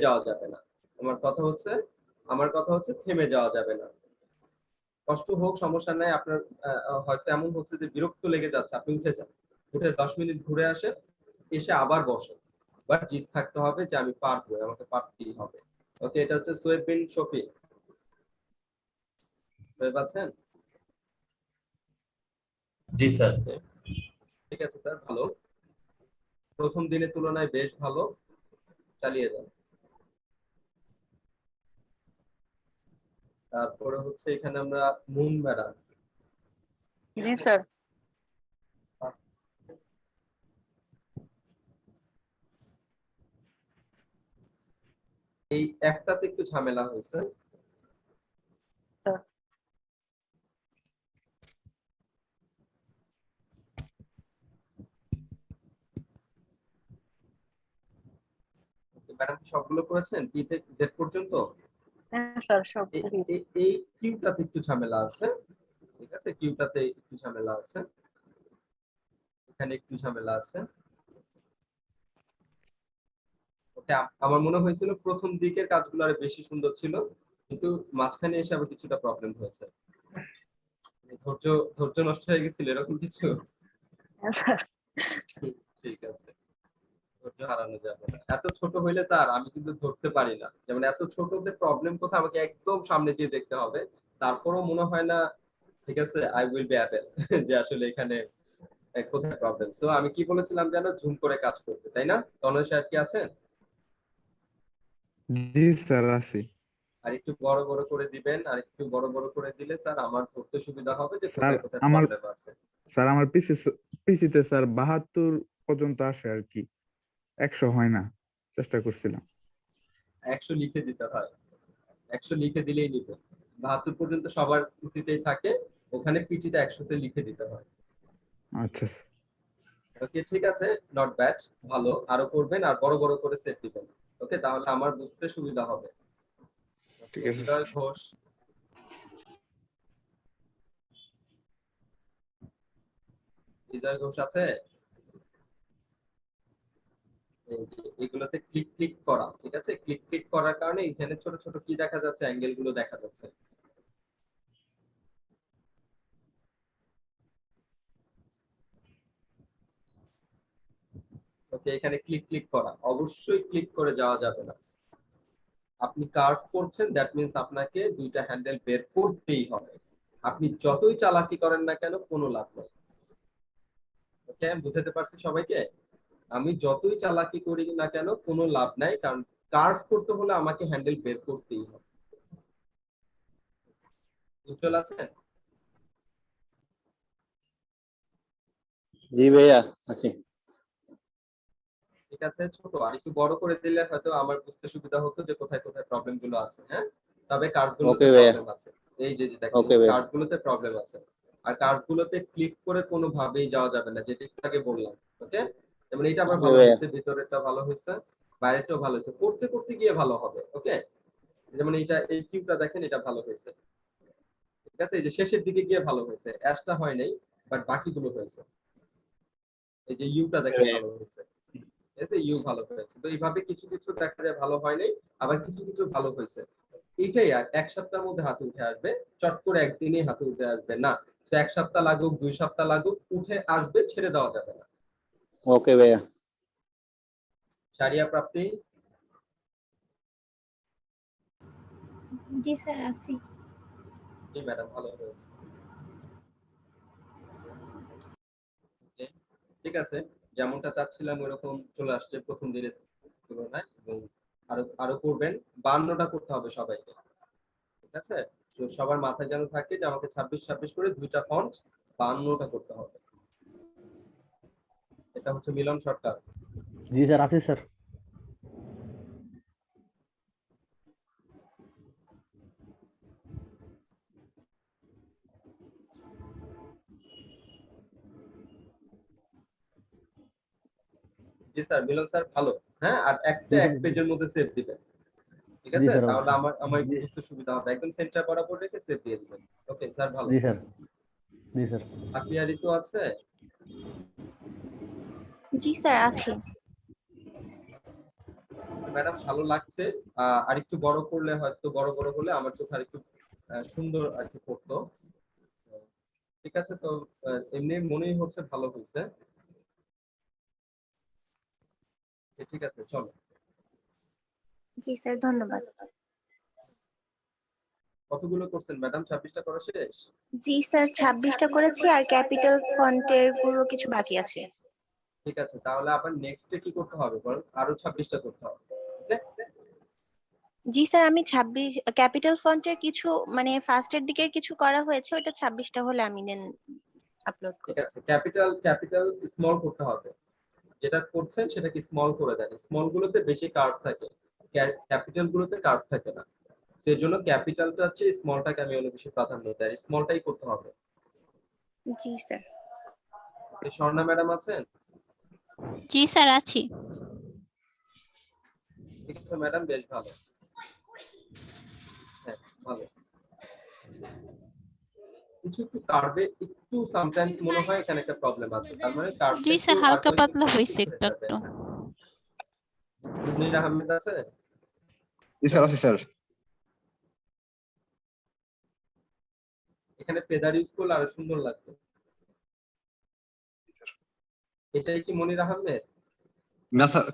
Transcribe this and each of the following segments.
যাওয়া যাবে না। আমার কথা হচ্ছে থেমে যাওয়া যাবে না। কষ্ট হোক সমস্যা নাই, আপনার হয়তো এমন হচ্ছে যে বিরক্ত লেগে যাচ্ছে, আপনি উঠে যান, উঠে 10 মিনিট ঘুরে আসেন, এসে আবার বসেন। বাট জিদ থাকতে হবে যে আমি পারবো, আমাকে পারতেই হবে। ওকে, এটা হচ্ছে সোয়েব বিন শফি, বুঝতে পারছেন? জি স্যার। ঠিক আছে স্যার, ভালো, প্রথম দিনের তুলনায় বেশ ভালো, চালিয়ে যান। তারপরে হচ্ছে এখানে আমরা মুন ম্যাডাম। জি স্যার। এই একটাতে একটু ঝামেলা হয়েছে। স্যার ম্যাডাম সবগুলো করেছেন বি থেকে জেড পর্যন্ত? হ্যাঁ স্যার, সব করেছি। এই কিউটাতে একটু ঝামেলা আছে, ঠিক আছে, কিউটাতে একটু ঝামেলা আছে, এখানে একটু ঝামেলা আছে। ওকে, আমার মনে হয়েছিল প্রথম দিকের কাজগুলো আরো বেশি সুন্দর ছিল, কিন্তু মাঝখানে এসে আবার কিছুটা প্রবলেম হয়েছে। ধৈর্য ধৈর্য নষ্ট হয়ে গেছিল এরকম কিছু? হ্যাঁ স্যার। ঠিক আছে, ধৈর্য হারানো যাবে না। এত ছোট হইলে স্যার আমি কিন্তু ধরতে পারি না, যেমন এত ছোটতে প্রবলেম কোথায় আমাকে একদম সামনে দিয়ে দেখতে হবে, তারপরও মনে হয় না, ঠিক আছে, আই উইল বি অ্যাবল যে আসলে এখানে কোথায় প্রবলেম। সো আমি কি বলেছিলাম যেন, ঝুম করে কাজ করতে, তাই না? তনয় স্যার কি আছেন? জি স্যার আছি। আর একটু বড় বড় করে দিবেন, আর একটু বড় বড় করে দিলে স্যার আমার ধরতে সুবিধা হবে যে স্যার কোথায় কোথায় আমার প্রবলেম আছে। স্যার আমার পিসিতে স্যার 72 পর্যন্ত আসে আর কি, 100 হয় না, চেষ্টা করছিলাম। 100 লিখে দিতে হয়, 100 লিখে দিলেই নিবে। 72 পর্যন্ত সবার পিসিতেই থাকে, ওখানে পিটিটা 100 তে লিখে দিতে হয়। আচ্ছা ওকে, ঠিক আছে, নট ব্যাড, ভালো, আরো করবেন আর বড় বড় করে সেট দিবেন। ওকে, তাহলে আমার বুঝতে সুবিধা হবে। ঠিক ওকে, আছে হৃদয় ঘোষ। হৃদয় ঘোষ আছে? এই যে এগুলোতে ক্লিক ক্লিক করা, ঠিক আছে, ক্লিক ক্লিক করার কারণে এখানে ছোট ছোট কি দেখা যাচ্ছে, অ্যাঙ্গেল গুলো দেখা যাচ্ছে। ওকে, এখানে ক্লিক ক্লিক করা, অবশ্যই ক্লিক করে যাওয়া যাবে না। আপনি কার্ভ করছেন, দ্যাট মিন্স আপনাকে দুইটা হ্যান্ডেল বের করতেই হবে। আপনি যতই চালাকি করেন না কেন, কোনো লাভ নেই। ওকে, বুঝাতে পারছি সবাইকে? আমি যতই চালাকি করি না কেন কোনো লাভ নাই, কারণ কার্ভ করতে হলে আমাকে হ্যান্ডেল বের করতেই হবে। উজ্জ্বল আছেন? জি ভাইয়া আছি। ঠিক আছে, ছোট আর একটু বড় করে দিলে হয়তো আমার বুঝতে সুবিধা হতো যে কোথায় কোথায় প্রবলেম গুলো আছে। হ্যাঁ, তবে কার্ভগুলোতে ওকে ভাইয়া। প্রবলেম আছে। এই যে যে দেখেন, ওকে ভাইয়া। কার্ভগুলোতে প্রবলেম আছে। আর কার্ভগুলোতে ক্লিক করে কোনোভাবেই যাওয়া যাবে না, যেটা একটু আগে বললাম। ওকে, যেমন এটা আবার ওকে ভালো ভাইয়া। হয়েছে, ভিতরেরটা ভালো হয়েছে, বাইরেটাও ভালো হয়েছে, করতে করতে গিয়ে ভালো হবে। ওকে, যেমন এইটা, এই কিউটা দেখেন, এটা ভালো হয়েছে, ঠিক আছে, এই যে শেষের দিকে গিয়ে ভালো হয়েছে, অ্যাশটা হয় নাই, বাট বাকিগুলো হয়েছে। এই যে ইউটা ওকে দেখেন ভাইয়া। ভালো হয়েছে, ঠিক আছে, ইউ ভালো হয়েছে। তো এইভাবে কিছু কিছু দেখা যায় ভালো হয় নাই, আবার কিছু কিছু ভালো হয়েছে। এইটাই, আর এক সপ্তাহের মধ্যে হাতে উঠে আসবে, চট করে একদিনই হাতে উঠে আসবে না। সে 1 সপ্তাহ লাগুক, 2 সপ্তাহ লাগুক, উঠে আসবে, ছেড়ে দেওয়া যাবে না। ওকে ভাইয়া। সারিয়া প্রাপ্তি। জি স্যার আছি। জি ম্যাডাম, ভালো হয়েছে। Okay, ঠিক আছে, যেমনটা চাচ্ছিলাম ওরকম চলে আসছে প্রথম দিনের তুলনায়, এবং আরো আরো করবেন। 52টা করতে হবে সবাইকে, ঠিক আছে? তো সবার মাথায় যেন থাকে যে আমাকে 26 26 করে দুইটা ফন্ট 52টা করতে হবে। এটা হচ্ছে মিলন সরকার। জি স্যার আছি স্যার। জি স্যার, মিলন স্যার ভালো। হ্যাঁ, আর একটা জি এক স্যার। পেজের মধ্যে সেভ দিবেন, ঠিক জি আছে, স্যার তাহলে অবশ্যই। আমার একটু জি বুঝতে সুবিধা হবে। একদম সেন্টার বরাবর রেখে সেভ দিয়ে দিবেন। ওকে স্যার, ভালো। জি স্যার। জি স্যার। আফিয়া ঋতু আছে? জি স্যার আছে। ম্যাডাম ভালো লাগছে। আর একটু বড় করলে হয়তো বড় বড় হলে আমার চোখে আর একটু সুন্দর আর কি পড়তো। ঠিক আছে, তো এমনি মনেই হচ্ছে ভালো হয়েছে। ঠিক আছে, চলো। জি স্যার, ধন্যবাদ। কতগুলো করছেন ম্যাডাম? 26টা করা শেষ? জি স্যার, 26টা করেছি আর ক্যাপিটাল ফন্টের গুলো কিছু বাকি আছে। ঠিক আছে, তাহলে আবার নেক্সটে কি করতে হবে বল? আরো 26টা করতে হবে। জি স্যার, আমি 26 ক্যাপিটাল ফন্টের কিছু মানে ফার্স্টের দিকে কিছু করা হয়েছে, ওটা 26টা হলে আমি দেন আপলোড ঠিক করব। আছে, ক্যাপিটাল ক্যাপিটাল স্মল করতে হবে। যেটা করছেন সেটা কি স্মল করে দেন। স্মল গুলোতে বেশি কার্ভ থাকে, ক্যাপিটাল গুলোতে কার্ভ থাকে না। সেই জন্য ক্যাপিটালটা হচ্ছে স্মলটাকে আমি অনেক বেশি প্রাধান্য দেই, স্মলটাই করতে হবে। জি স্যার। স্বর্ণা ম্যাডাম আছেন? জি স্যার, আছি। ঠিক আছে ম্যাডাম, বেশ ভালো। হ্যাঁ, ভালো। কিছু একটু কার্ভে একটু সামটাইমস মনে হয় এখানে একটা প্রবলেম আছে, তার মানে কার্ভটা জি একটু স্যার, হালকা আরো পাতলা একটু হয়েছে ঠিক একটু হয়ে যাবে। একটু। মুনির আহমেদ আছে? জি স্যার, আছে স্যার। এখানে ফেদার ইউজ করলে আরো সুন্দর লাগবে। এটাই কি মনির আহমেদ? না স্যার,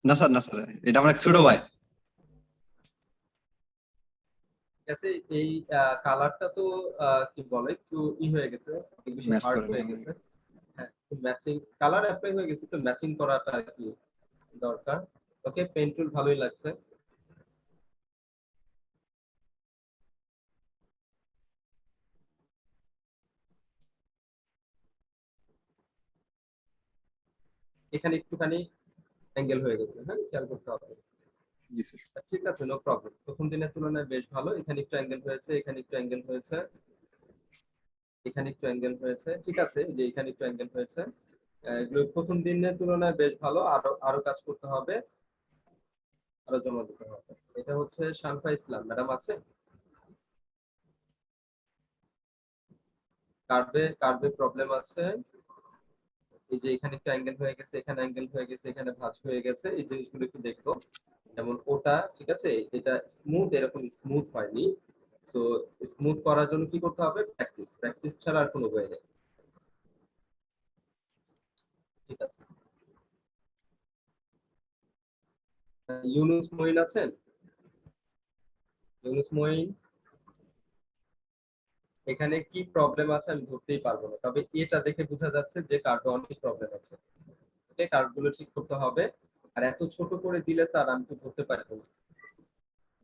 না স্যার, না স্যার, এটা আমার এক ছোট ভাই। ঠিক আছে, এই কালারটা তো কি বলে একটু হয়ে গেছে, অনেক বেশি ম্যাচ হার্ড করে হয়ে গেছে। হ্যাঁ, ম্যাচিং কালার অ্যাপ্লাই হয়ে গেছে, তো ম্যাচিং করাটা আর কি দরকার। ওকে, পেন টুল ভালোই লাগছে। এখানে একটুখানি অ্যাঙ্গেল হয়ে গেছে, হ্যাঁ খেয়াল করতে হবে। জি স্যার। ঠিক আছে, নো প্রবলেম। প্রথম দিনের তুলনায় বেশ ভালো। এখানে একটু অ্যাঙ্গেল হয়েছে, এখানে একটু অ্যাঙ্গেল হয়েছে, এখানে একটু অ্যাঙ্গেল হয়েছে। ঠিক আছে, যে এখানে একটু অ্যাঙ্গেল হয়েছে। এগুলো প্রথম দিনের তুলনায় বেশ ভালো, আরো আরো কাজ করতে হবে, আরো জমা দিতে হবে। এটা হচ্ছে শানফা ইসলাম ম্যাডাম আছে? কার্ভে কার্ভে প্রবলেম আছে। এই যে এখানে একটু অ্যাঙ্গেল হয়ে গেছে, এখানে অ্যাঙ্গেল হয়ে গেছে, এখানে ভাঁজ হয়ে গেছে, এই জিনিসগুলো একটু দেখো। যেমন ওটা ঠিক আছে, এটা স্মুথ, এরকম স্মুথ হয়নি। সো স্মুথ করার জন্য কি করতে হবে? প্র্যাকটিস, প্র্যাকটিস ছাড়া আর কোনো ওয়ে নেই। ঠিক আছে, ইউনুস মঈন আছেন? ইউনুস মঈন, এখানে কি প্রবলেম আছে আমি ধরতেই পারবো না, তবে এটা দেখে বোঝা যাচ্ছে যে কার্ডে অনেক প্রবলেম আছে। ওকে, কার্ডগুলো ঠিক করতে হবে। আর এত ছোট করে দিলে স্যার আমি তো ধরতে পারবো না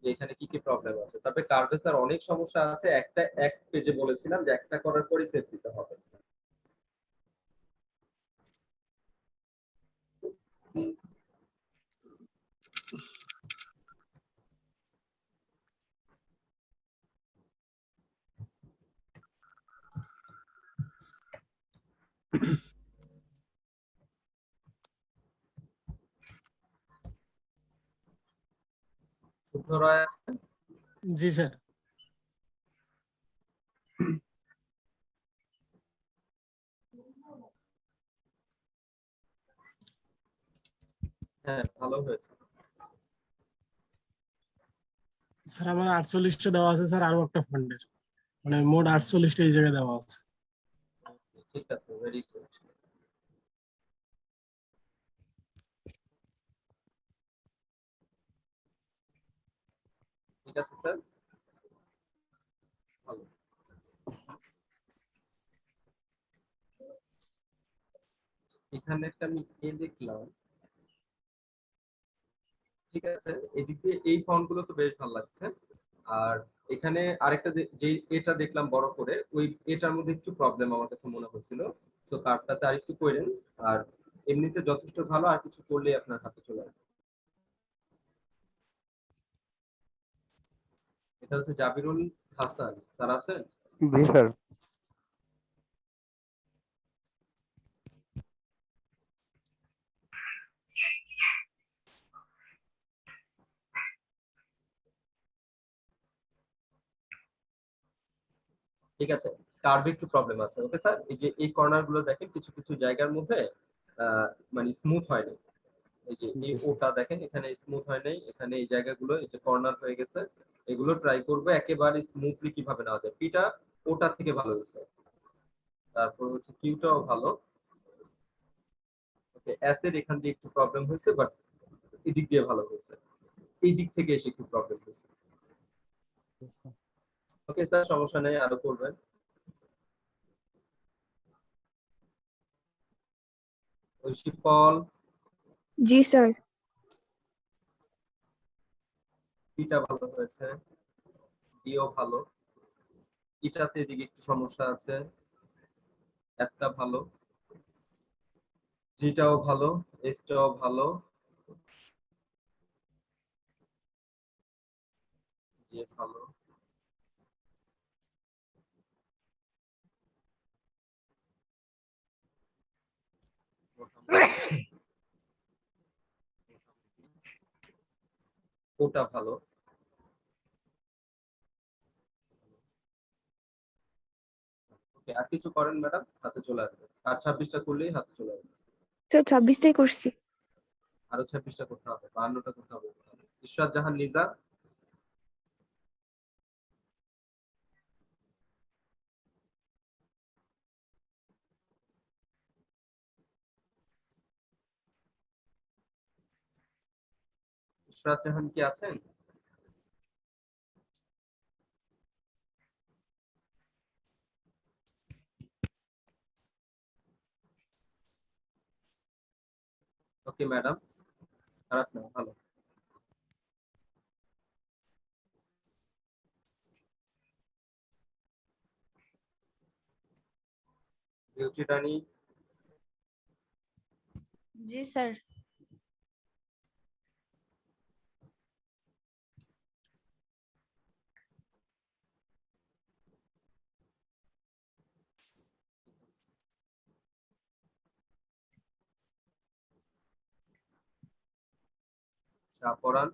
যে এখানে কি কি প্রবলেম আছে। তবে কার্ভে স্যার অনেক সমস্যা আছে, একটা এক পেজে বলেছিলাম যে একটা করার পরই সেভ দিতে হবে। শুভ্র রায় আছে? জি স্যার। হ্যাঁ, ভালো হয়েছে। স্যার আমার 48টা দেওয়া আছে স্যার, আরো একটা ফান্ডের, মানে মোট 48টা এই জায়গায় দেওয়া আছে। ঠিক আছে, ভেরি গুড। ঠিক আছে স্যার, ভালো। এখানে একটা আমি দেখলাম। ঠিক আছে, এদিক দিয়ে এই ফন্ট গুলো তো বেশ ভালো লাগছে। আর এখানে আরেকটা যে এটা দেখলাম বড় করে, ওই এটার মধ্যে একটু প্রবলেম আমার কাছে মনে হচ্ছিল। সো কার্ডটাতে আরেকটু করেন। আর এমনিতে যথেষ্ট ভালো, আর কিছু করলেই আপনার হাতে চলে আসবে। এটা হচ্ছে জাবিরুল হাসান স্যার আছেন? জি স্যার। ঠিক আছে, কার্ভে একটু প্রবলেম আছে। ওকে স্যার, এই যে এই কর্নার গুলো দেখেন কিছু কিছু জায়গার মধ্যে মানে স্মুথ হয়নি। এই যে এই ওটা দেখেন এখানে স্মুথ হয় নাই, এখানে এই জায়গাগুলো এই যে কর্নার হয়ে গেছে, এগুলো ট্রাই করবো একেবারে স্মুথলি কিভাবে নেওয়া যায়। পিটা ওটা থেকে ভালো হয়েছে, তারপর হচ্ছে কিউটাও ভালো। ওকে অ্যাসের এখান দিয়ে একটু প্রবলেম হয়েছে, বাট এদিক দিয়ে ভালো হয়েছে, এই দিক থেকে এসে একটু প্রবলেম হয়েছে। ওকে স্যার সমস্যা নেই, আরো করবেন। ঐশীপল জি স্যার। পিটা ভালো হয়েছে, ডিও ভালো, ইটাতে এদিকে একটু সমস্যা আছে, একটা ভালো, জিটাও ভালো, এসটাও ভালো, জি ভালো, ওটা ভালো। ওকে আর কিছু করেন ম্যাডাম, হাতে চলে আসবে। আর 26টা করলেই হাতে চলে আসবে। স্যার 26টাই করছি। আরো 26টা করতে হবে, 52টা করতে হবে। ইশরাত জাহান লিজা, ইশরাত জাহান কি আছেন? ওকে ম্যাডাম, খারাপ না, ভালো। বিউটি রানী, জি স্যার। শাহপরান,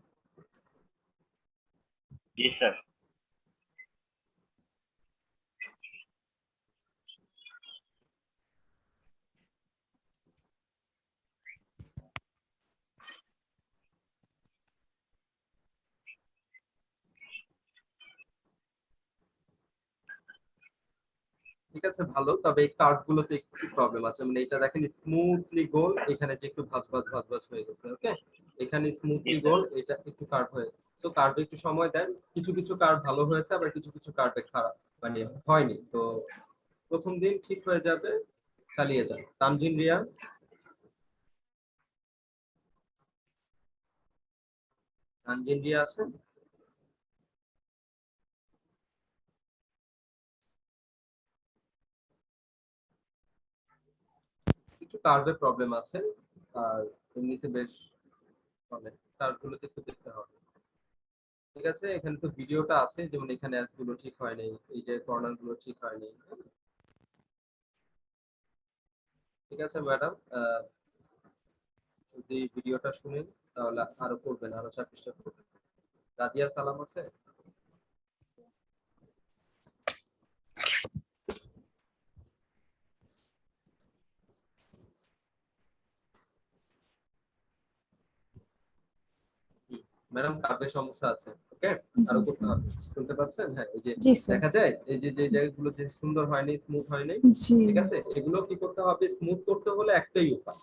জি স্যার। ঠিক আছে ভালো, তবে এই কার্ভ গুলোতে একটু প্রবলেম আছে। মানে এটা দেখেন স্মুথলি গোল, এখানে যে একটু ভাঁজ ভাঁজ হয়ে গেছে। ওকে এখানে স্মুথলি গোল, এটা একটু কার্ভ হয়ে, সো কার্ভে একটু সময় দেন। কিছু কিছু কার্ভ ভালো হয়েছে, আবার কিছু কিছু কার্ভে খারাপ মানে হয়নি। তো প্রথম দিন ঠিক হয়ে যাবে, চালিয়ে যান। তানজিন রিয়া, তানজিন রিয়া আছেন? কিছু কার্ভে প্রবলেম আছে, আর এমনিতে বেশ মানে কার্ভগুলোতে একটু দেখতে হবে। ঠিক আছে, এখানে তো ভিডিওটা আছে, যেমন এখানে অ্যাজ গুলো ঠিক হয় নাই, এই যে কর্নার গুলো ঠিক হয় নাই। ঠিক আছে ম্যাডাম, যদি ভিডিওটা শুনেন তাহলে আরো করবেন, আরো 26টা করবেন। রাদিয়া সালাম আছে? ম্যাডাম কার্ভে সমস্যা আছে, ওকে আরো করতে হবে। শুনতে পাচ্ছেন? হ্যাঁ এই যে জি স্যার। দেখা যায় এই যে যে জায়গাগুলো যে সুন্দর হয়নি, স্মুথ হয়নি, জি ঠিক আছে, এগুলো কি করতে হবে? স্মুথ করতে হলে একটাই উপায়,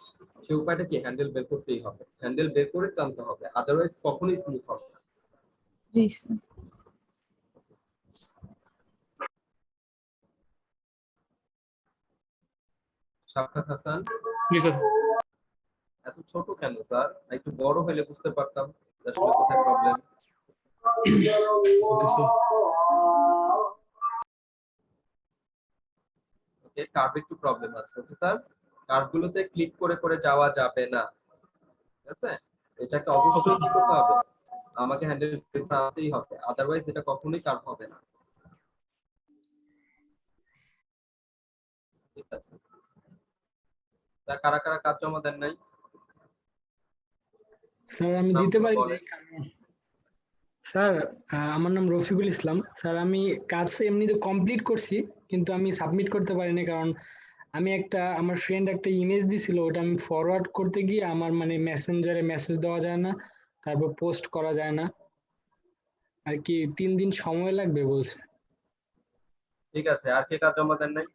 সেই উপায়টা কি? হ্যান্ডেল বের করতেই হবে, হ্যান্ডেল বের করে টানতে হবে, আদারওয়াইজ কখনোই স্মুথ হবে না। জি স্যার। সাফাত হাসান, জি স্যার। এত ছোট কেন স্যার? একটু বড় হলে বুঝতে পারতাম যে আসলে কোথায় প্রবলেম। ওকে কার্ভ একটু প্রবলেম আছে। ওকে স্যার, কার্ভগুলোতে ক্লিক করে করে যাওয়া যাবে না, ঠিক আছে? এটাকে অবশ্যই কি করতে হবে? আমাকে হ্যান্ডেল টানতেই হবে, আদারওয়াইজ এটা কখনোই কার্ভ হবে না। ঠিক আছে, তা কারা কারা কাজ জমা দেন নাই? স্যার আমি নামগুলো দিতে পারি বলেন। নাই কারণ স্যার আমার নাম রফিকুল ইসলাম। স্যার আমি কাজ এমনিতে কমপ্লিট করছি, কিন্তু আমি সাবমিট করতে পারিনি কারণ আমি আমার ফ্রেন্ড একটা ইমেজ দিছিল, ওটা আমি ফরওয়ার্ড করতে গিয়ে আমার মানে মেসেঞ্জারে মেসেজ দেওয়া যায় না, তারপর পোস্ট করা যায় না আর কি, 3 দিন সময় লাগবে বলছে। ঠিক আছে, আর কে কাজ জমা দেন নাই?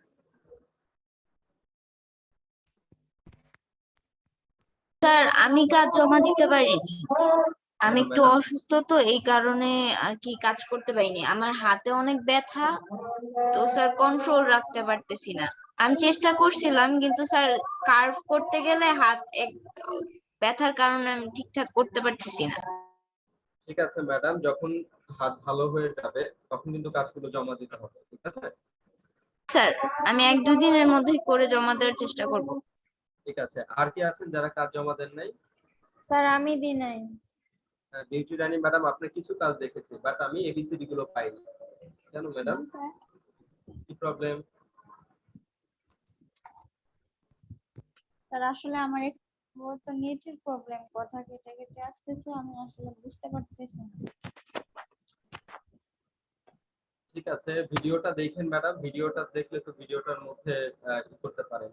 স্যার আমি কাজ জমা দিতে পারিনি, আমি কেন একটু ম্যাডাম? অসুস্থ তো এই কারণে আর কি কাজ করতে পারিনি, আমার হাতে অনেক ব্যথা, তো স্যার কন্ট্রোল রাখতে পারতেছি না। আমি চেষ্টা করছিলাম কিন্তু স্যার কার্ভ করতে গেলে হাত এক ব্যথার কারণে আমি ঠিকঠাক করতে পারতেছি না। ঠিক আছে ম্যাডাম, যখন হাত ভালো হয়ে যাবে তখন কিন্তু কাজগুলো জমা দিতে হবে, ঠিক আছে? স্যার আমি 1-2 দিনের মধ্যে করে জমা দেওয়ার চেষ্টা করব। ঠিক আছে, আর কি আছেন যারা কাজ জমা দেন নাই? স্যার আমি দিই নাই। বিউটি রানী ম্যাডাম, আপনার কিছু কাজ দেখেছি, বাট আমি এবিসিডি গুলো পাইনি। কেন ম্যাডাম, কি প্রবলেম? স্যার আসলে আমার তো নেটের প্রবলেম, কথা কেটে কেটে আসতেছে, আমি আসলে বুঝতে পারতেছি না। ঠিক আছে, ভিডিওটা দেখেন ম্যাডাম, ভিডিওটা দেখলে তো ভিডিওটার মধ্যে কি করতে পারেন,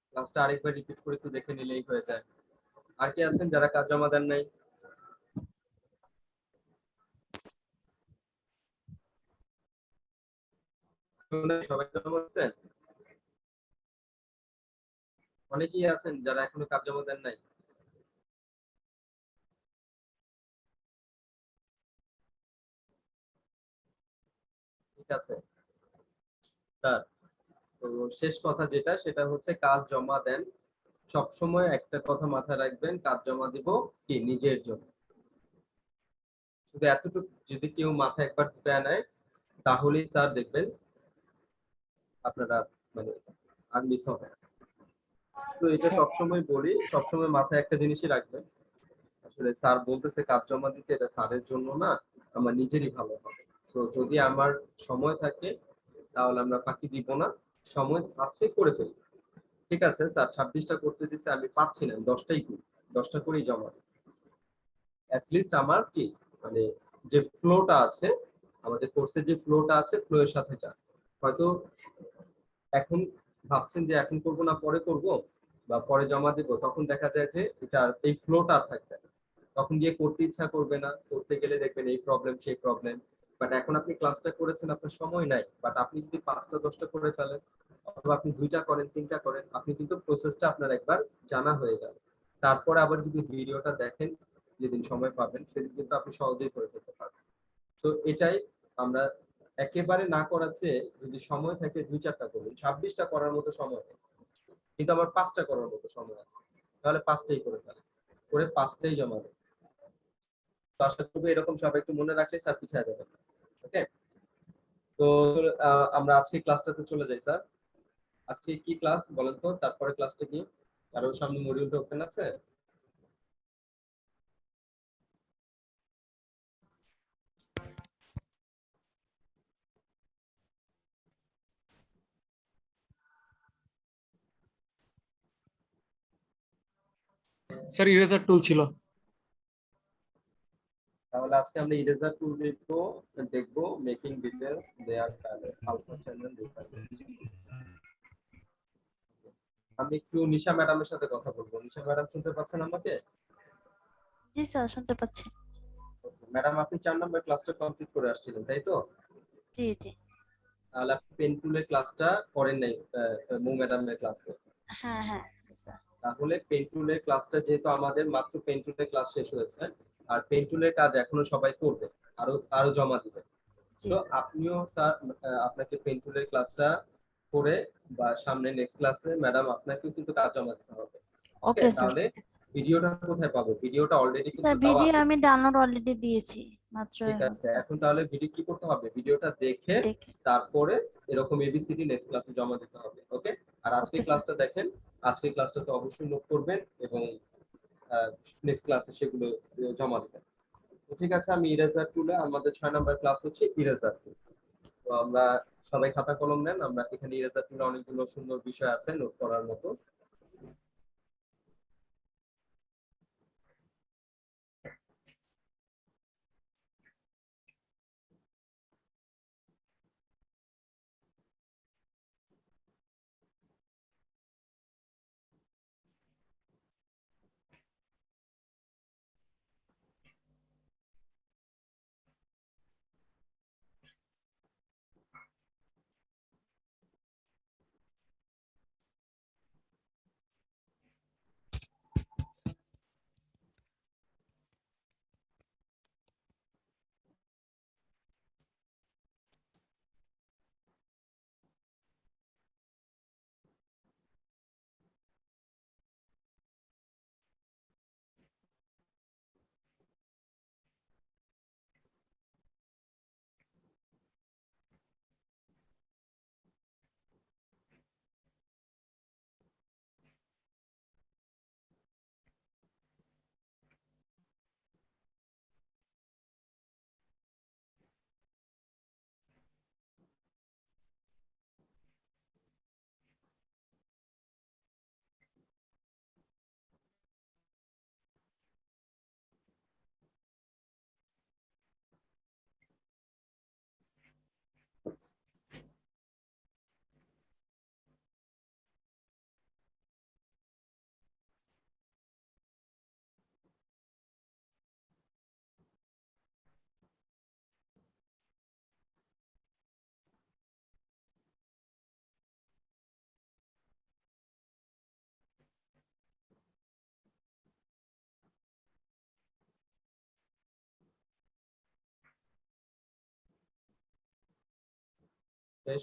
ক্লাসটা আরেকবার রিপিট করে একটু দেখে নিলেই হয়ে যায়। আর কি আছেন যারা কাজ জমা দেন নাই? সবাই জমা দিচ্ছেন? অনেকেই আছেন যারা এখনো কাজ জমা দেন নাই? ঠিক আছে স্যার, তো শেষ কথা যেটা, সেটা হচ্ছে কাজ জমা দেন, সব সময় একটা কথা মাথায় রাখবেন, কাজ জমা দিব কি নিজের জন্য। শুধু এতটুকু যদি কেউ মাথায় একবার ঢুকায় নেয়, তাহলেই স্যার দেখবেন আপনারা মানে আর মিস হবে না। তো এটা সবসময় বলি, সবসময় মাথায় একটা জিনিসই রাখবেন, আসলে স্যার বলতেছে কাজ জমা দিতে, এটা স্যারের জন্য না, আমার নিজেরই ভালো হবে। তো যদি আমার সময় থাকে তাহলে আমরা ফাঁকি দিব না, সময় আছে করে ফেলি। ঠিক আছে স্যার, 26টা করতে দিচ্ছে, আমি পাচ্ছি না, 10টাই করি, 10টা করেই জমা দিই। অ্যাটলিস্ট আমার কি মানে যে ফ্লোটা আছে, আমাদের কোর্সের যে ফ্লোটা আছে, ফ্লো এর সাথে যান। হয়তো এখন ভাবছেন যে এখন করব না পরে করব বা পরে জমা দেব, তখন দেখা যায় যে এটা এই ফ্লোটা আর থাকবে না, তখন গিয়ে করতে ইচ্ছা করবে না, করতে গেলে দেখবেন এই প্রবলেম সেই প্রবলেম। বাট এখন আপনি ক্লাসটা করেছেন, আপনার সময় নাই, বাট আপনি যদি 5টা 10টা করে ফেলেন, অথবা আপনি 2টা করেন 3টা করেন, আপনি কিন্তু প্রসেসটা আপনার একবার জানা হয়ে গেল। তারপরে আবার যদি ভিডিওটা দেখেন, যেদিন সময় পাবেন সেদিন কিন্তু আপনি সহজেই করে ফেলতে পারবেন। তো এটাই আমরা একেবারে না করার চেয়ে যদি সময় থাকে 2-4টা করুন, 26টা করার মতো সময় নেই, কিন্তু আমার 5টা করার মতো সময় আছে, তাহলে 5টাই করে ফেলেন, করে 5টাই জমা দেন। তো আশা করবো এরকম সবাই একটু মনে রাখলে স্যার পিছিয়ে যাবেন। ওকে, তো আমরা আজকে ক্লাসটাতে চলে যাই স্যার। আজকে কি ক্লাস বলেন তো, তারপরে ক্লাসটা কি, কারো সামনে মডিউলটা ওপেন আছে? স্যার ইরেজার টুল ছিল। তাহলে আজকে আমরা ইরেজার টুল দেখবো মেকিং ডিটেইলস দেয়ার আলফা চ্যানেল রিফারেন্স। আমি একটু নিশা ম্যাডামের সাথে কথা বলবো। নিশা ম্যাডাম শুনতে পাচ্ছেন আমাকে? জি স্যার শুনতে পাচ্ছি। ম্যাডাম, আপনি 4 নম্বর ক্লাসটা কমপ্লিট করে আসছিলেন, তাই তো? জি জি। তাহলে আপনি পেন টুলের ক্লাসটা করেন নাই মু ম্যাডামের ক্লাসে। হ্যাঁ হ্যাঁ স্যার। তাহলে পেন টুলের ক্লাসটা, যেহেতু আমাদের মাত্র পেন টুলের ক্লাস শেষ হয়েছে, আর পেন টুলের কাজ এখনো সবাই করবে, আরো জমা দিবে। জি তো আপনিও স্যার, আপনাকে পেন টুলের ক্লাসটা করে বা সামনে নেক্সট ক্লাসে ম্যাডাম আপনাকেও কিন্তু কাজ জমা দিতে হবে। ওকে, ওকে স্যার। তাহলে ভিডিওটা কোথায় পাবো? ভিডিওটা অলরেডি স্যার কিন্তু দেওয়া ভিডিও আছে। আমি ডাউনলোড অলরেডি দিয়েছি মাত্র। ঠিক আছে, এখন তাহলে ভিডিও কি করতে হবে, ভিডিওটা দেখে দেখে তারপরে এরকম এবিসিডি নেক্সট ক্লাসে জমা দিতে হবে। ওকে, আর আজকে ওকে স্যার। ক্লাসটা দেখেন, আজকে ক্লাসটা তো অবশ্যই নোট করবেন এবং নেক্সট ক্লাসে সেগুলো জমা দিবেন। তো ঠিক আছে, আমি ইরেজার টুলে, আমাদের 6 নাম্বার ক্লাস হচ্ছে ইরেজার টুল। তো আমরা সবাই খাতা কলম নেন, আমরা এখানে ইরেজার টুলে অনেকগুলো সুন্দর বিষয় আছে নোট করার মতো।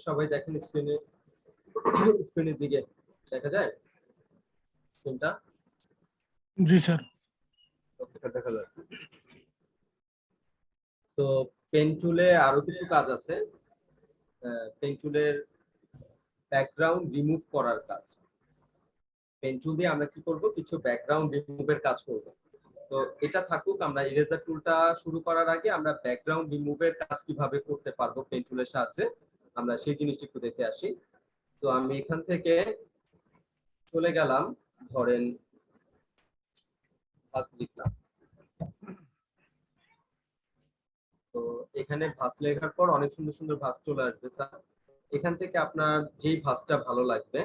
সবাই দেখেন স্ক্রিনে, স্ক্রিনের দিকে দেখা যায় স্ক্রিনটা? জি স্যার। দেখা যায়। তো পেন টুলে আরো কিছু কাজ আছে। পেন টুলের ব্যাকগ্রাউন্ড রিমুভ করার কাজ। পেন টুল দিয়ে আমরা কি করব, কিছু ব্যাকগ্রাউন্ড রিমুভের কাজ করব। তো এটা থাকুক, আমরা ইরেজার টুলটা শুরু করার আগে আমরা ব্যাকগ্রাউন্ড রিমুভের কাজ কিভাবে করতে পারবো পেন টুলের সাহায্যে আমরা সেই জিনিসটা একটু দেখে আসি। তো আমি এখান থেকে চলে গেলাম, ধরেন ভাস লিখলাম। তো এখানে ভাস লেখার পর অনেক সুন্দর সুন্দর ভাস চলে আসবে স্যার। এখান থেকে আপনার যেই ভাসটা ভালো লাগবে,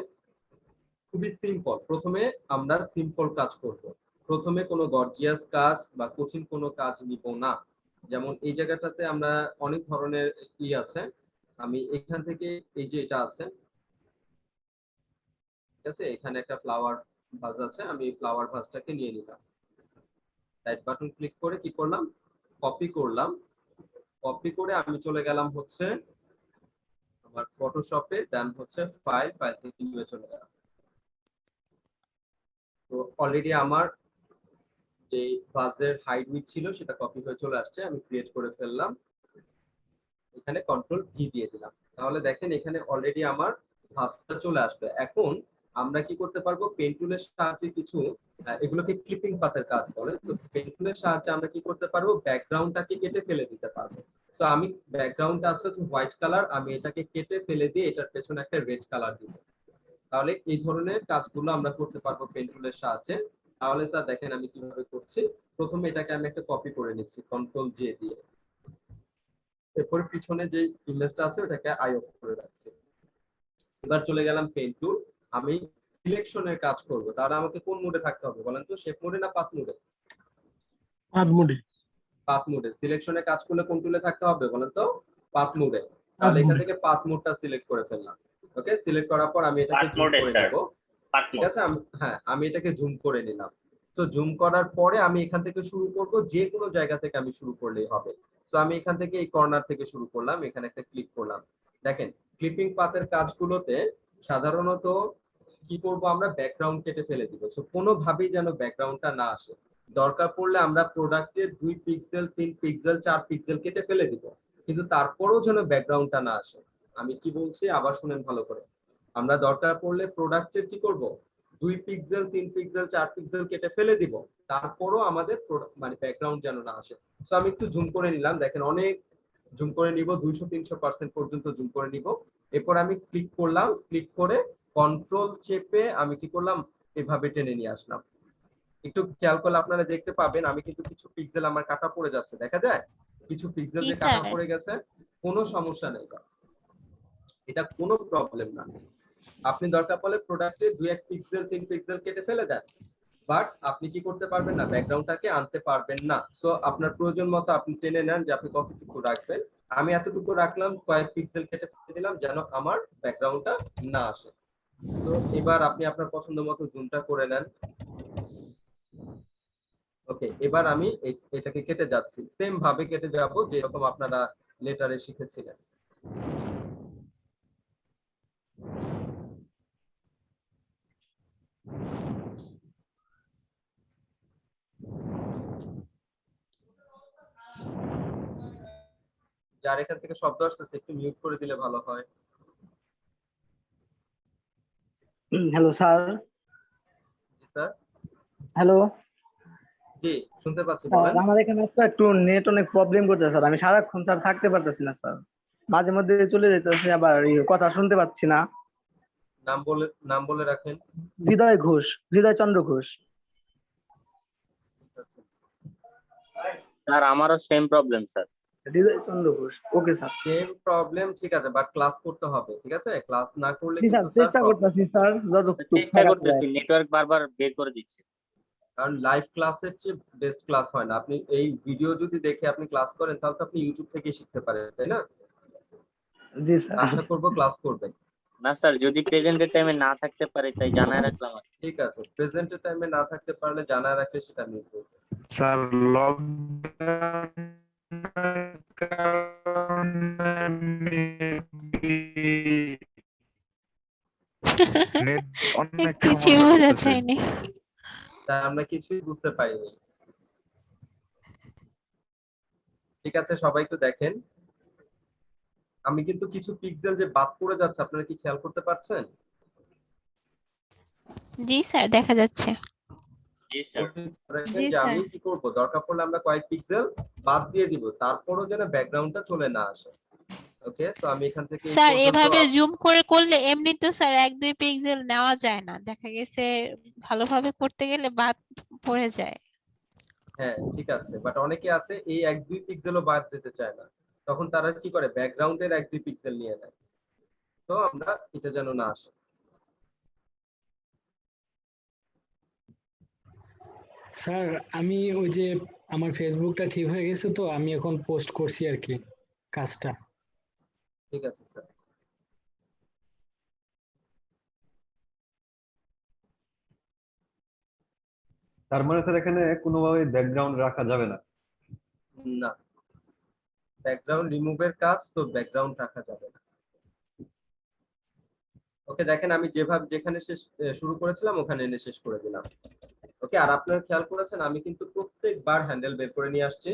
খুবই সিম্পল। প্রথমে আমরা সিম্পল কাজ করব, প্রথমে কোনো গর্জিয়াস কাজ বা কঠিন কোনো কাজ নিব না। যেমন এই জায়গাটাতে আমরা অনেক ধরনের আছে, আমি এখান থেকে এই যে এটা আছে, ঠিক আছে, এখানে একটা ফ্লাওয়ার ভাস আছে, আমি ফ্লাওয়ার ভাসটাকে নিয়ে নিলাম। রাইট বাটন ক্লিক করে কি করলাম, কপি করলাম। কপি করে আমি চলে গেলাম হচ্ছে আমার ফটোশপে, দেন হচ্ছে ফাইল থেকে নিয়ে চলে গেলাম। তো অলরেডি আমার যে ভাসের হাইট উইডথ ছিল সেটা কপি হয়ে চলে আসছে, আমি ক্রিয়েট করে ফেললাম। এখানে কন্ট্রোল ভি দিয়ে দিলাম, তাহলে দেখেন এখানে অলরেডি আমার ভাসটা চলে আসবে। এখন আমরা কি করতে পারবো, পেন টুলের সাহায্যে কিছু, এগুলোকে ক্লিপিং পাথের কাজ বলে। তো পেন টুলের সাহায্যে আমরা কি করতে পারবো, ব্যাকগ্রাউন্ডটাকে কেটে ফেলে দিতে পারবো। তো আমি ব্যাকগ্রাউন্ডটা আছে হোয়াইট কালার, আমি এটাকে কেটে ফেলে দিয়ে এটার পেছনে একটা রেড কালার দিব। তাহলে এই ধরনের কাজগুলো আমরা করতে পারবো পেন টুলের সাহায্যে। তাহলে স্যার দেখেন আমি কিভাবে করছি। প্রথমে এটাকে আমি একটা কপি করে নিচ্ছি কন্ট্রোল জে দিয়ে, এরপর পিছনে যে ইমেজটা আছে ওটাকে আই অফ করে রাখছি। এবার চলে গেলাম পেন টুল, আমি সিলেকশনের কাজ করব। তাহলে আমাকে কোন মোডে থাকতে হবে বলেন তো, শেপ মোডে না পাথ মোডে? পাথ মোডে। পাথ মোডে। সিলেকশনের কাজ করলে কোন টুলে থাকতে হবে বলেন তো, পাথ মোডে। তাহলে এখান থেকে পাথ মোডটা সিলেক্ট করে ফেললাম। ওকে, সিলেক্ট করার পর আমি এটাকে জুম করে নেব। ঠিক আছে, আমি এটাকে জুম করে নিলাম। তো জুম করার পরে আমি এখান থেকে শুরু করব, যে কোনো জায়গা থেকে আমি শুরু করলেই হবে। তো আমি এখান থেকে এই কর্নার থেকে শুরু করলাম, এখানে একটা ক্লিক করলাম। দেখেন ক্লিপিং পাথের কাজগুলোতে সাধারণত কি করব, আমরা ব্যাকগ্রাউন্ড কেটে ফেলে দিব। সো কোনোভাবেই যেন ব্যাকগ্রাউন্ডটা না আসে। দরকার পড়লে আমরা প্রোডাক্টের 2 পিক্সেল 3 পিক্সেল 4 পিক্সেল কেটে ফেলে দিব, কিন্তু তারপরেও যেন ব্যাকগ্রাউন্ডটা না আসে। আমি কি বলছি আবার শুনেন ভালো করে। আমরা দরকার পড়লে প্রোডাক্টের কি করব, 2 পিক্সেল 3 পিক্সেল 4 পিক্সেল কেটে ফেলে দিব, তারপরও আমাদের মানে ব্যাকগ্রাউন্ড যেন না আসে। সো আমি একটু জুম করে নিলাম, দেখেন অনেক জুম করে নিব, 200-300% পর্যন্ত জুম করে নিব। এরপর আমি ক্লিক করলাম, ক্লিক করে কন্ট্রোল চেপে আমি কি করলাম, এভাবে টেনে নিয়ে আসলাম। একটু খেয়াল করলে আপনারা দেখতে পাবেন আমি কিন্তু কিছু পিক্সেল আমার কাটা পড়ে যাচ্ছে, দেখা যায় কিছু পিক্সেল জি যে কাটা স্যার। পড়ে গেছে। কোনো সমস্যা নেই, এটা কোনো প্রবলেম না। আপনি দরকার পড়লে প্রোডাক্টে 2-1 পিক্সেল 3 পিক্সেল কেটে ফেলে দেন, বাট আপনি কি করতে পারবেন না, ব্যাকগ্রাউন্ডটাকে আনতে পারবেন না। সো আপনার প্রয়োজন মতো আপনি টেনে নেন যে আপনি কতটুকু রাখবেন। আমি এতটুকু রাখলাম, কয়েক পিক্সেল কেটে ফেলে দিলাম যেন আমার ব্যাকগ্রাউন্ডটা না আসে। তো এবার আপনি আপনার পছন্দ মতো জুমটা করে নেন। ওকে, এবার আমি এটাকে কেটে যাচ্ছি, সেম ভাবে কেটে যাব যেরকম আপনারা লেটারে শিখেছিলেন। যার এখান থেকে শব্দ আসতেছে একটু মিউট করে দিলে ভালো হয়। Hello sir. জি স্যার। হ্যালো জি শুনতে পাচ্ছি, বলেন। আমার এখানে একটু নেট অনেক প্রবলেম করতেছে স্যার, আমি সারাক্ষণ স্যার থাকতে পারতেছি না স্যার, মাঝে মধ্যে চলে যেতেছে, আবার কথা শুনতে পাচ্ছি না। নাম বলে রাখেন। হৃদয় ঘোষ, হৃদয় চন্দ্র ঘোষ। স্যার আমারও same problem sir. Hriday Chandra Ghosh, okay sir. Same problem, ঠিক আছে, বাট ক্লাস করতে হবে, ঠিক আছে, ক্লাস না করলে জি স্যার, কিন্তু চেষ্টা করতেছি স্যার, যতটুকু চেষ্টা করতেছি, নেটওয়ার্ক বারবার বের করে দিচ্ছে। কারণ লাইভ ক্লাসের চেয়ে বেস্ট ক্লাস হয় না। আপনি এই ভিডিও যদি দেখে আপনি ক্লাস করেন তাহলে তো আপনি ইউটিউব থেকে শিখতে পারেন, তাই না? জি স্যার। আশা করব ক্লাস করবেন। না স্যার, যদি প্রেজেন্টের টাইমে না থাকতে পারি তাই জানায় রাখলাম। ঠিক আছে, প্রেজেন্টের টাইমে না থাকতে পারলে জানায় রাখলে সেটা আমি করব। স্যার লকডাউন নেট অনেক কিছু সমস্যা বোঝা করতেছে। যায়নি। তা আমরা কিছুই বুঝতে পারিনি। ঠিক আছে, সবাই একটু দেখেন। আমি কিন্তু কিছু পিক্সেল যে বাদ পড়ে যাচ্ছে, আপনারা কি খেয়াল করতে পারছেন? জি স্যার, দেখা যাচ্ছে। জি স্যার। জি যে স্যার। আমি কি করব, দরকার পড়লে আমরা কয়েক পিক্সেল বাদ দিয়ে দিব, তারপরও যেন ব্যাকগ্রাউন্ডটা চলে না আসে। ওকে, সো আমি এখান থেকে এই স্যার পর্যন্ত এভাবে জুম করে করলে এমনি তো স্যার 1-2 পিক্সেল নেওয়া যায় না, দেখা গেছে ভালোভাবে করতে গেলে বাদ পড়ে যায়। হ্যাঁ ঠিক আছে, বাট অনেকে আছে এই 1-2 পিক্সেলও বাদ দিতে চায় না, তখন তারা কি করে ব্যাকগ্রাউন্ডের 1-2 পিক্সেল নিয়ে নেয়। তো আমরা এটা যেন না আসে। স্যার আমি ওই যে আমার ফেসবুকটা ঠিক হয়ে গেছে, তো আমি এখন পোস্ট করছি আর কি কাজটা। ঠিক আছে স্যার। তার মানে স্যার এখানে কোনোভাবে ব্যাকগ্রাউন্ড রাখা যাবে না? না, ব্যাকগ্রাউন্ড রিমুভের কাজ তো ব্যাকগ্রাউন্ড রাখা যাবে না। ওকে, দেখেন আমি যেভাবে যেখানে শুরু করেছিলাম ওখানে এনে শেষ করে দিলাম। ওকে, আর আপনারা খেয়াল করেছেন আমি কিন্তু প্রত্যেকবার হ্যান্ডেল বের করে নিয়ে আসছি।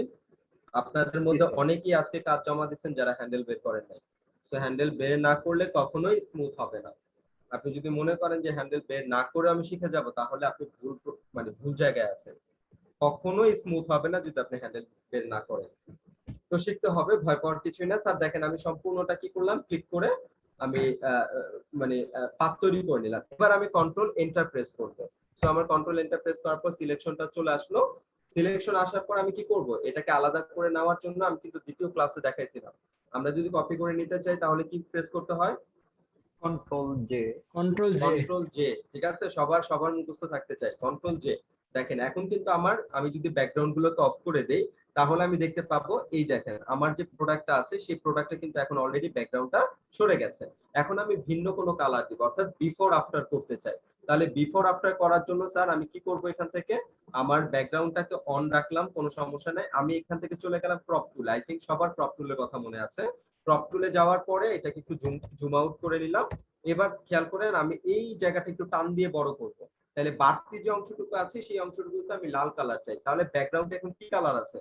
আপনাদের মধ্যে অনেকেই আজকে কাজ জমা দিচ্ছেন যারা হ্যান্ডেল বের করেন নাই। সো হ্যান্ডেল বের না করলে কখনোই স্মুথ হবে না। আপনি যদি মনে করেন যে হ্যান্ডেল বের না করে আমি শিখে যাব, তাহলে আপনি ভুল জায়গায় আছেন। কখনোই স্মুথ হবে না যদি আপনি হ্যান্ডেল বের না করেন। তো শিখতে হবে, ভয় পাওয়ার কিছুই না। স্যার দেখেন আমি সম্পূর্ণটা কি করলাম, ক্লিক করে আমি পাথ তৈরি করে নিলাম। এবার আমি কন্ট্রোল এন্টার প্রেস করব। সো আমার কন্ট্রোল এন্টার প্রেস করার পর সিলেকশনটা চলে আসলো। সিলেকশন আসার পর আমি কি করব, এটাকে আলাদা করে নেওয়ার জন্য আমি কিন্তু দ্বিতীয় ক্লাসে দেখাইছিলাম, আমরা যদি কপি করে নিতে চাই তাহলে কি প্রেস করতে হয়, control J. Control J. Control J. ঠিক আছে, সবার মুখস্থ থাকতে চাই কন্ট্রোল জে। দেখেন এখন কিন্তু আমি যদি ব্যাকগ্রাউন্ড গুলোকে অফ করে দেই, তাহলে আমি দেখতে পাবো এই দেখেন আমার যে প্রোডাক্টটা আছে সেই প্রোডাক্টে কিন্তু এখন অলরেডি ব্যাকগ্রাউন্ডটা সরে গেছে। এখন আমি ভিন্ন কোনো কালার দিব, অর্থাৎ বিফোর আফটার করতে চাই। তাহলে বিফোর আফটার করার জন্য স্যার আমি কি করব, এখান থেকে আমার ব্যাকগ্রাউন্ডটাকে অন রাখলাম, কোনো সমস্যা নাই। আমি এখান থেকে চলে গেলাম ক্রপ টুল। আই থিংক সবার ক্রপ টুলের কথা মনে আছে। ক্রপ টুলে যাওয়ার পরে এটাকে একটু জুম আউট করে নিলাম। এবার খেয়াল করেন আমি এই জায়গাটা একটু টান দিয়ে বড় করব। তাহলে বাড়তি যে অংশটুকু আছে সেই অংশটুকুতে আমি লাল কালার চাই। তাহলে ব্যাকগ্রাউন্ডে এখন কি কালার আছে,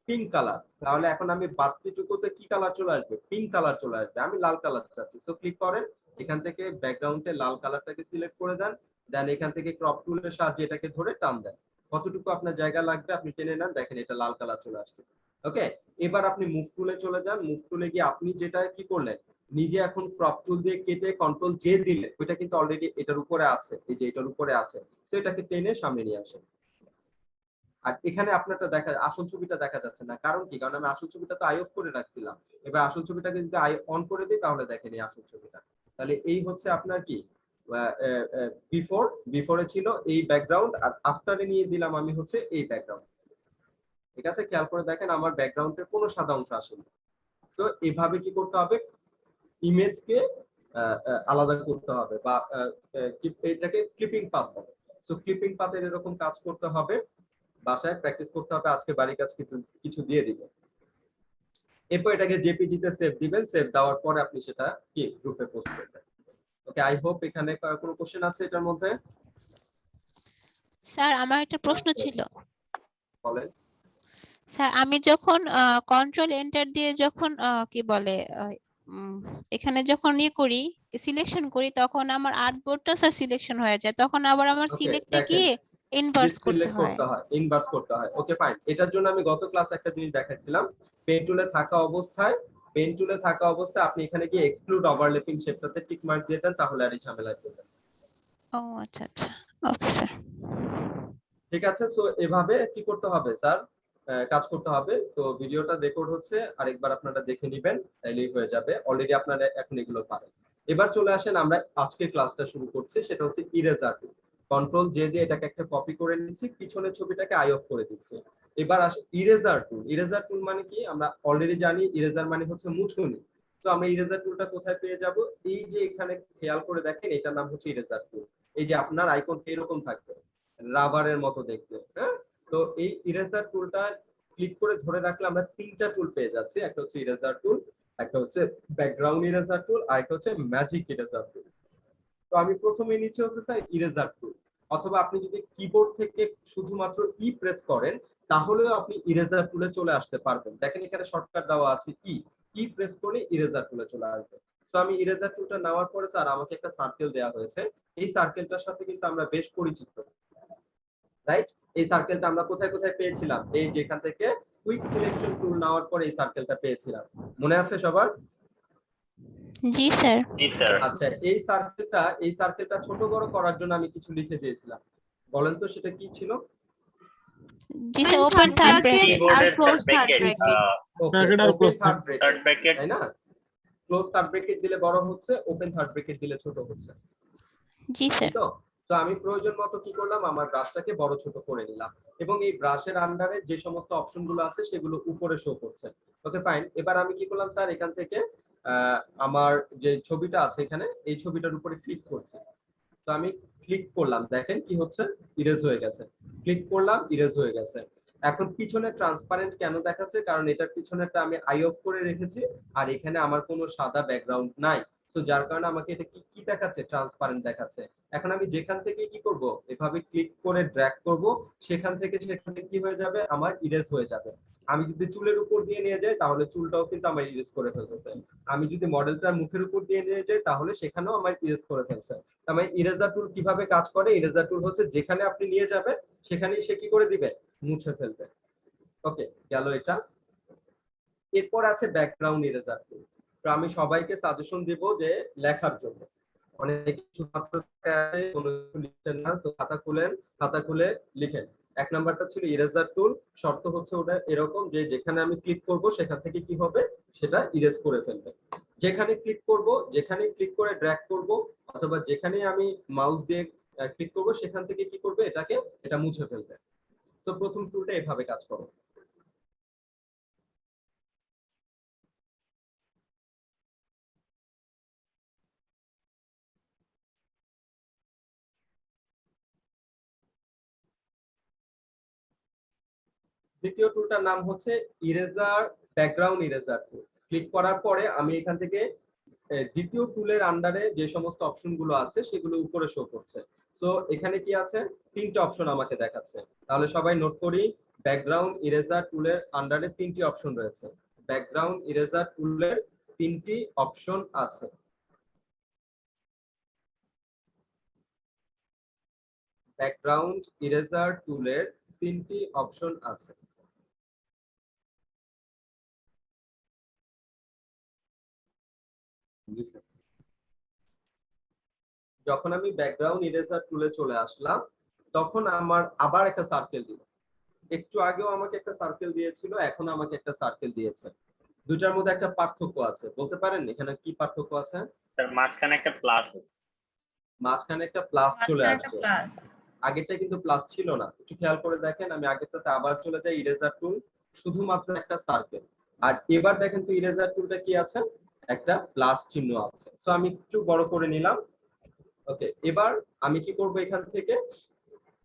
পিঙ্ক কালার। তাহলে এখন আমি বাড়তিটুকুতে কি কালার চলে আসবে, পিঙ্ক কালার চলে আসবে। আমি লাল কালার চাচ্ছি, তো ক্লিক করেন, এখান থেকে ব্যাকগ্রাউন্ডে লাল কালারটাকে সিলেক্ট করে দেন। দেন এখান থেকে ক্রপ টুলের সাহায্যে এটাকে ধরে টান দেন। কতটুকু আপনার জায়গা লাগবে আপনি টেনে নেন, দেখেন এটা লাল কালার চলে আসছে। ওকে, এবার আপনি মুভ টুলে চলে যান। মুভ টুলে গিয়ে আপনি যেটা কি করলেন, নিজে এখন ক্রপ টুল দিয়ে কেটে কন্ট্রোল জে দিলে ওইটা কিন্তু অলরেডি এটার উপরে আছে, এই যে এটার উপরে আছে, সো এটাকে টেনে সামনে নিয়ে আসেন। আর এখানে আপনারটা দেখা আসল ছবিটা দেখা যাচ্ছে না, কারণ কি, কারণ আমি আসল ছবিটা তো আই অফ করে রাখছিলাম। এবার আসল ছবিটাকে যদি আই অন করে দিই তাহলে দেখেন এই আসল ছবিটা। তাহলে এই হচ্ছে আপনার কি বিফোরে ছিল এই ব্যাকগ্রাউন্ড, আর আফটারে নিয়ে দিলাম আমি হচ্ছে এই ব্যাকগ্রাউন্ড। ঠিক আছে, খেয়াল করে দেখেন আমার ব্যাকগ্রাউন্ডের কোনো সাদা অংশ আসেনি। তো এভাবে কি করতে হবে, ইমেজকে আলাদা করতে হবে বা এটাকে ক্লিপিং পাথ বলে। সো ক্লিপিং পাথের এরকম কাজ করতে হবে, বাসায় প্র্যাকটিস করতে হবে। আজকে বাড়ির কাজ কিছু দিয়ে দিবেন, এরপর এটাকে জেপিজি তে সেভ দিবেন। সেভ দেওয়ার পরে আপনি সেটা কি গ্রুপে পোস্ট করবেন। ওকে, আই হোপ এখানে কোনো কোশ্চেন আছে এটার মধ্যে। স্যার আমার একটা প্রশ্ন ছিল। বলেন। স্যার আমি যখন কন্ট্রোল এন্টার দিয়ে যখন কি বলে এখানে যখন করি সিলেকশন করি, তখন আমার আর্টবোর্ডটা স্যার সিলেকশন হয়ে যায়, তখন আবার আমার সিলেক্টে গিয়ে ইনভার্স করতে হয়। ইনভার্স করতে হয়। ওকে ফাইন, এটার জন্য আমি গত ক্লাস একটা জিনিস দেখাইছিলাম। পেন টুলে থাকা অবস্থায় আপনি এখানে গিয়ে এক্সক্লুড ওভারল্যাপিং শেপটাতে টিক মার্ক দিয়ে দেন, তাহলে আর এই ঝামেলায় পড়বেন। ও আচ্ছা আচ্ছা, ওকে স্যার। ঠিক আছে, সো এভাবে কি করতে হবে স্যার, কাজ করতে হবে। তো ভিডিওটা রেকর্ড হচ্ছে, আরেকবার আপনারা দেখে নেবেন, তাইলেই হয়ে যাবে। অলরেডি আপনারা এখন এগুলো পারেন। এবার চলে আসেন, আমরা আজকের ক্লাসটা শুরু করছি, সেটা হচ্ছে ইরেজার টুল। কন্ট্রোল জে দিয়ে এটাকে একটা কপি করে নিচ্ছি, পিছনের ছবিটাকে আই অফ করে দিচ্ছি। এবার আসে ইরেজার টুল। ইরেজার টুল মানে কি, আমরা অলরেডি জানি ইরেজার মানে হচ্ছে মুছুনি। তো আমরা ইরেজার টুলটা কোথায় পেয়ে যাব, এই যে এখানে খেয়াল করে দেখেন, এটার নাম হচ্ছে ইরেজার টুল। এই যে আপনার আইকন এরকম থাকবে, রাবারের মতো দেখতে। হ্যাঁ, তো এই ইরেজার টুলটা ক্লিক করে ধরে রাখলে আমরা তিনটা টুল পেয়ে যাচ্ছি। একটা হচ্ছে ইরেজার টুল, একটা হচ্ছে ব্যাকগ্রাউন্ড ইরেজার টুল আর একটা হচ্ছে ম্যাজিক ইরেজার টুল। তো আমি প্রথমে নিচে হচ্ছে স্যার ইরেজার টুল, অথবা আপনি যদি কিবোর্ড থেকে শুধুমাত্র ই প্রেস করেন তাহলেও আপনি ইরেজার টুলে চলে আসতে পারবেন। দেখেন এখানে শর্টকাট দেওয়া আছে ই প্রেস করে ইরেজার টুলে চলে আসবে। সো আমি ইরেজার টুলটা নেওয়ার পরে স্যার আমাকে একটা সার্কেল দেওয়া হয়েছে, এই সার্কেলটার সাথে কিন্তু আমরা বেশ পরিচিত, রাইট? এই সার্কেলটা আমরা কোথায় কোথায় পেয়েছিলাম? এই যেখান থেকে কুইক সিলেকশন টুল নেওয়ার পরে এই সার্কেলটা পেয়েছিলাম, মনে আছে সবার? জি স্যার। আচ্ছা, এই সার্কেলটা ছোট বড় করার জন্য আমি কিছু লিখে দিয়েছিলাম, বলেন তো সেটা কি ছিল? জি স্যার, ওপেন থার্ড ব্র্যাকেট আর ক্লোজ থার্ড ব্র্যাকেট। Bracket আর close থার্ড ব্র্যাকেট, তাই না? ক্লোজ থার্ড ব্র্যাকেট দিলে বড় হচ্ছে, ওপেন থার্ড ব্র্যাকেট দিলে ছোট হচ্ছে। জি স্যার। তো আমি প্রয়োজন মতো কি করলাম, আমার ব্রাশটাকে বড় ছোট করে নিলাম এবং এই ব্রাশের আন্ডারে যে সমস্ত অপশনগুলো আছে সেগুলো উপরে শো করছে। Okay fine. এবার আমি কি করলাম স্যার, এখান থেকে আমার যে ছবিটা আছে এখানে, এই ছবিটার উপরে ক্লিক করছি। তো আমি ক্লিক করলাম, দেখেন কি হচ্ছে, ইরেজ হয়ে গেছে। ক্লিক করলাম, ইরেজ হয়ে গেছে। এখন পিছনে ট্রান্সপারেন্ট কেন দেখাচ্ছে? কারণ এটার পিছনেটা আমি আই অফ করে রেখেছি আর এখানে আমার কোনো সাদা ব্যাকগ্রাউন্ড নাই, সো যার কারণে আমাকে এটা কি দেখাচ্ছে, ট্রান্সপারেন্ট দেখাচ্ছে। এখন আমি যেখান থেকে কি করব, এভাবে ক্লিক করে ড্র্যাগ করব, সেখানে কি হয়ে যাবে, আমার ইরেজ হয়ে যাবে। আমি যদি চুলের উপর দিয়ে নিয়ে যাই তাহলে চুলটাও কিন্তু আমার ইরেজ করে ফেলতেছে। আমি যদি মডেলটার মুখের উপর দিয়ে নিয়ে যাই তাহলে সেখানেও আমার ইরেজ করে ফেলছে। তার ইরেজার টুল কিভাবে কাজ করে? ইরেজার টুল হচ্ছে যেখানে আপনি নিয়ে যাবেন সেখানেই সে কি করে দিবে, মুছে ফেলবে। ওকে, গেল এটা। এরপর আছে ব্যাকগ্রাউন্ড ইরেজার টুল। তো আমি সবাইকে সাজেশন দেব যে লেখার জন্য অনেক শুধুমাত্র কোনো কিছু লিখছেন না, তো খাতা খুলে লিখেন। এক নাম্বারটা ছিল ইরেজার টুল, শর্ত হচ্ছে ওটা এরকম যে যেখানে আমি ক্লিক করব সেখান থেকে কি হবে, সেটা ইরেজ করে ফেলবে। যেখানে ক্লিক করব, যেখানে ক্লিক করে ড্র্যাগ করব, অথবা যেখানে আমি মাউস দিয়ে ক্লিক করব সেখান থেকে কি করবে, এটা মুছে ফেলবে। তো প্রথম টুলটা এভাবে কাজ করে। দ্বিতীয় টুলটার নাম হচ্ছে ইরেজার, ব্যাকগ্রাউন্ড ইরেজার টুল। ক্লিক করার পরে আমি এখান থেকে দ্বিতীয় টুলের আন্ডারে যে সমস্ত অপশন গুলো আছে সেগুলো উপরে শো করছে। সো এখানে কি আছে, তিনটা অপশন আমাকে দেখাচ্ছে। তাহলে সবাই নোট করি, ব্যাকগ্রাউন্ড ইরেজার টুলের আন্ডারে তিনটি অপশন রয়েছে। ব্যাকগ্রাউন্ড ইরেজার টুলের তিনটি অপশন আছে। ব্যাকগ্রাউন্ড ইরেজার টুলের তিনটি অপশন আছে। যখন আমি ব্যাকগ্রাউন্ড ইরেজার টুলে চলে আসলাম তখন আমার আবার একটা সার্কেল দিল। একটু আগেও আমাকে একটা সার্কেল দিয়েছিল, এখন আমাকে একটা সার্কেল দিয়েছে। দুটার মধ্যে একটা পার্থক্য আছে, বলতে পারেন এখানে কি পার্থক্য আছে? স্যার মাঝখানে একটা প্লাস, মাঝখানে একটা প্লাস চলে আসছে, আগেরটা কিন্তু প্লাস ছিল না। একটু খেয়াল করে দেখেন, আমি আগেরটাতে আবার চলে যাই, ইরেজার টুল শুধুমাত্র একটা সার্কেল, আর এবার দেখেন তো ইরেজার টুলটা কি আছে, একটা প্লাস চিহ্ন আছে। সো আমি একটু বড় করে নিলাম। ওকে, এবার আমি কি করব, এখান থেকে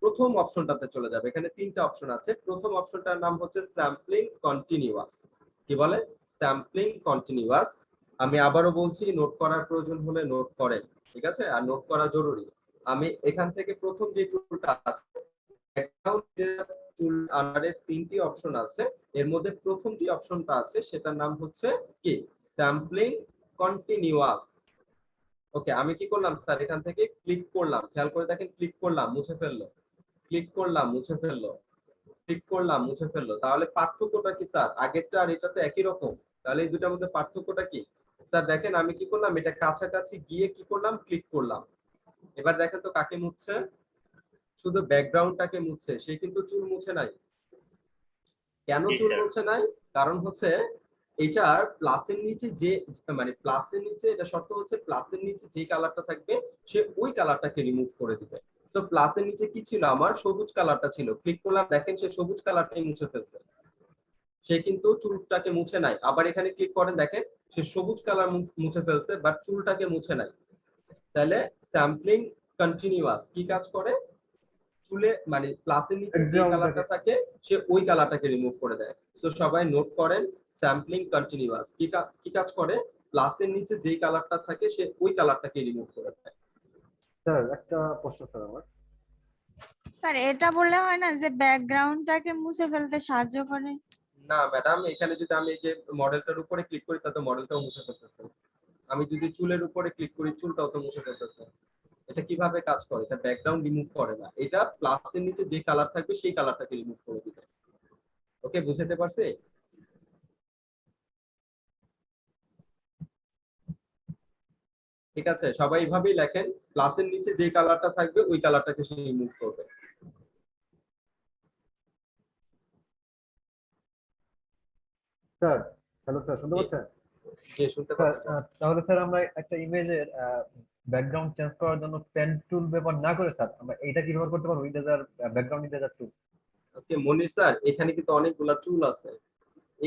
প্রথম অপশনটাতে চলে যাবে। এখানে তিনটা অপশন আছে। প্রথম অপশনটার নাম হচ্ছে স্যাম্পলিং কন্টিনিউয়াস। কি বলে? Sampling continuous. আমি আবারও বলছি, নোট করার প্রয়োজন হলে নোট করেন, ঠিক আছে? আর নোট করা জরুরি। আমি এখান থেকে প্রথম যে টুলটা আছে, টুল আন্ডারে তিনটি অপশন আছে, এর মধ্যে প্রথম যে অপশনটা আছে সেটার নাম হচ্ছে কি, স্যাম্পলিং কন্টিনিউয়াস। ওকে, আমি কি করলাম স্যার, এখান থেকে ক্লিক করলাম, খেয়াল করে দেখেন, ক্লিক করলাম মুছে ফেললো, ক্লিক করলাম মুছে ফেললো, ক্লিক করলাম মুছে ফেললো। তাহলে পার্থক্যটা কি স্যার? আগেরটা আর এটা তো একই রকম, তাহলে এই দুটার মধ্যে পার্থক্যটা কি স্যার? দেখেন আমি কি করলাম, এটা কাছাকাছি গিয়ে কি করলাম, ক্লিক করলাম। এবার দেখেন তো কাকে মুছছে, শুধু ব্যাকগ্রাউন্ডটাকে মুছছে, সে কিন্তু চুল মুছে নাই। কেন চুল মুছে নাই? কারণ হচ্ছে এটার প্লাসের নিচে যে, মানে প্লাসের নিচে, এটা শর্ত হচ্ছে প্লাসের নিচে যে কালারটা থাকবে সে ওই কালারটাকে রিমুভ করে দিবে। তো প্লাসের নিচে কি ছিল, আমার সবুজ কালারটা ছিল, ক্লিক করলাম, দেখেন সে সবুজ কালারটাই মুছে ফেলছে, সে কিন্তু চুলটাকে মুছে নাই। আবার এখানে ক্লিক করেন, দেখেন সে সবুজ কালার মুছে ফেলছে বাট চুলটাকে মুছে নাই। তাহলে স্যাম্পলিং কন্টিনিউয়াস কি কাজ করে, চুলে মানে প্লাসের নিচে যে কালারটা থাকে সে ওই কালারটাকে রিমুভ করে দেয়। সো সবাই নোট করেন, স্যাম্পলিং কন্টিনিউয়াস কি কাজ করে, প্লাসের নিচে যেই কালারটা থাকে সে ওই কালারটাকে রিমুভ করে দেয়। স্যার একটা প্রশ্ন স্যার আমার। স্যার এটা বললে হয় না যে ব্যাকগ্রাউন্ডটাকে মুছে ফেলতে সাহায্য করে? না ম্যাডাম, এখানে যদি আমি এই যে মডেলটার উপরে ক্লিক করি তাতে মডেলটাও মুছে ফেলতেছে। আমি যদি চুলের উপরে ক্লিক করি চুলটাও তো মুছে ফেলতেছে। এটা কিভাবে কাজ করে? এটা ব্যাকগ্রাউন্ড রিমুভ করে না, এটা প্লাসের নিচে যে কালার থাকবে সেই কালারটাকে রিমুভ করে দিবে। ওকে, বুঝতে পারছি? ঠিক আছে, সবাই এইভাবেই লেখেন, প্লাসের নিচে যে কালারটা থাকবে ওই কালারটাকে সে রিমুভ করবে। স্যার হ্যালো স্যার, শুনতে পাচ্ছেন? জি, শুনতে স্যার পাচ্ছি। তাহলে স্যার আমরা একটা ইমেজের ব্যাকগ্রাউন্ড চেঞ্জ করার জন্য পেন টুল ব্যবহার না করে স্যার আমরা এইটা কি ব্যবহার করতে পারবো, ইরেজার ব্যাকগ্রাউন্ড ইরেজার টুল? ওকে মনির স্যার, এখানে কিন্তু অনেকগুলা চুল আছে।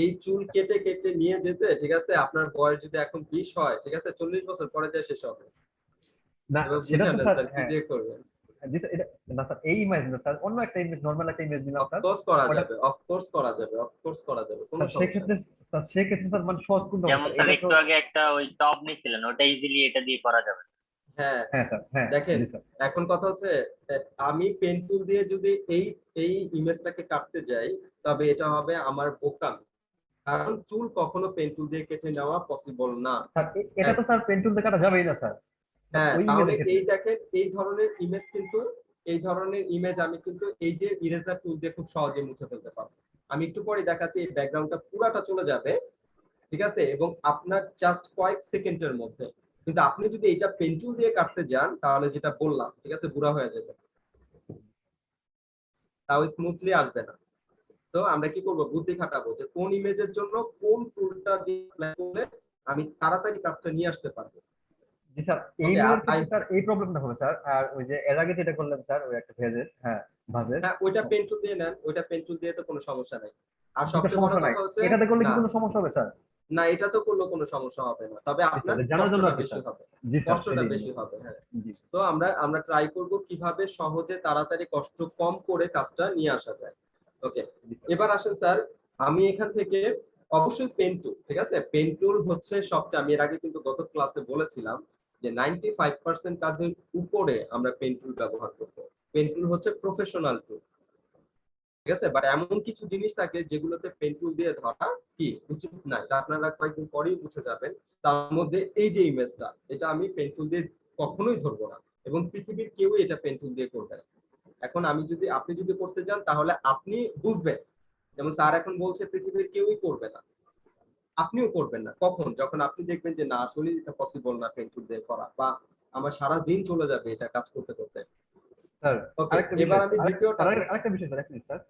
এই চুল কেটে কেটে নিয়ে যেতে, ঠিক আছে, আপনার বয়স যদি এখন 20 হয়, ঠিক আছে, 40 বছর পরে দিয়ে শেষ হবে। না এবার সেটা তো বুঝালেন স্যার, স্যার কি হ্যাঁ দিয়ে করবেন? জি স্যার, এটা না স্যার এই ইমেজ না স্যার, অন্য একটা ইমেজ, নরমাল একটা ইমেজ দিলাম স্যার। অফকোর্স করা ওটা- যাবে, অফকোর্স করা যাবে, অফকোর্স করা যাবে, কোনো স্যার, সমস্যা সেক্ষেত্রে নেই। সেক্ষেত্রে স্যার মানে সহজ কোনটা হবে যেমন স্যার? স্যার এটা একটু তো আগে একটা ওই টপ নিছিলেন, ওটা ইজিলি এটা দিয়ে করা যাবে। হ্যাঁ হ্যাঁ স্যার, হ্যাঁ দেখেন, জি স্যার। এখন কথা হচ্ছে আমি পেন টুল দিয়ে যদি এই ইমেজটাকে কাটতে যাই তবে এটা হবে আমার বোকামি, কারণ চুল কখনো পেন টুল দিয়ে কেটে নেওয়া পসিবল না। স্যার এটা তো স্যার পেন টুল দিয়ে কাটা যাবেই না স্যার। হ্যাঁ, ওই তাহলে ইমেজের ক্ষেত্রে এই দেখেন, এই ধরনের ইমেজ আমি কিন্তু এই যে ইরেজার টুল দিয়ে খুব সহজে মুছে ফেলতে পারবো। আমি একটু পরে দেখাচ্ছি, এই ব্যাকগ্রাউন্ডটা পুরাটা চলে যাবে, ঠিক আছে, এবং আপনার জাস্ট কয়েক সেকেন্ডের মধ্যে। কিন্তু আপনি যদি এটা পেন টুল দিয়ে কাটতে যান তাহলে যেটা বললাম, ঠিক আছে, বুড়া হয়ে যাবে, তাও স্মুথলি আসবে না। তো আমরা কি করব, বুদ্ধি খাটাবো যে কোন ইমেজের জন্য কোন টুলটা দিয়ে অ্যাপ্লাই করলে আমি তাড়াতাড়ি কাজটা নিয়ে আসতে পারবো। জি স্যার, এই Okay, ইমেজের ক্ষেত্রে স্যার এই প্রবলেমটা হবে স্যার। আর ওই যে এর আগে যেটা করলেন স্যার, ওই একটা ভেজের, হ্যাঁ ভাজের, হ্যাঁ, ওইটা পেন টুল দিয়ে নেন, ওইটা পেন টুল দিয়ে তো কোনো সমস্যা নাই। আর যেটা সবচেয়ে বড় সমস্যা নাই কথা হচ্ছে, এটাতে করলে কি না কোনো সমস্যা হবে স্যার? না, এটা তো করলে কোনো সমস্যা হবে না, তবে আপনার এটা জানার জন্য কষ্টটা আর কি বেশি স্যার। হবে, জি স্যার, কষ্টটা সেটাই বেশি বলছি। হবে। হ্যাঁ, জি তো আমরা ট্রাই করব কিভাবে সহজে তাড়াতাড়ি কষ্ট কম করে কাজটা নিয়ে আসা যায়। ওকে, এবার আসেন স্যার, আমি এখান থেকে অবশ্যই পেন টুল, ঠিক আছে, পেন টুল হচ্ছে সবচেয়ে, আমি এর আগে কিন্তু গত ক্লাসে বলেছিলাম যে 95% কাজের উপরে আমরা পেন টুল ব্যবহার করব। পেন টুল হচ্ছে প্রফেশনাল টুল, ঠিক আছে, বাট এমন কিছু জিনিস থাকে যেগুলোতে পেন টুল দিয়ে ধরা কি উচিত না, এটা আপনারা কয়েকদিন পরেই বুঝে যাবেন। তার মধ্যে এই যে ইমেজটা, এটা আমি পেন টুল দিয়ে কখনোই ধরবো না, এবং পৃথিবীর কেউই এটা পেন টুল দিয়ে করবে না। এখন আপনি যদি করতে যান তাহলে আপনি বুঝবেন, যেমন স্যার এখন বলছে পৃথিবীর কেউই করবে না, আপনিও করবেন না। কখন? যখন আপনি দেখবেন যে না আসলে এটা পসিবল না পেন টুল দিয়ে করা, বা আমার সারা দিন চলে যাবে এটা কাজ করতে করতে। স্যার ওকে, আরেকটা এবার বিষয় আমি দ্বিতীয়টা, আরেকটা বিষয় স্যার, এক মিনিট স্যার।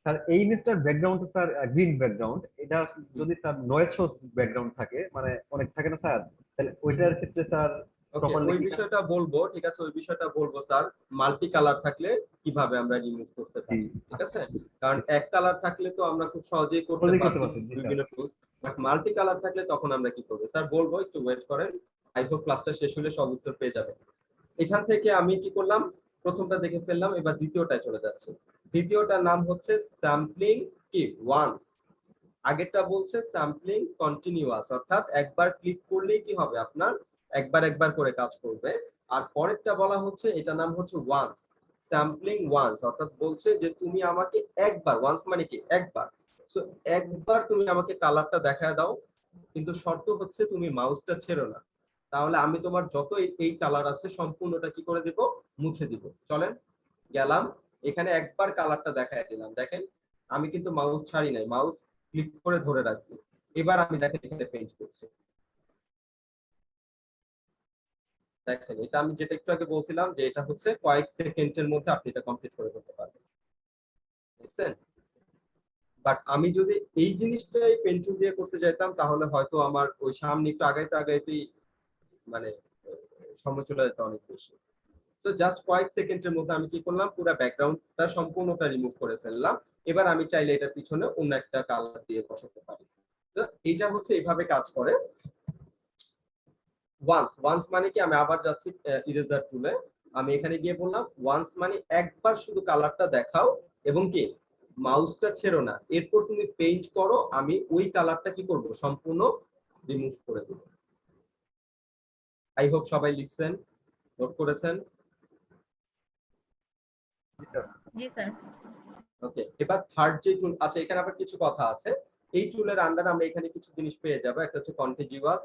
স্যার এই ইমেজটার ব্যাকগ্রাউন্ড স্যার গ্রিন ব্যাকগ্রাউন্ড, এটা যদি স্যার নয়েজ শো ব্যাকগ্রাউন্ড থাকে, মানে অনেক থাকে না স্যার, তাহলে ওইটার ক্ষেত্রে স্যার ওকে, প্রপারলি ওই বিষয়টা বলবো, ঠিক আছে, ওই বিষয়টা বলবো স্যার। মাল্টি কালার থাকলে কিভাবে আমরা রিমুভ করতে পারি, ঠিক আছে, কারণ এক কালার থাকলে তো আমরা খুব সহজেই করতে পারছি বিভিন্ন টুল, বাট মাল্টি কালার থাকলে তখন আমরা কি করবো স্যার বলবো, একটু ওয়েট করেন, আই হোপ ক্লাসটা শেষ হলে সব উত্তর পেয়ে যাবেন। এখান থেকে আমি কি করলাম, প্রথমটা দেখে ফেললাম, এবার দ্বিতীয়টায় চলে যাচ্ছে। দ্বিতীয়টার নাম হচ্ছে স্যাম্পলিং কি ওয়ান্স, আগেরটা বলছে স্যাম্পলিং কন্টিনিউয়াস, অর্থাৎ একবার ক্লিক করলেই কি হবে, আপনার একবার করে কাজ করবে। আর পরেরটা বলা হচ্ছে, এটা নাম হচ্ছে ওয়ান্স, স্যাম্পলিং ওয়ান্স, অর্থাৎ বলছে যে তুমি আমাকে একবার, ওয়ান্স মানে কি একবার, সো একবার তুমি আমাকে কালারটা দেখায় দাও, কিন্তু শর্ত হচ্ছে তুমি মাউসটা ছেড়ো না, তাহলে আমি তোমার যত এই কালার আছে সম্পূর্ণটা কি করে দিব, মুছে দিব। চলেন গেলাম, এখানে একবার কালারটা দেখায় দিলাম, দেখেন আমি কিন্তু মাউস ছাড়ি নাই, মাউস ক্লিক করে ধরে রাখছি। এবার আমি দেখেন এখানে পেইন্ট করছি, দেখেন এটা আমি যেটা একটু আগে বলছিলাম যে এটা হচ্ছে কয়েক সেকেন্ডের মধ্যে আপনি এটা কমপ্লিট করে ফেলতে পারবেন, বুঝছেন। বাট আমি যদি এই জিনিসটাই পেন্সিল দিয়ে করতে চাইতাম তাহলে হয়তো আমার ওই সামনে একটু আগাইতেই মানে সময় চলে যেত অনেক বেশি। সো জাস্ট কয়েক সেকেন্ডের মধ্যে আমি কি করলাম, পুরো ব্যাকগ্রাউন্ডটা সম্পূর্ণটা রিমুভ করে ফেললাম। এবার আমি চাইলে এটা পিছনে অন্য একটা কালার দিয়ে বসাতে পারি। তো এটা হচ্ছে এইভাবে কাজ করে। ওয়ান্স মানে কি, আমি আবার যাচ্ছি ইরেজার টুলে, আমি এখানে গিয়ে বললাম ওয়ান্স মানে একবার শুধু কালারটা দেখাও এবং কি মাউসটা ছেড়ো না, এরপর তুমি পেইন্ট করো, আমি ওই কালারটা কি করব সম্পূর্ণ রিমুভ করে দেব। আই হোপ সবাই লিখছেন, নোট করেছেন। জি স্যার। ওকে, এবার থার্ড যে টুল আছে, এখানে আবার কিছু কথা আছে। এই টুলের আন্ডারে আমরা এখানে কিছু জিনিস পেয়ে যাবো, একটা হচ্ছে কন্টিজিউয়াস,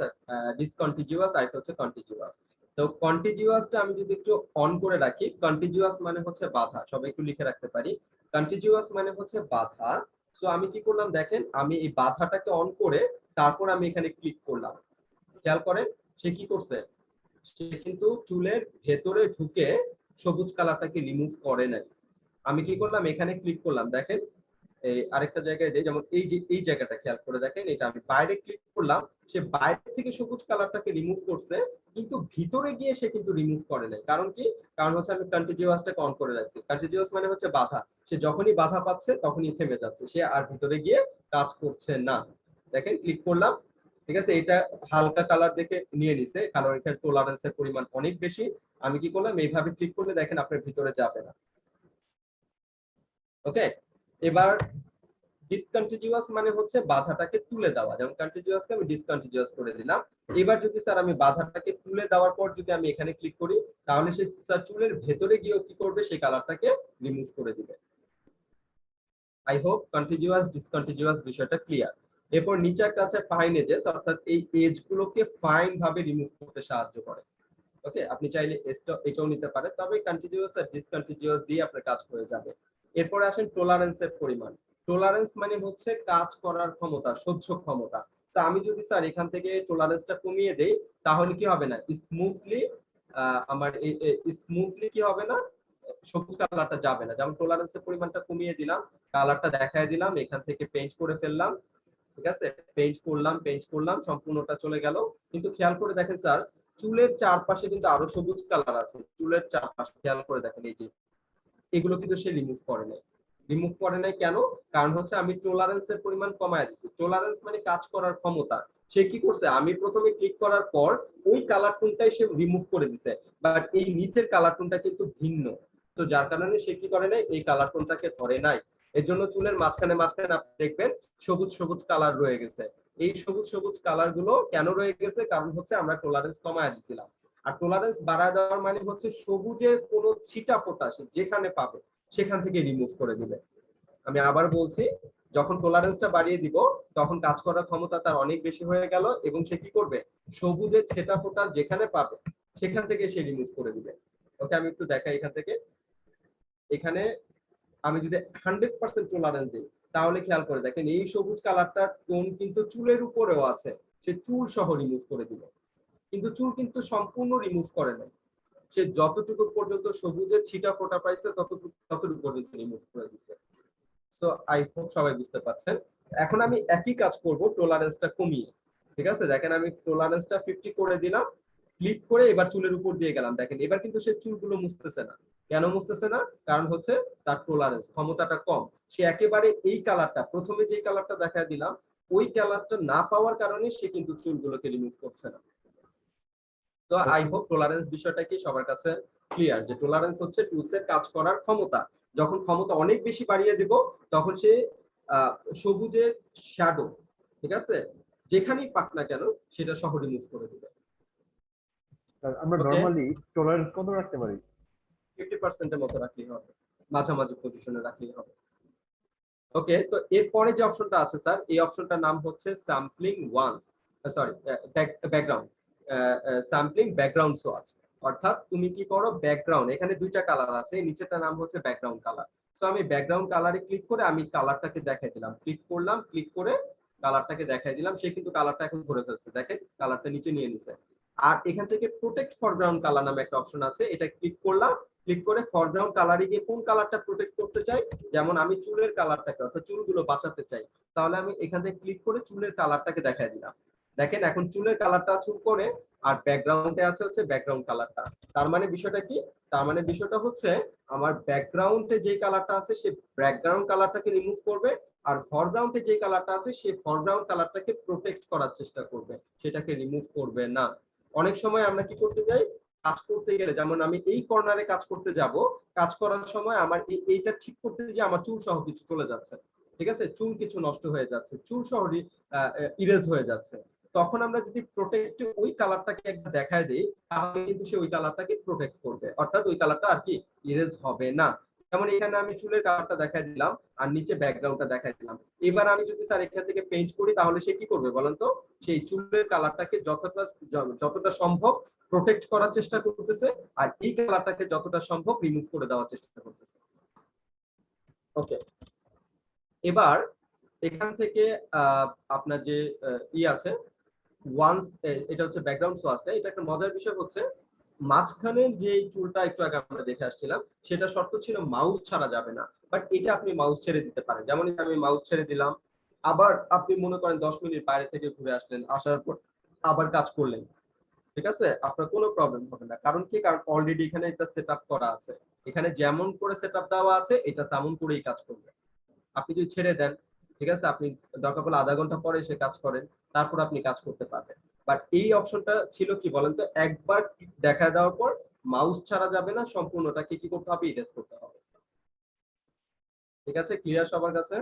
ডিসকন্টিজিউয়াস, আর একটা হচ্ছে কন্টিজিউয়াস। তো কন্টিজিউয়াসটা আমি যদি একটু অন করে রাখি, কন্টিজিউয়াস মানে হচ্ছে বাধা, সবাই একটু লিখে রাখতে পারি, কন্টিজিউয়াস মানে হচ্ছে বাধা। সো আমি কি করলাম দেখেন, আমি এই বাধাটাকে অন করে তারপর আমি এখানে ক্লিক করলাম। খেয়াল করেন সে কি করছে, সে কিন্তু চুলের ভেতরে ঢুকে সবুজ কালারটাকে রিমুভ করে নাই। আমি কি করলাম, এখানে ক্লিক করলাম, দেখেন এই আরেকটা জায়গায় যাই, যেমন এই যে এই জায়গাটা খেয়াল করে দেখেন, এটা আমি বাইরে ক্লিক করলাম, সে বাইরে থেকে সবুজ কালারটাকে রিমুভ করছে, কিন্তু ভিতরে গিয়ে সে কিন্তু রিমুভ করে নাই। কারণ কি, কারণ হচ্ছে আমি কন্টিজিউয়াসটাকে অন করে রাখছি। কন্টিজিউয়াস মানে হচ্ছে বাধা, সে যখনই বাধা পাচ্ছে তখনই থেমে যাচ্ছে, সে আর ভিতরে গিয়ে কাজ করছে না। দেখেন ক্লিক করলাম, ঠিক আছে, এটা হালকা কালার দেখে নিয়ে নিছে, কারণ এখানে টলারেন্সের পরিমাণ অনেক বেশি। আমি কি করলাম, এইভাবে ক্লিক করলে দেখেন আপনার ভিতরে যাবে না। ওকে, এবার ডিসকন্টিজিউয়াস মানে হচ্ছে বাধাটাকে তুলে দেওয়া, যেমন কন্টিজিউয়াসকে আমি ডিসকন্টিজিউয়াস করে দিলাম। এবার যদি স্যার আমি বাধাটাকে তুলে দেওয়ার পর যদি আমি এখানে ক্লিক করি, তাহলে সে স্যার চুলের ভেতরে গিয়েও কি করবে, সেই কালারটাকে রিমুভ করে দিবে। আই হোপ কন্টিজিউয়াস ডিসকন্টিজিউয়াস বিষয়টা ক্লিয়ার। এরপর নিচে একটা আছে ফাইন এজেস, অর্থাৎ এই এজ গুলোকে ফাইন ভাবে রিমুভ করতে সাহায্য করে। ওকে, আপনি চাইলে এটাও নিতে পারেন, তবে কন্টিজিউয়াস আর ডিসকন্টিজিউয়াস দিয়ে আপনার কাজ হয়ে যাবে। এরপরে আসেন টলারেন্সের পরিমাণ। টলারেন্স মানে হচ্ছে কাজ করার ক্ষমতা, সহ্য ক্ষমতা। তো আমি যদি স্যার এখান থেকে টলারেন্সটা কমিয়ে দেই, তাহলে কি হবে না, স্মুথলি আমার স্মুথলি কি হবে না, সবুজ কালারটা যাবে না। যেমন টলারেন্সের পরিমাণটা কমিয়ে দিলাম, কালারটা দেখায় দিলাম, এখান থেকে পেইন্ট করে ফেললাম, ঠিক আছে, পেইন্ট করলাম, সম্পূর্ণটা চলে গেল। কিন্তু খেয়াল করে দেখেন স্যার, চুলের চারপাশে কিন্তু আরো সবুজ কালার আছে, চুলের চারপাশে খেয়াল করে দেখেন, এই যে এগুলো কিন্তু সে রিমুভ করে নাই। কেন? কারণ হচ্ছে আমি টলারেন্সের পরিমাণ কমায় দিচ্ছি। টলারেন্স মানে কাজ করার ক্ষমতা। সে কি করছে, আমি প্রথমে ক্লিক করার পর ওই কালার টোনটাই সে রিমুভ করে দিছে, বাট এই নিচের কালার টোনটা কিন্তু ভিন্ন। তো যার কারণে সে কি করে নাই, এই কালার টোনটাকে ধরে নাই। এর জন্য চুলের মাঝখানে আপনি দেখবেন সবুজ কালার রয়ে গেছে। এই সবুজ কালার গুলো কেন রয়ে গেছে, কারণ হচ্ছে আমরা টলারেন্স কমায় দিয়েছিলাম। আর টলারেন্স বাড়ায় দেওয়ার মানে হচ্ছে সবুজের কোনো ছিটা ফোটা সে যেখানে পাবে সেখান থেকে রিমুভ করে দিবে। আমি আবার বলছি, যখন টলারেন্সটা বাড়িয়ে দিব তখন কাজ করার ক্ষমতা তার অনেক বেশি হয়ে গেল, এবং সে কি করবে, সবুজের ছেটা ফোটা যেখানে পাবে সেখান থেকে সে রিমুভ করে দিবে। ওকে, আমি একটু দেখাই এখান থেকে। এখানে আমি যদি 100% টলারেন্স দিই, তাহলে খেয়াল করে দেখেন এই সবুজ কালারটার টোন কিন্তু চুলের উপরেও আছে, সে চুল সহ রিমুভ করে দিবে। কিন্তু চুল কিন্তু সম্পূর্ণ রিমুভ করে নাই, সে যতটুকু পর্যন্ত সবুজের ছিটা ফোটা পাইছে ততটুকু পর্যন্ত রিমুভ করে দিচ্ছে। সো আই হোপ সবাই বুঝতে পারছেন। এখন আমি একই কাজ করব টলারেন্সটা কমিয়ে, ঠিক আছে, দেখেন আমি টলারেন্সটা 50 করে দিলাম, ক্লিক করে এবার চুলের উপর দিয়ে গেলাম, দেখেন এবার কিন্তু সে চুলগুলো মুছতেছে না। কেন মুছতেছে না? কারণ হচ্ছে তার টলারেন্স ক্ষমতাটা কম। সে একেবারে এই কালারটা, প্রথমে যে কালারটা দেখায় দিলাম, ওই কালারটা না পাওয়ার কারণে সে কিন্তু চুলগুলোকে রিমুভ করছে না। তো আই হোপ টলারেন্স বিষয়টা কি সবার কাছে ক্লিয়ার, যে টলারেন্স হচ্ছে টুলসের কাজ করার ক্ষমতা। যখন ক্ষমতা অনেক বেশি বাড়িয়ে দেব, তখন সে সবুজের শ্যাডো, ঠিক আছে, যেখানেই পাক না কেন সেটা সহ রিমুভ করে দিবে। আমরা নরমালি টলারেন্স কত রাখতে পারি? 50% এর মতো রাখলেই হবে, মাঝামাঝি পজিশনে রাখলেই হবে। ওকে, তো এরপরে যে অপশনটা আছে স্যার, এই অপশনটার নাম হচ্ছে sampling background, sampling background swatch. অর্থাৎ তুমি কি করো, ব্যাকগ্রাউন্ড, এখানে দুইটা কালার আছে, নিচেরটা নাম হচ্ছে ব্যাকগ্রাউন্ড কালার। সো আমি ব্যাকগ্রাউন্ড কালারে ক্লিক করে আমি কালারটাকে দেখাই দিলাম, ক্লিক করলাম, ক্লিক করে কালারটাকে দেখাই দিলাম, সে কিন্তু কালারটা এখন ধরে ফেলছে, দেখেন কালারটা নিচে নিয়ে নিছে। আর এখান থেকে প্রোটেক্ট ফরগ্রাউন্ড কালার নামে একটা অপশন আছে, এটা ক্লিক করলাম, ক্লিক করে ফরগ্রাউন্ড কালারে গিয়ে কোন কালারটা প্রোটেক্ট করতে চাই, যেমন আমি চুলের কালারটাকে, অর্থাৎ চুলগুলো বাঁচাতে চাই, তাহলে আমি এখান থেকে ক্লিক করে চুলের কালারটাকে দেখাই দিলাম। দেখেন এখন চুলের কালারটা চুল করে, আর ব্যাকগ্রাউন্ডে আছে হচ্ছে ব্যাকগ্রাউন্ড কালারটা। তার মানে বিষয়টা কি, তার মানে বিষয়টা হচ্ছে আমার ব্যাকগ্রাউন্ডে যে কালারটা আছে সে ব্যাকগ্রাউন্ড কালারটাকে রিমুভ করবে, আর ফরগ্রাউন্ডে যে কালারটা আছে সে ফরগ্রাউন্ড কালারটাকে প্রোটেক্ট করার চেষ্টা করবে, সেটাকে রিমুভ করবে না। অনেক সময় আমরা কি করতে যাই, কাজ করতে গেলে, যেমন আমি এই কর্নারে কাজ করতে যাব, কাজ করার সময় আমার এইটা ঠিক করতে যে আমার চুল সহ কিছু চলে যাচ্ছে, ঠিক আছে, চুল কিছু নষ্ট হয়ে যাচ্ছে, চুল সহ ইরেজ হয়ে যাচ্ছে, তখন আমরা যদি প্রোটেক্ট ওই কালারটাকে একবার দেখায় দিই, তাহলে কিন্তু সে ওই কালারটাকে প্রোটেক্ট করবে, অর্থাৎ ওই কালারটা আর কি ইরেজ হবে না। যেমন এখানে আমি চুলের কালারটা দেখাই দিলাম আর নিচে ব্যাকগ্রাউন্ডটা দেখাই দিলাম। এবার আমি যদি স্যার এখান থেকে পেইন্ট করি, তাহলে সে কি করবে বলেন তো? সেই চুলের কালারটাকে যতটা সম্ভব প্রোটেক্ট করার চেষ্টা করতেছে, আর এই কালারটাকে যতটা সম্ভব রিমুভ করে দেওয়ার চেষ্টা করতেছে। ওকে, এবার এখান থেকে আপনার যে আছে ওয়ান্স, এটা হচ্ছে ব্যাকগ্রাউন্ড সোয়াসটা। এটা একটা মজার বিষয় হচ্ছে, মাঝখানের যে চুলটা একটু আগে আমরা দেখে আসছিলাম, সেটা শর্ত ছিল মাউস ছাড়া যাবে না, বাট এটা আপনি মাউস ছেড়ে দিতে পারেন। যেমন আমি মাউস ছেড়ে দিলাম, আবার আপনি মনে করেন 10 মিনিট বাইরে থেকে ঘুরে আসলেন, আসার পর আবার কাজ করলেন, ঠিক আছে, আপনার কোনো প্রবলেম হবে না। কারণ কি? কারণ অলরেডি এখানে একটা সেটআপ করা আছে, এখানে যেমন করে সেটআপ দেওয়া আছে এটা তেমন করেই কাজ করবে। আপনি যদি ছেড়ে দেন, ঠিক আছে, আপনি দরকার পড়লে আধা ঘন্টা পরে এসে কাজ করেন, তারপর আপনি কাজ করতে পারবেন। বাট এই অপশনটা ছিল কি বলেন তো, একবার দেখা দেওয়ার পর মাউস ছাড়া যাবে না, সম্পূর্ণটাকে কি করতে হবে? ইরেজ করতে হবে। ঠিক আছে, ক্লিয়ার সবার কাছে?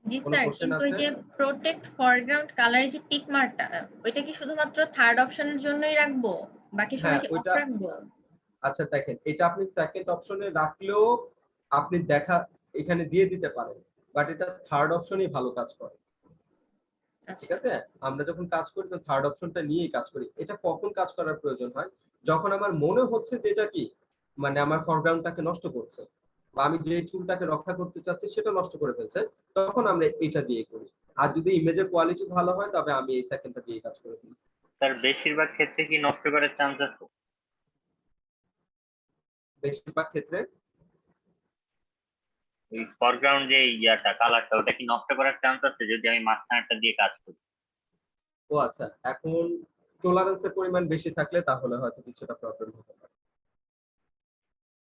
জি কোনো স্যার, কোশ্চেন কিন্তু ওই আছে? যে প্রোটেক্ট ফরগ্রাউন্ড কালারের যে টিক মার্কটা, ওইটা কি শুধুমাত্র থার্ড অপশনের জন্যই রাখবো, বাকি সময় হ্যাঁ, কি অফ ওইটা রাখবো? আচ্ছা দেখেন, এটা আপনি সেকেন্ড অপশনে রাখলেও আপনি দেখা এখানে দিয়ে দিতে পারেন, বাট এটা থার্ড অপশনই ভালো কাজ করে। ঠিক আছে, আমরা যখন কাজ করি তো থার্ড অপশনটা নিয়েই কাজ করি। এটা কখন কাজ করার প্রয়োজন হয়? যখন আমার মনে হচ্ছে যে এটা কি মানে আমার ফরগ্রাউন্ডটাকে নষ্ট করছে, বা আমি যে চুলটাকে রক্ষা করতে চাচ্ছি সেটা নষ্ট করে ফেলছে, তখন আমরা এটা দিয়ে করি। আর যদি ইমেজের কোয়ালিটি ভালো হয়, তবে আমি এই সেকেন্ডটা দিয়ে কাজ করে দিই। স্যার বেশিরভাগ ক্ষেত্রে কি নষ্ট করার চান্স আছে? বেশিরভাগ ক্ষেত্রে এই ফরগ্রাউন্ড যে ইয়াটা কালারটা, ওটা কি নষ্ট করার চান্স আছে যদি আমি মাঝখানেরটা দিয়ে কাজ করি? ও আচ্ছা, এখন টলারেন্সের পরিমাণ বেশি থাকলে তাহলে হয়তো কিছুটা প্রবলেম হতে পারে।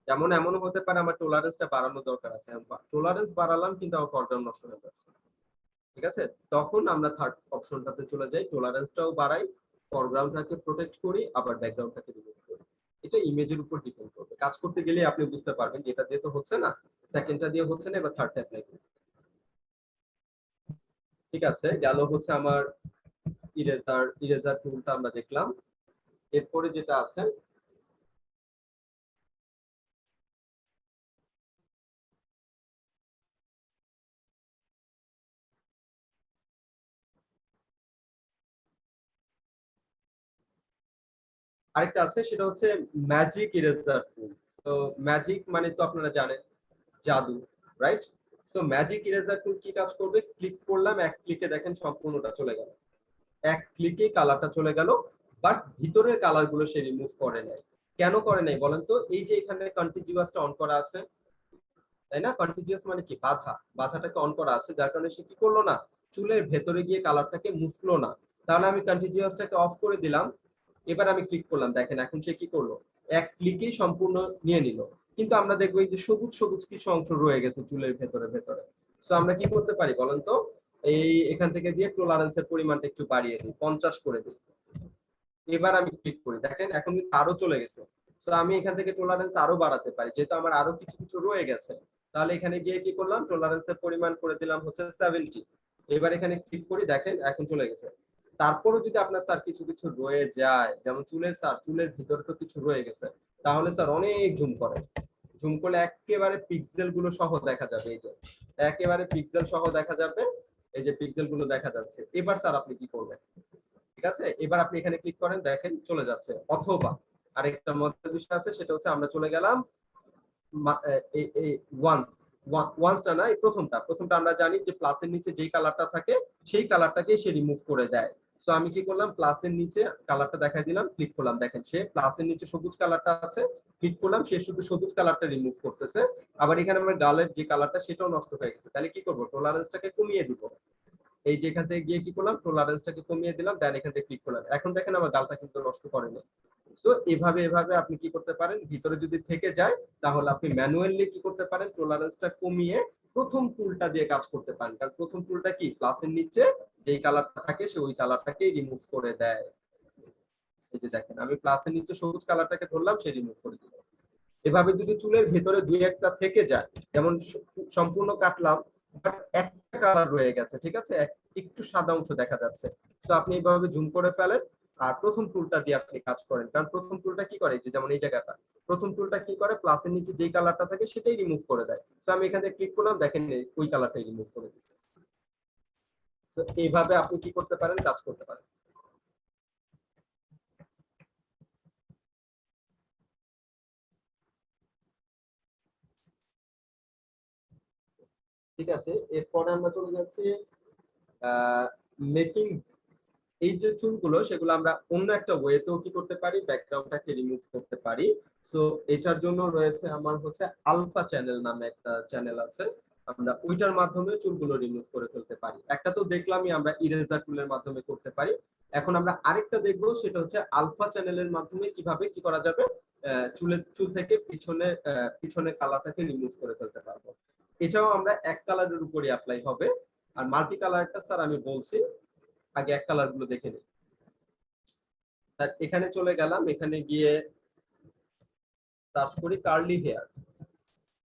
যেমন এমনও হতে পারে আমার টলারেন্সটা বাড়ানো দরকার আছে, টলারেন্স বাড়ালাম কিন্তু আমার ফরগ্রাউন্ড নষ্ট হয়ে যাচ্ছে, ঠিক আছে, তখন আমরা থার্ড অপশনটাতে চলে যাই, টলারেন্সটাও বাড়াই, ফরগ্রাউন্ডটাকে প্রোটেক্ট করি, আবার ব্যাকগ্রাউন্ডটাকে রিমুভ করি। এটা ইমেজের উপর ডিপেন্ড করবে। কাজ করতে গেলে আপনি বুঝতে পারবেন যে এটা দিয়ে তো হচ্ছে না, সেকেন্ডটা দিয়ে হচ্ছে না, এবার থার্ডটা অ্যাপ্লাই করি। ঠিক আছে, গেল হচ্ছে আমার ইরেজার টুলটা আমরা দেখলাম। এরপরে যেটা আছে আরেকটা আছে, সেটা হচ্ছে ম্যাজিক ইরেজার টুল। তো ম্যাজিক মানে তো আপনারা জানেন জাদু, রাইট? সো ম্যাজিক ইরেজার টুল কি কাজ করবে? ক্লিক করলাম, এক ক্লিকে দেখেন সম্পূর্ণটা চলে গেল, এক ক্লিকে কালারটা চলে গেল, বাট ভিতরের কালার গুলো সে রিমুভ করে নাই। কেন করে নাই বলেন তো? এই যে এখানে কন্টিজিউয়াসটা অন করা আছে, তাই না? কন্টিজিউয়াস মানে কি? বাধাটাকে অন করা আছে, যার কারণে সে কি করলো না, চুলের ভেতরে গিয়ে কালারটাকে মুছলো না। তাহলে আমি কন্টিজিউয়াসটাকে অফ করে দিলাম, এবার আমি ক্লিক করলাম, দেখেন এখন সে কি করলো, এক ক্লিকেই সম্পূর্ণ নিয়ে নিল। কিন্তু আমরা দেখবো এই যে সবুজ সবুজ কিছু অংশ রয়ে গেছে চুলের ভেতরে। সো আমরা কি করতে পারি বলেন তো? এই এখান থেকে দিয়ে টলারেন্সের পরিমাণটা একটু বাড়িয়ে দিই, 50 করে দিই। এবার আমি ক্লিক করি, দেখেন এখন কিন্তু আরো চলে গেছে। সো আমি এখান থেকে টলারেন্স আরো বাড়াতে পারি, যেহেতু আমার আরো কিছু কিছু রয়ে গেছে। তাহলে এখানে গিয়ে কি করলাম, টলারেন্সের পরিমাণ করে দিলাম হচ্ছে 70। এবার এখানে ক্লিক করি, দেখেন এখন চলে গেছে। তারপরও যদি আপনার স্যার কিছু কিছু রয়ে যায়, যেমন চুলের ভিতরে তো কিছু রয়ে গেছে, তাহলে স্যার অনেক জুম করেন, জুম করলে একেবারে পিক্সেল গুলো সহ দেখা যাবে। এই যে একেবারে পিক্সেল সহ দেখা যাবে, এই যে পিক্সেল গুলো দেখা যাচ্ছে। এবার স্যার আপনি কি করবেন? ঠিক আছে, এবার আপনি এখানে ক্লিক করেন, দেখেন চলে যাচ্ছে। অথবা আরেকটা মজার বিষয় আছে, সেটা হচ্ছে আমরা চলে গেলাম ওয়ান্সটা না, এই প্রথমটা আমরা জানি যে প্লাসের নিচে যেই কালারটা থাকে সেই কালারটাকে সে রিমুভ করে দেয়। সো আমি কি করলাম, প্লাসের নিচে কালারটা দেখাই দিলাম, ক্লিক করলাম, দেখেন সে প্লাসের নিচে সবুজ কালারটা আছে, ক্লিক করলাম, সে শুধু সবুজ কালারটা রিমুভ করতেছে। আবার এখানে আমার গালের যে কালারটা সেটাও নষ্ট হয়ে গেছে। তাহলে কি করব, টলারেন্সটাকে কমিয়ে দিব। এই যে এখান থেকে গিয়ে কি করলাম, টলারেন্সটাকে কমিয়ে দিলাম, দেন এখান থেকে ক্লিক করলাম। এখন দেখেন আমার গালটা কিন্তু নষ্ট করেনি। সো এভাবে আপনি কি করতে পারেন, ভিতরে যদি থেকে যায় তাহলে আপনি ম্যানুয়ালি কি করতে পারেন, টলারেন্সটা কমিয়ে প্রথম টুলটা দিয়ে কাজ করতে পারেন। কারণ প্রথম টুলটা কি, প্লাসের নিচে যেই কালারটা থাকে সে ওই কালারটাকে রিমুভ করে দেয়। এই যে দেখেন আমি প্লাসের নিচে সবুজ কালারটাকে ধরলাম, সে রিমুভ করে দিল। এভাবে যদি চুলের ভেতরে দুই একটা থেকে যায়, যেমন সম্পূর্ণ কাটলাম বাট একটা কালার রয়ে গেছে, ঠিক আছে, একটু সাদা অংশ দেখা যাচ্ছে, তো আপনি এইভাবে জুম করে ফেলেন আর প্রথম টুলটা দিয়ে আপনি কাজ করেন। কারণ প্রথম টুলটা কি করে, যে যেমন এই জায়গাটা, প্রথম টুলটা কি করে, প্লাসের নিচে যেই কালারটা থাকে সেটাই রিমুভ করে দেয়। তো আমি এখানে ক্লিক করলাম, দেখেন ওই কালারটাই রিমুভ করে দিচ্ছে। তো এইভাবে আপনি কি করতে পারেন, কাজ করতে পারেন। ঠিক আছে, এরপরে আমরা চলে যাচ্ছি মেকিং। এই যে চুলগুলো সেগুলো আমরা অন্য একটা ওয়েতেও কি করতে পারি, ব্যাকগ্রাউন্ডটাকে রিমুভ করতে পারি। সো এটার জন্য রয়েছে আমার হচ্ছে আলফা চ্যানেল নামে একটা চ্যানেল আছে, আমরা ওইটার মাধ্যমে চুলগুলো রিমুভ করে ফেলতে পারি। একটা তো দেখলামই আমরা ইরেজার টুলের মাধ্যমে করতে পারি, এখন আমরা আরেকটা দেখবো, সেটা হচ্ছে আলফা চ্যানেলের মাধ্যমে কিভাবে কি করা যাবে, চুল থেকে পিছনে কালারটাকে রিমুভ করে ফেলতে পারবো। এটাও আমরা এক কালারের উপরে অ্যাপ্লাই হবে। আর মাল্টি কালারটা স্যার আমি বলছি, আগে এক কালার গুলো দেখে নিই। স্যার এখানে চলে গেলাম, এখানে গিয়ে সার্চ করি কার্লি হেয়ার,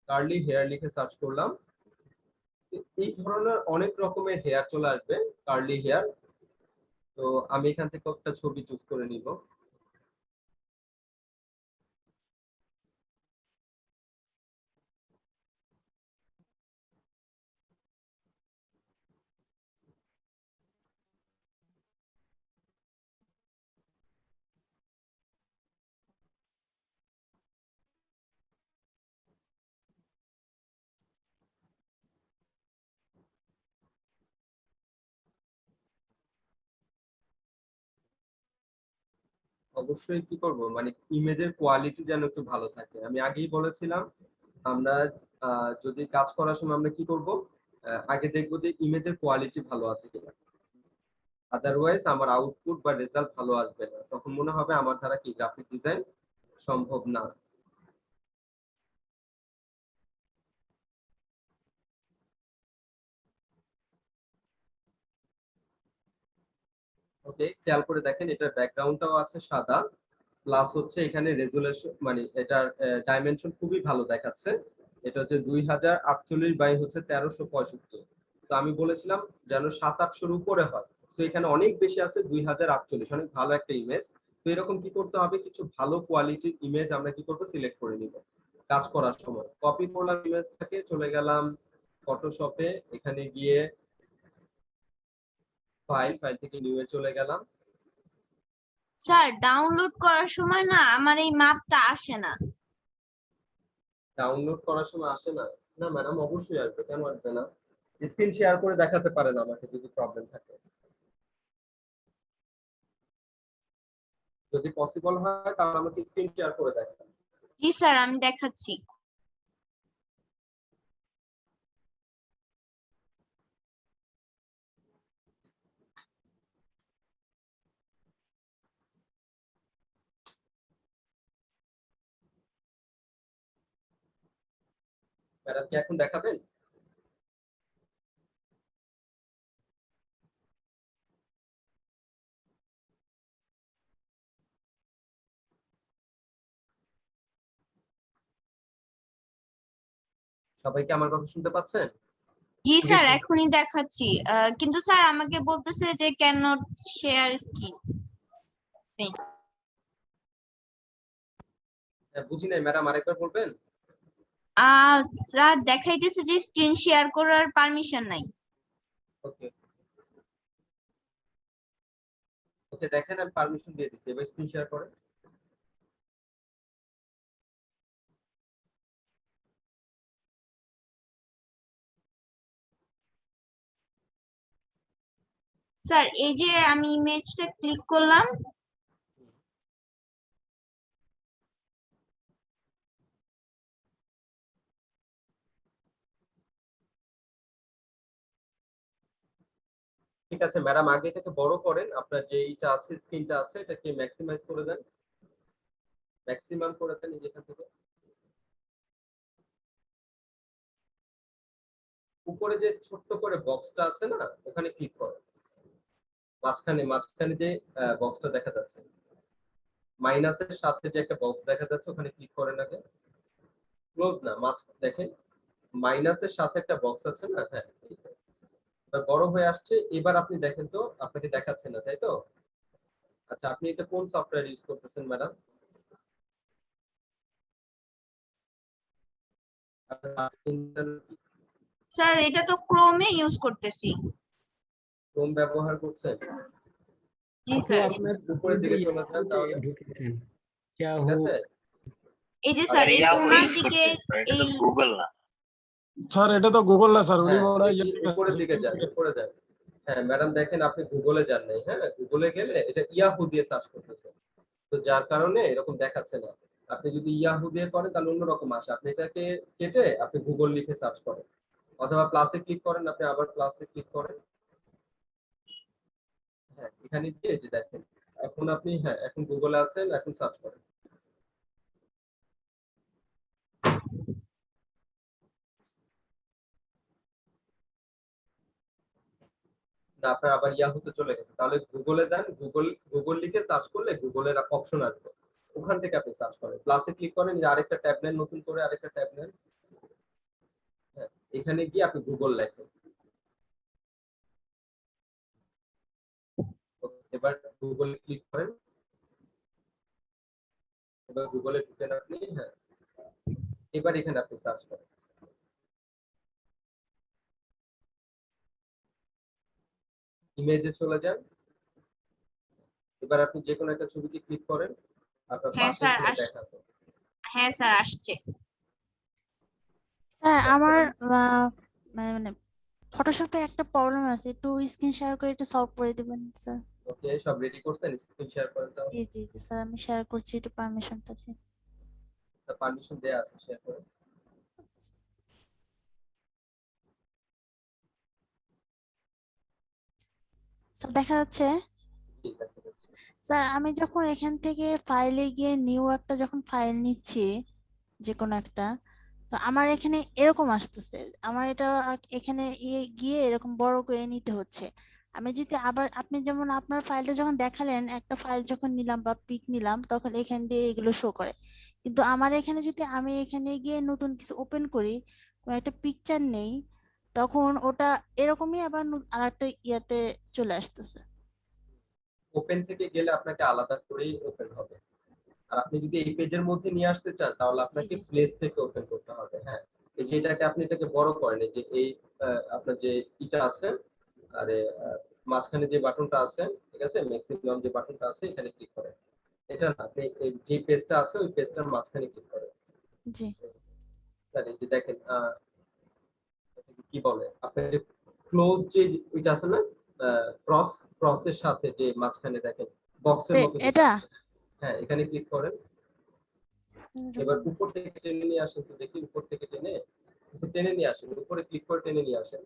কার্লি হেয়ার লিখে সার্চ করলাম, এই ধরনের অনেক রকমের হেয়ার চলে আসবে কার্লি হেয়ার। তো আমি এখান থেকে একটা ছবি চুজ করে নিব। অবশ্যই কি করব, মানে ইমেজের কোয়ালিটি যেন একটু ভালো থাকে। আমি আগেই বলেছিলাম আমরা যদি কাজ করার সময় আমরা কি করব, আগে দেখবো যে ইমেজের কোয়ালিটি ভালো আছে কিনা, আদারওয়াইজ আমার আউটপুট বা রেজাল্ট ভালো আসবে না, তখন মনে হবে আমার দ্বারা কি গ্রাফিক ডিজাইন সম্ভব না। ওকে, খেয়াল করে দেখেন এটার ব্যাকগ্রাউন্ডটাও আছে সাদা, প্লাস হচ্ছে এখানে রেজুলেশন মানে এটার ডাইমেনশন খুবই ভালো দেখাচ্ছে। এটা হচ্ছে 2048 বাই হচ্ছে 1365। তো আমি বলেছিলাম যেন 700-800 উপরে হয়, তো এখানে অনেক বেশি আছে 2048, অনেক ভালো একটা ইমেজ। তো এরকম কি করতে হবে, কিছু ভালো কোয়ালিটির ইমেজ আমরা কি করব, সিলেক্ট করে নিব। কাজ করার সময় কপি করলাম ইমেজটাকে, চলে গেলাম ফটোশপে, এখানে গিয়ে ফাইল থেকে নিউ এ চলে গেলাম। স্যার ডাউনলোড করার সময় না আমার এই মাপটা আসে না। ডাউনলোড করার সময় আসে না? না ম্যাডাম, অবশ্যই আসবে, কেন আসবে না? স্ক্রিন শেয়ার করে দেখাতে পারেন আমাকে যদি প্রবলেম থাকে, যদি পসিবল হয় তাহলে আমাকে স্ক্রিন শেয়ার করে দেখান। জি স্যার আমি দেখাচ্ছি। ম্যাডাম কি এখন দেখাবেন? সবাই কি আমার কথা শুনতে পাচ্ছেন? জি স্যার এখনই দেখাচ্ছি, কিন্তু স্যার আমাকে বলতেছে যে ক্যান নট শেয়ার স্ক্রিন। বুঝি নাই ম্যাডাম, আরেকবার বলবেন? স্যার দেখাইতেছে যে স্ক্রিন শেয়ার করার পারমিশন নাই। ওকে ওকে, দেখেন আমি পারমিশন দিয়ে দিচ্ছি, এবার স্ক্রিন শেয়ার করেন। স্যার এই যে আমি ইমেজটা ক্লিক করলাম, ঠিক আছে ম্যাডাম, আগে এটাকে বড় করেন, আপনার যে এইটা আছে স্ক্রিনটা আছে এটাকে ম্যাক্সিমাইজ করে দেন, ম্যাক্সিমাম করে দেন যেখান থেকে। উপরে যে ছোট্ট করে বক্সটা আছে না, ওখানে ক্লিক করেন, মাঝখানে যে বক্সটা দেখা যাচ্ছে মাইনাসের সাথে যে একটা বক্স দেখা যাচ্ছে ওখানে ক্লিক করেন আগে। ক্লোজ না, মাঝ দেখেন মাইনাসের সাথে একটা বক্স আছে না, হ্যাঁ এবার বড় হয়ে আসছে। এবার আপনি দেখেন তো আপনাকে দেখাচ্ছে না, তাই তো? আচ্ছা আপনি এটা কোন সফটওয়্যার ইউজ করতেছেন ম্যাডাম? স্যার এটা তো ক্রোমে ইউজ করতেছি। ক্রোম ব্যবহার করছেন? জি আপু স্যার। আপনার উপরের দিকে চলে যান তাহলে, ঢুকেছেন ঠিক ইয়াহু আছে? এই যে স্যার স্যার এই ইয়াহু কোনার ইউজ দিকে করতেছি স্যার, এটা তো এই গুগল না। স্যার এটা তো গুগল না স্যার, উনি হ্যাঁ মনে হয় উপরের দিকে যান, উপরে যান। হ্যাঁ ম্যাডাম দেখেন আপনি গুগলে যান নাই, হ্যাঁ গুগলে গেলে এটা ইয়াহু দিয়ে সার্চ করতেছেন, তো যার কারণে এরকম দেখাচ্ছে না। আপনি যদি ইয়াহু দিয়ে করেন তাহলে অন্যরকম আসে। আপনি এটাকে কেটে আপনি গুগল লিখে সার্চ করেন, অথবা প্লাসে ক্লিক করেন, আপনি আবার প্লাসে ক্লিক করেন। হ্যাঁ এখানে গিয়ে যে দেখেন এখন আপনি, হ্যাঁ এখন গুগলে আছেন, এখন সার্চ করেন। না আপনার আবার ইয়াহুতে চলে গেছে, তাহলে গুগলে দেন, গুগল লিখে সার্চ করলে গুগলের অপশন আসবে, ওখান থেকে আপনি সার্চ করেন। প্লাসে ক্লিক করেন, যে আরেকটা ট্যাব নেন, নতুন করে আরেকটা ট্যাব নেন। হ্যাঁ এখানে গিয়ে আপনি গুগল লেখেন। এবার গুগলে ক্লিক করেন, এবার গুগলে ঢুকেন আপনি। হ্যাঁ এবার এখানে আপনি সার্চ করেন। ইমেজে চলে যান, এবার আপনি যে কোনো একটা ছবিকে ক্লিক করেন, আপনার হ্যাঁ পাশে স্যার এখানে দেখাবে। হ্যাঁ স্যার আসছে। স্যার আচ্ছা, আমার সেটা- মানে ফটোশপে একটা প্রবলেম আছে, একটু স্ক্রিন শেয়ার করে একটু সলভ করে দিবেন স্যার। ওকে সব রেডি করছেন, স্ক্রিন শেয়ার করেন তাহলে। জি জি জি স্যার, আমি শেয়ার করছি, একটু পারমিশনটা দিন। পারমিশন দেয়া আছে, শেয়ার করেন। স্যার দেখা যাচ্ছে? ঠিক আছে দেখছি। স্যার আমি যখন এখান থেকে ফাইলে গিয়ে নিউ একটা যখন ফাইল নিচ্ছি যে কোনো একটা, তো আমার এখানে এরকম আসতেছে, আমার এটা এখানে গিয়ে এরকম বড় করে নিতে হচ্ছে। আমি যদি আবার আপনি যেমন আপনার ফাইলটা যখন দেখালেন, একটা ফাইল যখন নিলাম বা পিক নিলাম তখন এখান দিয়ে এগুলো শো করে, কিন্তু আমার এখানে যদি আমি এখানে গিয়ে নতুন কিছু ওপেন করি, কোনো একটা পিকচার নেই, তখন ওটা এরকমই আবার আরেকটা ইয়াতে চলে আসতেছে। ওপেন থেকে গেলে আপনাকে আলাদা করেই ওপেন হবে। আর আপনি যদি এই পেজের মধ্যে নিয়ে আসতে চান তাহলে আপনাকে প্লেস থেকে ওপেন করতে হবে। হ্যাঁ এই যে এটাকে আপনি এটাকে বড় করেন, এই যে এই আপনার যে ইটা আছে, আরে মাঝখানে যে বাটনটা আছে, ঠিক আছে, ম্যাক্সিমাম যে বাটনটা আছে এখানে ক্লিক করেন। এটা না, আপনি যে পেজটা আছে ওই পেজটার মাঝখানে ক্লিক করেন। জি স্যার এই যে দেখেন কি বলে আপনার যে ক্লোজ যে ওইটা আছে না, ক্রসের সাথে যে মাঝখানে দেখেন বক্সের মতো যেটা এটা আছে, হ্যাঁ এখানে ক্লিক করেন। এবার উপর থেকে টেনে নিয়ে আসেন, তো দেখি উপর থেকে টেনে টেনে নিয়ে আসেন, উপরে ক্লিক করে টেনে নিয়ে আসেন।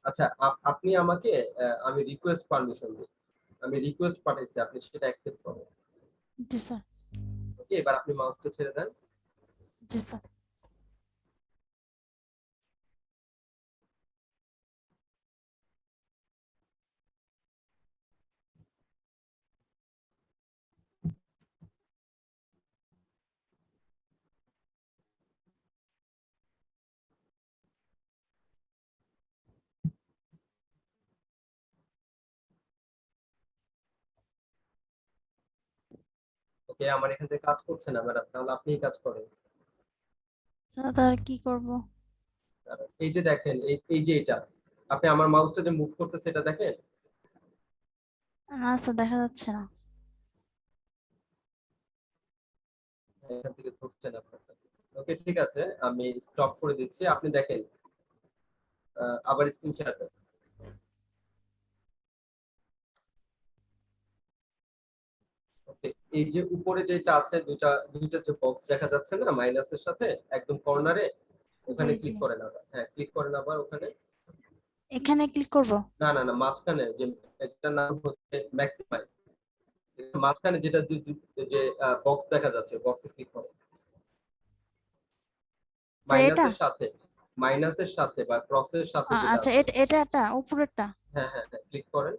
আচ্ছা আপনি আমাকে আমি রিকোয়েস্ট পারমিশন দিই, আমি রিকোয়েস্ট পাঠাইছি, আপনি সেটা অ্যাকসেপ্ট করেন। জি স্যার। ওকে এবার আপনি মাউসটা ছেড়ে দেন। জি স্যার। ওকে আমার এখান থেকে কাজ করছে না ম্যাডাম, তাহলে আপনিই কাজ করেন। স্যার তাহলে কি করব? এই যে দেখেন এই যে এটা, আপনি আমার মাউসটা যে মুভ করতেছে এটা দেখেন। না স্যার দেখা যাচ্ছে না। এখান থেকে ধরছে না আপনারটা। ওকে ঠিক আছে, আমি স্টপ করে দিচ্ছি, আপনি দেখেন আবার স্ক্রিন শেয়ার দেন। ওকে এই যে উপরে যেটা আছে, দুইটা যে বক্স দেখা যাচ্ছে না মাইনাসের সাথে একদম কর্নারে, ওখানে জি জি, ক্লিক করেন আবার। হ্যাঁ ক্লিক করেন আবার ওখানে। এখানে ক্লিক করব? না না না, মাঝখানে যে এটার নাম হচ্ছে ম্যাক্সিমাইজ, মাঝখানে যেটা যে বক্স দেখা যাচ্ছে বক্সে ক্লিক করেন। যে এটা মাইনাসের সাথে বা ক্রসের সাথে যেটা আচ্ছা, আছে, এটা একটা উপরেরটা? হ্যাঁ হ্যাঁ হ্যাঁ ক্লিক করেন।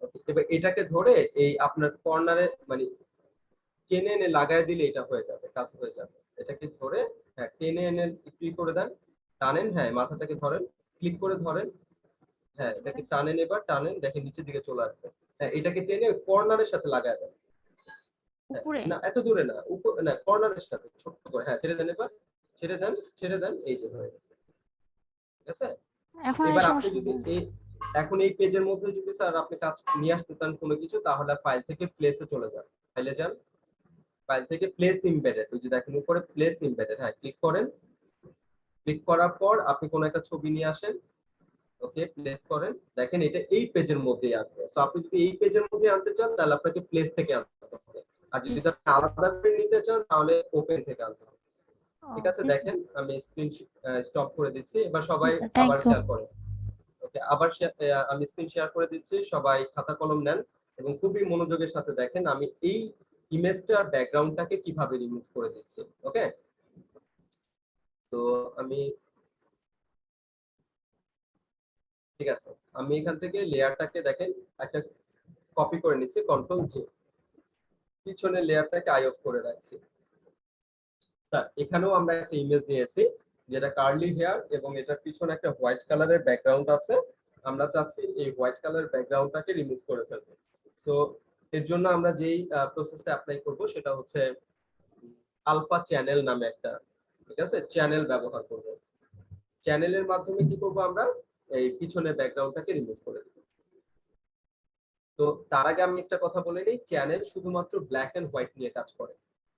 ওকে, এবার এটাকে ধরে এই আপনার কর্নারে মানে টেনে এনে লাগায় দিলে এটা হয়ে যাবে, কাজ হয়ে যাবে। এটাকে ধরে হ্যাঁ টেনে এনে একটু করে দেন, টানেন, হ্যাঁ মাথাটাকে ধরেন, ক্লিক করে ধরেন, হ্যাঁ এটাকে টানেন, এবার টানেন, দেখেন নিচের দিকে চলে আসবে। হ্যাঁ এটাকে টেনে কর্নারের সাথে লাগায় দেন। হ্যাঁ, উপরে না এত দূরে না, না কর্নারের সাথে ছোট্ট করে, হ্যাঁ ছেড়ে দেন, এবার ছেড়ে দেন, ছেড়ে দেন, এই যে হয়ে গেছে। ঠিক আছে, এখন এই এবার আপনি সমস্যা যদি এখন এই পেজের মধ্যে যদি স্যার আপনি কাজ নিয়ে আসতে চান কোনো কিছু, তাহলে ফাইল থেকে প্লেসে চলে যান, ফাইলে যান, ফাইল থেকে প্লেস ইমবেডেড, ওই যে দেখেন উপরে প্লেস ইমবেডেড, হ্যাঁ ক্লিক করেন, ক্লিক করার পর আপনি কোনো একটা ছবি নিয়ে আসেন, ওকে প্লেস করেন, দেখেন এটা এই পেজের মধ্যেই আসবে। সো আপনি যদি এই পেজের মধ্যে আনতে চান তাহলে আপনাকে প্লেস থেকে আনতে হবে, আর যদি আপনি আলাদা করে নিতে চান তাহলে ওপেন থেকে আনতে হবে। ঠিক আছে, দেখেন আমি স্ক্রিন স্টপ করে দিচ্ছি, এবার সবাই আবার শেয়ার করেন। ওকে, আবার আমি স্ক্রিন শেয়ার করে দিচ্ছি, সবাই খাতা কলম নেন এবং খুবই মনোযোগের সাথে দেখেন আমি এই ইমেজটার ব্যাকগ্রাউন্ডটাকে কিভাবে রিমুভ করে দিচ্ছি। ওকে, তো আমি ঠিক আছে, আমি এখান থেকে লেয়ারটাকে দেখেন একটা কপি করে নিচ্ছি, কন্ট্রোল জে, পিছনে লেয়ারটাকে আই অফ করে রাখছি। স্যার এখানেও আমরা একটা ইমেজ নিয়েছি যেটা কার্লি হেয়ার এবং এটার পিছনে একটা হোয়াইট কালারের ব্যাকগ্রাউন্ড আছে, আমরা চাচ্ছি এই হোয়াইট কালার ব্যাকগ্রাউন্ডটাকে রিমুভ করে ফেলবো। সো এর জন্য আমরা যেই প্রসেসটা অ্যাপ্লাই করব সেটা হচ্ছে আলফা চ্যানেল নামে একটা, ঠিক আছে, চ্যানেল ব্যবহার করব। চ্যানেলের মাধ্যমে কি করব, আমরা এই পিছনের ব্যাকগ্রাউন্ডটাকে রিমুভ করে দেব। তো তার আগে আমি একটা কথা বলে নিই, চ্যানেল শুধুমাত্র ব্ল্যাক এন্ড হোয়াইট নিয়ে কাজ করে।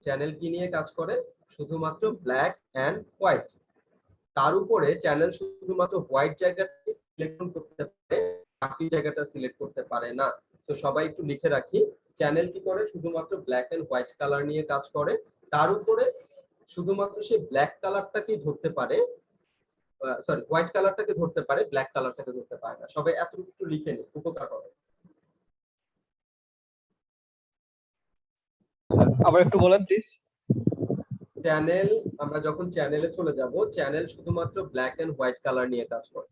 চ্যানেল কি নিয়ে কাজ করে? শুধুমাত্র ব্ল্যাক এন্ড হোয়াইট। তার উপরে চ্যানেল শুধুমাত্র হোয়াইট জায়গাটা সিলেক্ট করতে পারে, বাকি জায়গাটা সিলেক্ট করতে পারে না। তো সবাই একটু লিখে রাখি, চ্যানেল কি করে? শুধুমাত্র ব্ল্যাক এন্ড হোয়াইট কালার নিয়ে কাজ করে, তার উপরে শুধুমাত্র সে ব্ল্যাক কালারটাকেই ধরতে পারে, সরি হোয়াইট কালারটাকে ধরতে পারে, ব্ল্যাক কালারটাকে ধরতে পারে না। সবাই এতটুকু একটু লিখে নিন, উপকার হবে। আবার একটু বলেন প্লিজ। চ্যানেল, আমরা যখন চ্যানেলে চলে যাব, চ্যানেল শুধুমাত্র ব্ল্যাক এন্ড হোয়াইট কালার নিয়ে কাজ করে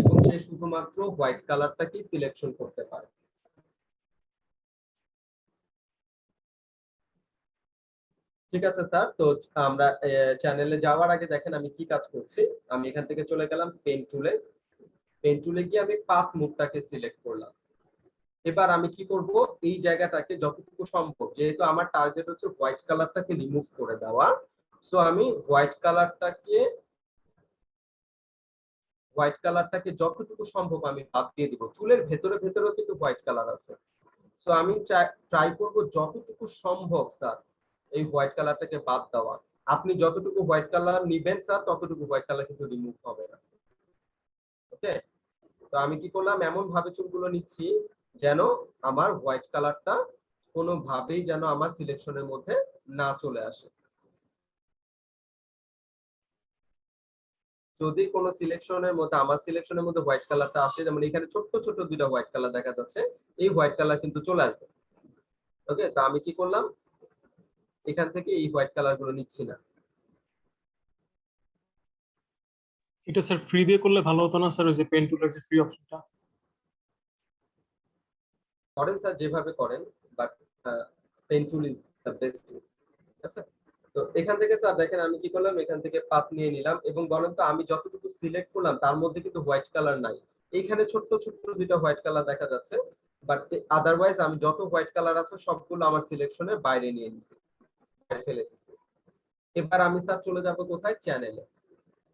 এবং সে শুধুমাত্র হোয়াইট কালারটাকেই সিলেকশন করতে পারে। ঠিক আছে স্যার, তো আমরা চ্যানেলে যাওয়ার আগে দেখেন আমি কি কাজ করছি। আমি এখান থেকে চলে গেলাম পেন টুলে, পেন টুলে গিয়ে আমি পাথ মুভটাকে সিলেক্ট করলাম। এবার আমি কি করব, এই জায়গাটাকে যতটুকু সম্ভব, যেহেতু আমার টার্গেট হচ্ছে হোয়াইট কালারটাকে রিমুভ করে দেওয়া, সো আমি হোয়াইট কালারটাকে যতটুকু সম্ভব আমি বাদ দিয়ে দিব। চুলের ভেতরে ভেতরেও কিন্তু হোয়াইট কালার আছে, সো আমি ট্রাই করব যতটুকু সম্ভব স্যার এই হোয়াইট কালারটাকে বাদ দেওয়া। আপনি যতটুকু হোয়াইট কালার নিবেন স্যার ততটুকু হোয়াইট কালার কিন্তু রিমুভ হবে না। ওকে, তো আমি কি করলাম, এমন ভাবে চুলগুলো নিচ্ছি যেন আমার হোয়াইট কালারটা কোনোভাবেই যেন আমার সিলেকশনের মধ্যে না চলে আসে। যদি কোনো সিলেকশনের মধ্যে, আমার সিলেকশনের মধ্যে হোয়াইট কালারটা আসে, যেমন এখানে ছোট্ট ছোট দুইটা হোয়াইট কালার দেখা যাচ্ছে, এই হোয়াইট কালার কিন্তু চলে আসবে। ওকে, তো আমি কি করলাম, এখান থেকে এই হোয়াইট কালার গুলো নিচ্ছি না। এটা স্যার ফ্রি দিয়ে করলে ভালো হতো না স্যার, ওই যে পেন টুলের যে ফ্রি অপশনটা? করেন স্যার যেভাবে করেন, but pen tool is the best tool. ঠিক আছে, তো এখান থেকে স্যার দেখেন আমি কি করলাম, এখান থেকে পাত নিয়ে নিলাম এবং বলেন তো আমি যতটুকু সিলেক্ট করলাম তার মধ্যে কিন্তু হোয়াইট কালার নাই। এইখানে ছোট্ট ছোট্ট দুইটা হোয়াইট কালার দেখা যাচ্ছে, বাট আদারওয়াইজ আমি যত হোয়াইট কালার আছে সবগুলো আমার সিলেকশনের বাইরে নিয়ে নিছি, ফেলে দিছি। এবার আমি স্যার চলে যাব কোথায়, চ্যানেলে।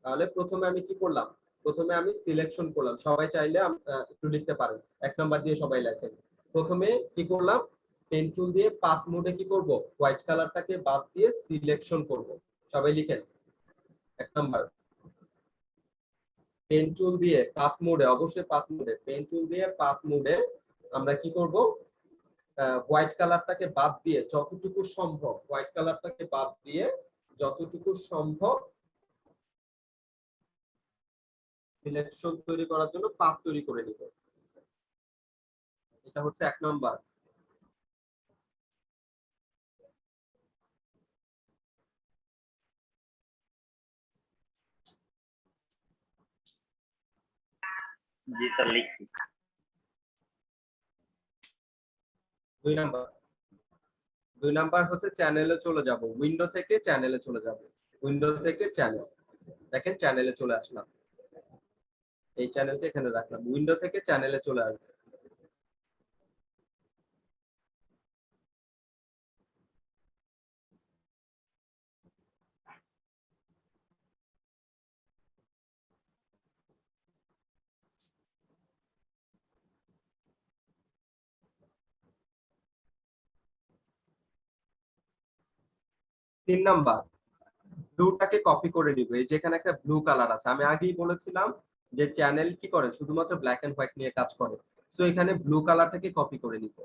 তাহলে প্রথমে আমি কি করলাম, প্রথমে আমি সিলেকশন করলাম। সবাই চাইলে একটু লিখতে পারেন, 1 নাম্বার দিয়ে সবাই লেখেন। প্রথমে কি করলাম, পেন টুল দিয়ে পাথ মোডে কি করব, হোয়াইট কালারটাকে বাদ দিয়ে সিলেকশন করব। সবাই লিখেন, 1 নাম্বার পেন টুল দিয়ে পাথ মোডে, অবশ্যই পাথ মোডে, পেন টুল দিয়ে পাথ মোডে আমরা কি করব, হোয়াইট কালারটাকে বাদ দিয়ে যতটুকু সম্ভব, হোয়াইট কালারটাকে বাদ দিয়ে যতটুকু সম্ভব সিলেকশন তৈরি করার জন্য পাথ তৈরি করে নিব। এটা হচ্ছে 1 নাম্বার। জি স্যার লিখছি। 2 নাম্বার হচ্ছে চ্যানেলে চলে যাব, উইন্ডো থেকে চ্যানেলে চলে যাব, উইন্ডো থেকে চ্যানেল। দেখেন চ্যানেলে চলে আসলাম, এই চ্যানেলটা এখানে রাখলাম, উইন্ডো থেকে চ্যানেলে চলে আসবে। তিন নাম্বার, ব্লুটাকে কপি করে নিব। এই যে এখানে একটা ব্লু কালার আছে, আমি আগেই বলেছিলাম যে চ্যানেল কি করে, শুধুমাত্র ব্ল্যাক এন্ড হোয়াইট নিয়ে কাজ করে। সো এখানে ব্লু কালারটাকে কপি করে নিব।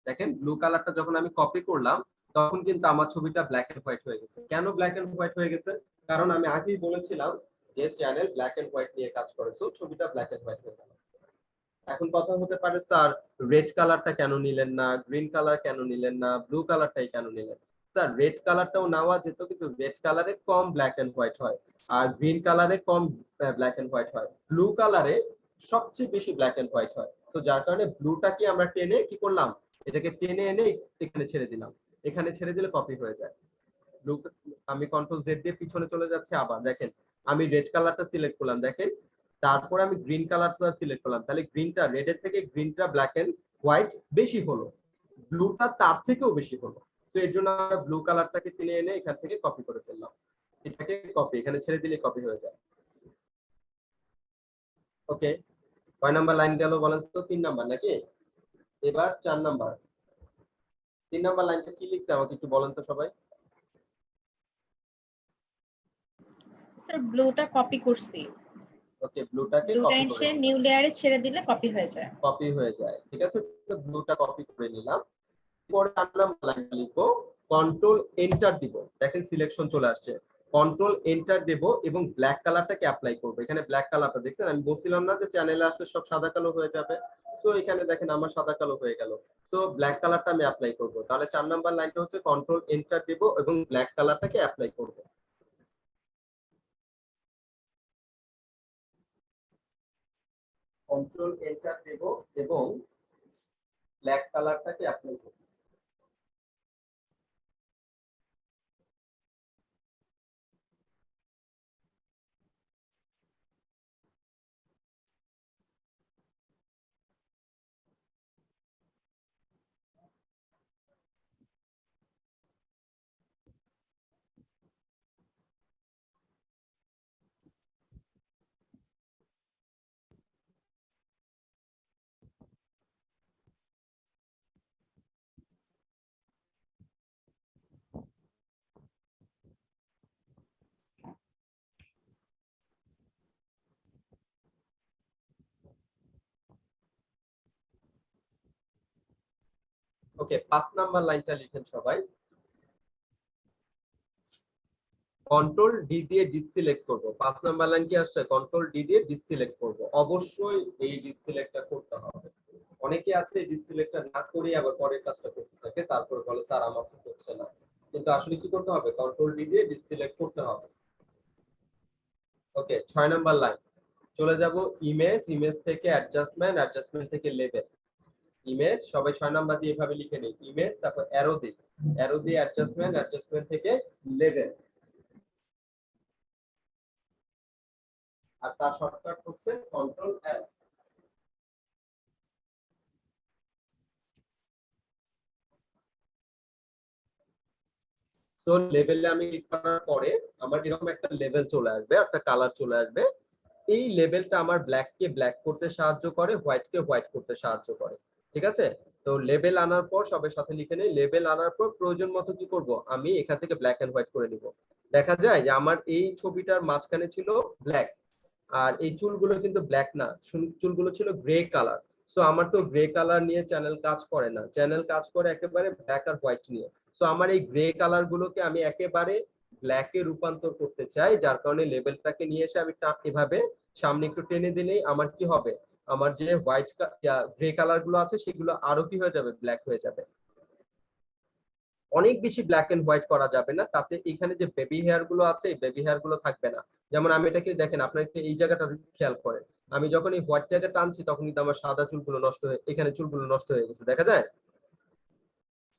দেখেন ব্লু কালারটা যখন আমি কপি করলাম তখন কিন্তু আমার ছবিটা ব্ল্যাক এন্ড হোয়াইট হয়ে গেছে। কেন ব্ল্যাক এন্ড হোয়াইট হয়ে গেছে? কারণ আমি আগেই বলেছিলাম যে চ্যানেল ব্ল্যাক এন্ড হোয়াইট নিয়ে কাজ করে, সো ছবিটা ব্ল্যাক এন্ড হোয়াইট হয়ে গেল। এখন কথা হতে পারে স্যার রেড কালারটা কেন নিলেন না, গ্রিন কালার কেন নিলেন না, ব্লু কালারটাই কেন নিলেন? স্যার রেড কালারটাও নেওয়া যেত, কিন্তু রেড কালারে কম ব্ল্যাক এন্ড হোয়াইট হয়, আর গ্রিন কালারে কম ব্ল্যাক এন্ড হোয়াইট হয়, ব্লু কালারে সবচেয়ে বেশি ব্ল্যাক এন্ড হোয়াইট হয়। তো যার কারণে ব্লুটাকে আমরা টেনে কি করলাম, এটাকে টেনে এনে এখানে ছেড়ে দিলাম, এখানে ছেড়ে দিলে কপি হয়ে যায়। ব্লু, আমি কন্ট্রোল জেড দিয়ে পিছনে চলে যাচ্ছি, আবার দেখেন আমি রেড কালারটা সিলেক্ট করলাম, দেখেন তারপর আমি গ্রিন কালারটা সিলেক্ট করলাম, তাহলে গ্রিনটা রেডের থেকে গ্রিনটা ব্ল্যাক এন্ড হোয়াইট বেশি হলো, ব্লুটা তার থেকেও বেশি হলো। তো এর জন্য আমরা ব্লু কালারটাকে টেনে এনে এখান থেকে কপি করে ফেললাম, এটাকে কপি এখানে ছেড়ে দিলে কপি হয়ে যায়। ওকে, কয় নাম্বার লাইন গেল বলেন তো? 3 নাম্বার নাকি? এবার 4 নাম্বার। 3 নাম্বার লাইনটা কি লিখছে আমাকে একটু বলেন তো সবাই। স্যার ব্লুটা কপি করছি, ওকে, ব্লুটাকে ব্লুটা কপি এসে করে নিউ লেয়ারে ছেড়ে দিলে কপি হয়ে যায়। কপি হয়ে যায়, ঠিক আছে। তো ব্লুটা কপি করে নিলাম। পরে 4 নাম্বার লাইন লিখবো, কন্ট্রোল এন্টার দিব, দেখেন সিলেকশন চলে আসছে, কন্ট্রোল এন্টার দেব এবং ব্ল্যাক কালারটাকে অ্যাপ্লাই করব। এখানে ব্ল্যাক কালারটা দেখছেন, আমি বলছিলাম না যে চ্যানেলে আসলে সব সাদা কালো হয়ে যাবে, সো এখানে দেখেন আমার সাদা কালো হয়ে গেল, সো ব্ল্যাক কালারটা আমি অ্যাপ্লাই করব। তাহলে 4 নাম্বার লাইনটা হচ্ছে কন্ট্রোল এন্টার দেব এবং ব্ল্যাক কালারটাকে অ্যাপ্লাই করব। কন্ট্রোল এন্টার দেব এবং ব্ল্যাক কালারটাকে অ্যাপ্লাই করব। ওকে, 5 নাম্বার লাইনটা লিখেন সবাই। কন্ট্রোল ডি দিয়ে ডিসিলেক্ট করব। 5 নাম্বার লাইন কি আসছে, কন্ট্রোল ডি দিয়ে ডিসিলেক্ট করব। অবশ্যই এই ডিসিলেক্টটা করতে হবে। অনেকে আছে এই ডিসিলেক্টটা না করে আবার পরের কাজটা করতে থাকে, তারপর বলে স্যার আমার তো হচ্ছে না। কিন্তু আসলে কি করতে হবে, কন্ট্রোল ডি দিয়ে ডিসিলেক্ট করতে হবে। ওকে, 6 নাম্বার লাইন চলে যাব ইমেজ, ইমেজ থেকে অ্যাডজাস্টমেন্ট, অ্যাডজাস্টমেন্ট থেকে লেভেল। ইমেজ সবাই 6 নাম্বার দিয়ে এভাবে লিখে নেই, ইমেজ তারপর অ্যারো দিই, অ্যারো দিয়ে অ্যাডজাস্টমেন্ট, অ্যাডজাস্টমেন্ট থেকে লেভেল, আর তার শর্টকাট হচ্ছে কন্ট্রোল এল। সো লেভেলে আমি ক্লিক করার পরে আমার এরকম একটা লেভেল চলে আসবে, একটা কালার চলে আসবে। এই লেভেলটা আমার ব্ল্যাক কে ব্ল্যাক করতে সাহায্য করে, হোয়াইট কে হোয়াইট করতে সাহায্য করে, ঠিক আছে। তো লেভেল আনার পর সবার সাথে লিখে নেই, লেভেল আনার পর প্রয়োজন মতো কি করব, আমি এখান থেকে ব্ল্যাক এন্ড হোয়াইট করে নিব। দেখা যায় যে আমার এই ছবিটার মাঝখানে ছিল ব্ল্যাক, আর এই চুলগুলো কিন্তু ব্ল্যাক না, চুলগুলো ছিল গ্রে কালার। সো আমার তো গ্রে কালার নিয়ে চ্যানেল কাজ করে না, চ্যানেল কাজ করে একেবারে ব্ল্যাক আর হোয়াইট নিয়ে। সো আমার এই গ্রে কালার গুলোকে আমি একেবারে ব্ল্যাকে রূপান্তর করতে চাই, যার কারণে লেভেলটাকে নিয়ে এসে আমি এভাবে সামনে একটু টেনে দিলেই আমার কি হবে, আমার যে হোয়াইট গ্রে কালার গুলো আছে সেগুলো আরো কি হয়ে যাবে, ব্ল্যাক হয়ে যাবে। অনেক বেশি ব্ল্যাক এন্ড হোয়াইট করা যাবে না, তাতে এখানে যে বেবি হেয়ার গুলো আছে এই বেবি হেয়ার গুলো থাকবে না। যেমন আমি এটাকে দেখেন, আপনার একটু এই জায়গাটা খেয়াল করেন, আমি যখন এই হোয়াইটটাকে টানছি তখন কিন্তু আমার সাদা চুলগুলো নষ্ট হয়ে, এখানে চুলগুলো নষ্ট হয়ে গেছে, দেখা যায়।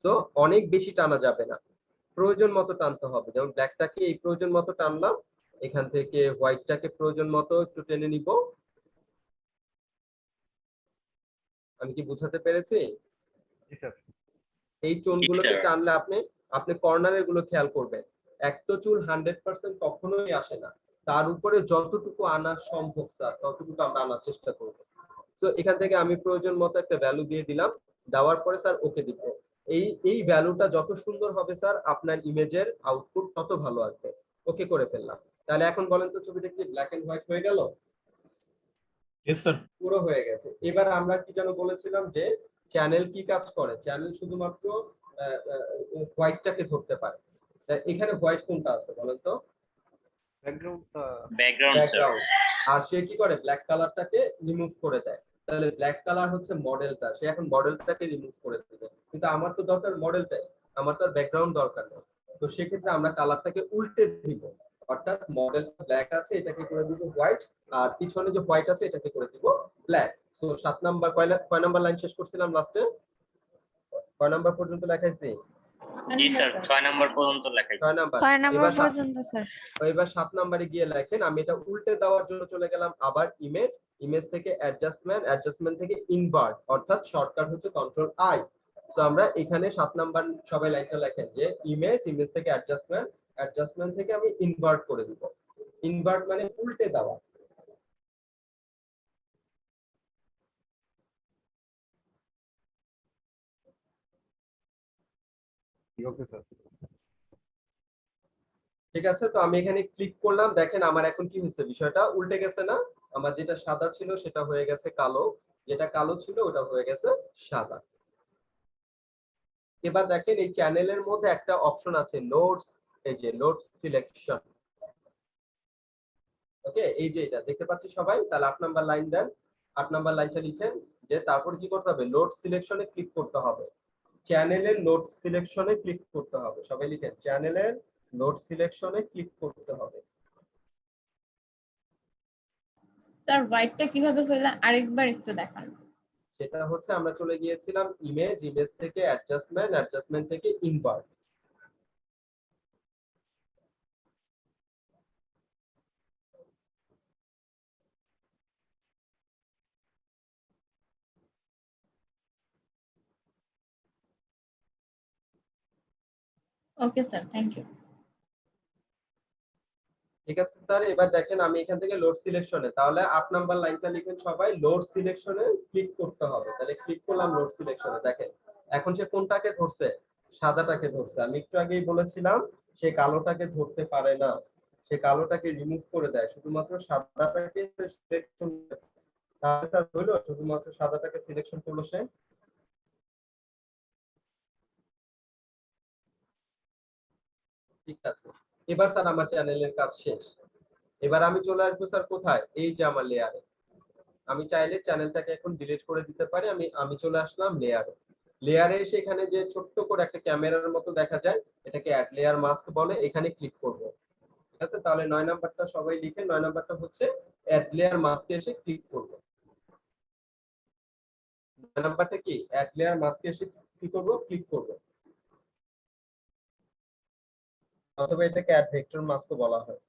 তো অনেক বেশি টানা যাবে না, প্রয়োজন মতো টানতে হবে। যেমন ব্ল্যাকটাকে এই প্রয়োজন মতো টানলাম, এখান থেকে হোয়াইটটাকে প্রয়োজন মতো একটু টেনে নিব। আমি কি বুঝাতে পেরেছি? জি স্যার। এই চুলগুলোকে টানলে আপনি আপনি কর্নারের গুলো খেয়াল করবেন, এক তো চুল 100% কখনোই আসে না, তার উপরে যতটুকু আনা সম্ভব স্যার ততটুকু আমরা আনার চেষ্টা করব। তো এখান থেকে আমি প্রয়োজন মতো একটা ভ্যালু দিয়ে দিলাম, দেওয়ার পরে স্যার ওকে দিব। এই ভ্যালুটা যত সুন্দর হবে স্যার আপনার ইমেজের আউটপুট তত ভালো আসবে। ওকে করে ফেললাম। তাহলে এখন বলেন তো ছবিটা কি ব্ল্যাক এন্ড হোয়াইট হয়ে গেল? Yes sir. পুরো হয়ে গেছে। এবার আমরা কি যেন বলেছিলাম যে চ্যানেল কি কাজ করে, চ্যানেল শুধুমাত্র হোয়াইটটাকে ধরতে পারে। এখানে হোয়াইট কোনটা আছে বলেন তো? ব্যাকগ্রাউন্ড। আর সে কি করে, ব্ল্যাক কালারটাকে রিমুভ করে দেয়। তাহলে ব্ল্যাক কালার হচ্ছে মডেলটা, সে এখন মডেলটাকে রিমুভ করে দেবে। কিন্তু আমার তো দরকার মডেলটাই, আমার তো ব্যাকগ্রাউন্ড দরকার নেই। তো সেক্ষেত্রে আমরা কালারটাকে উল্টে দিব, অর্থাৎ মডেল ব্ল্যাক আছে এটাকে করে দিব হোয়াইট, আর পিছনে যে হোয়াইট আছে এটাকে করে দিব ব্ল্যাক। সো 7 নাম্বার কয় নাম্বার লাইন শেষ করছিলাম লাস্টে? কয় নাম্বার পর্যন্ত লেখাইছি? জি স্যার 6 নাম্বার পর্যন্ত লেখাই। 6 নাম্বার। 6 নাম্বার পর্যন্ত স্যার। এবার 7 নম্বরে গিয়ে লেখেন, আমি এটা উল্টে দেওয়ার জন্য চলে গেলাম আবার ইমেজ, ইমেজ থেকে অ্যাডজাস্টমেন্ট, অ্যাডজাস্টমেন্ট থেকে ইনভার্ট, অর্থাৎ শর্টকাট হচ্ছে কন্ট্রোল আই। সো আমরা এখানে 7 নাম্বার সবাই লাইনটা লেখেন যে ইমেজ, ইমেজ থেকে অ্যাডজাস্টমেন্ট, অ্যাডজাস্টমেন্ট থেকে আমি ইনভার্ট করে দিব। ইনভার্ট মানে উল্টে দেওয়া। Okay sir. ঠিক আছে, তো আমি এখানে ক্লিক করলাম, দেখেন আমার এখন কি হচ্ছে, বিষয়টা উল্টে গেছে না? আমার যেটা সাদা ছিল সেটা হয়ে গেছে কালো, যেটা কালো ছিল ওটা হয়ে গেছে সাদা। এবার দেখেন এই চ্যানেলের মধ্যে একটা অপশন আছে নোটস, এই যে নোটস সিলেকশন। ওকে, এই যে এটা দেখতে পাচ্ছি সবাই। তাহলে 8 নাম্বার লাইন দেন, 8 নাম্বার লাইনটা লিখেন যে তারপর কি করতে হবে, নোটস সিলেকশনে ক্লিক করতে হবে, চ্যানেলের নোটস সিলেকশনে ক্লিক করতে হবে। সবাই লিখেন চ্যানেলের নোট সিলেকশনে ক্লিক করতে হবে। স্যার হোয়াইটটা কিভাবে হলো আরেকবার একটু দেখান। সেটা হচ্ছে আমরা চলে গিয়েছিলাম ইমেজ, ইমেজ থেকে অ্যাডজাস্টমেন্ট, অ্যাডজাস্টমেন্ট থেকে invert. Okay sir, thank you. ঠিক আছে স্যার, এবার দেখেন আমি এখান থেকে লোড সিলেকশনে, তাহলে 8 নাম্বার লাইনটা লিখেন সবাই, লোড সিলেকশনে ক্লিক করতে হবে। তাহলে ক্লিক করলাম লোড সিলেকশনে, দেখেন এখন সে কোনটাকে ধরছে, সাদাটাকে ধরছে। আমি একটু আগেই বলেছিলাম সে কালোটাকে ধরতে পারে না, সে কালোটাকে রিমুভ করে দেয়, শুধুমাত্র সাদাটাকে সিলেকশন। তাহলে স্যার হলো শুধুমাত্র সাদাটাকে সিলেকশন করলো সে। ঠিক আছে, এবার স্যার আমার চ্যানেলের কাজ শেষ। এবার আমি চলে আসবো স্যার কোথায়, এই যে আমার লেয়ারে। আমি চাইলে চ্যানেলটাকে এখন ডিলিট করে দিতে পারি। আমি চলে আসলাম লেয়ারে। লেয়ারে এসে এখানে যে ছোট্ট করে একটা ক্যামেরার মতো দেখা যায়, এটাকে অ্যাড লেয়ার মাস্ক বলে, এখানে ক্লিক করব। ঠিক আছে, তাহলে 9 নাম্বারটা সবাই লিখেন, 9 নাম্বারটা হচ্ছে অ্যাড লেয়ার মাস্কে এসে ক্লিক করব। 9 নাম্বারটা কি, অ্যাড লেয়ার মাস্কে এসে কি করব, ক্লিক করব, অথবা এটাকে অ্যাড ভেক্টর মাস্কও বলা হয়।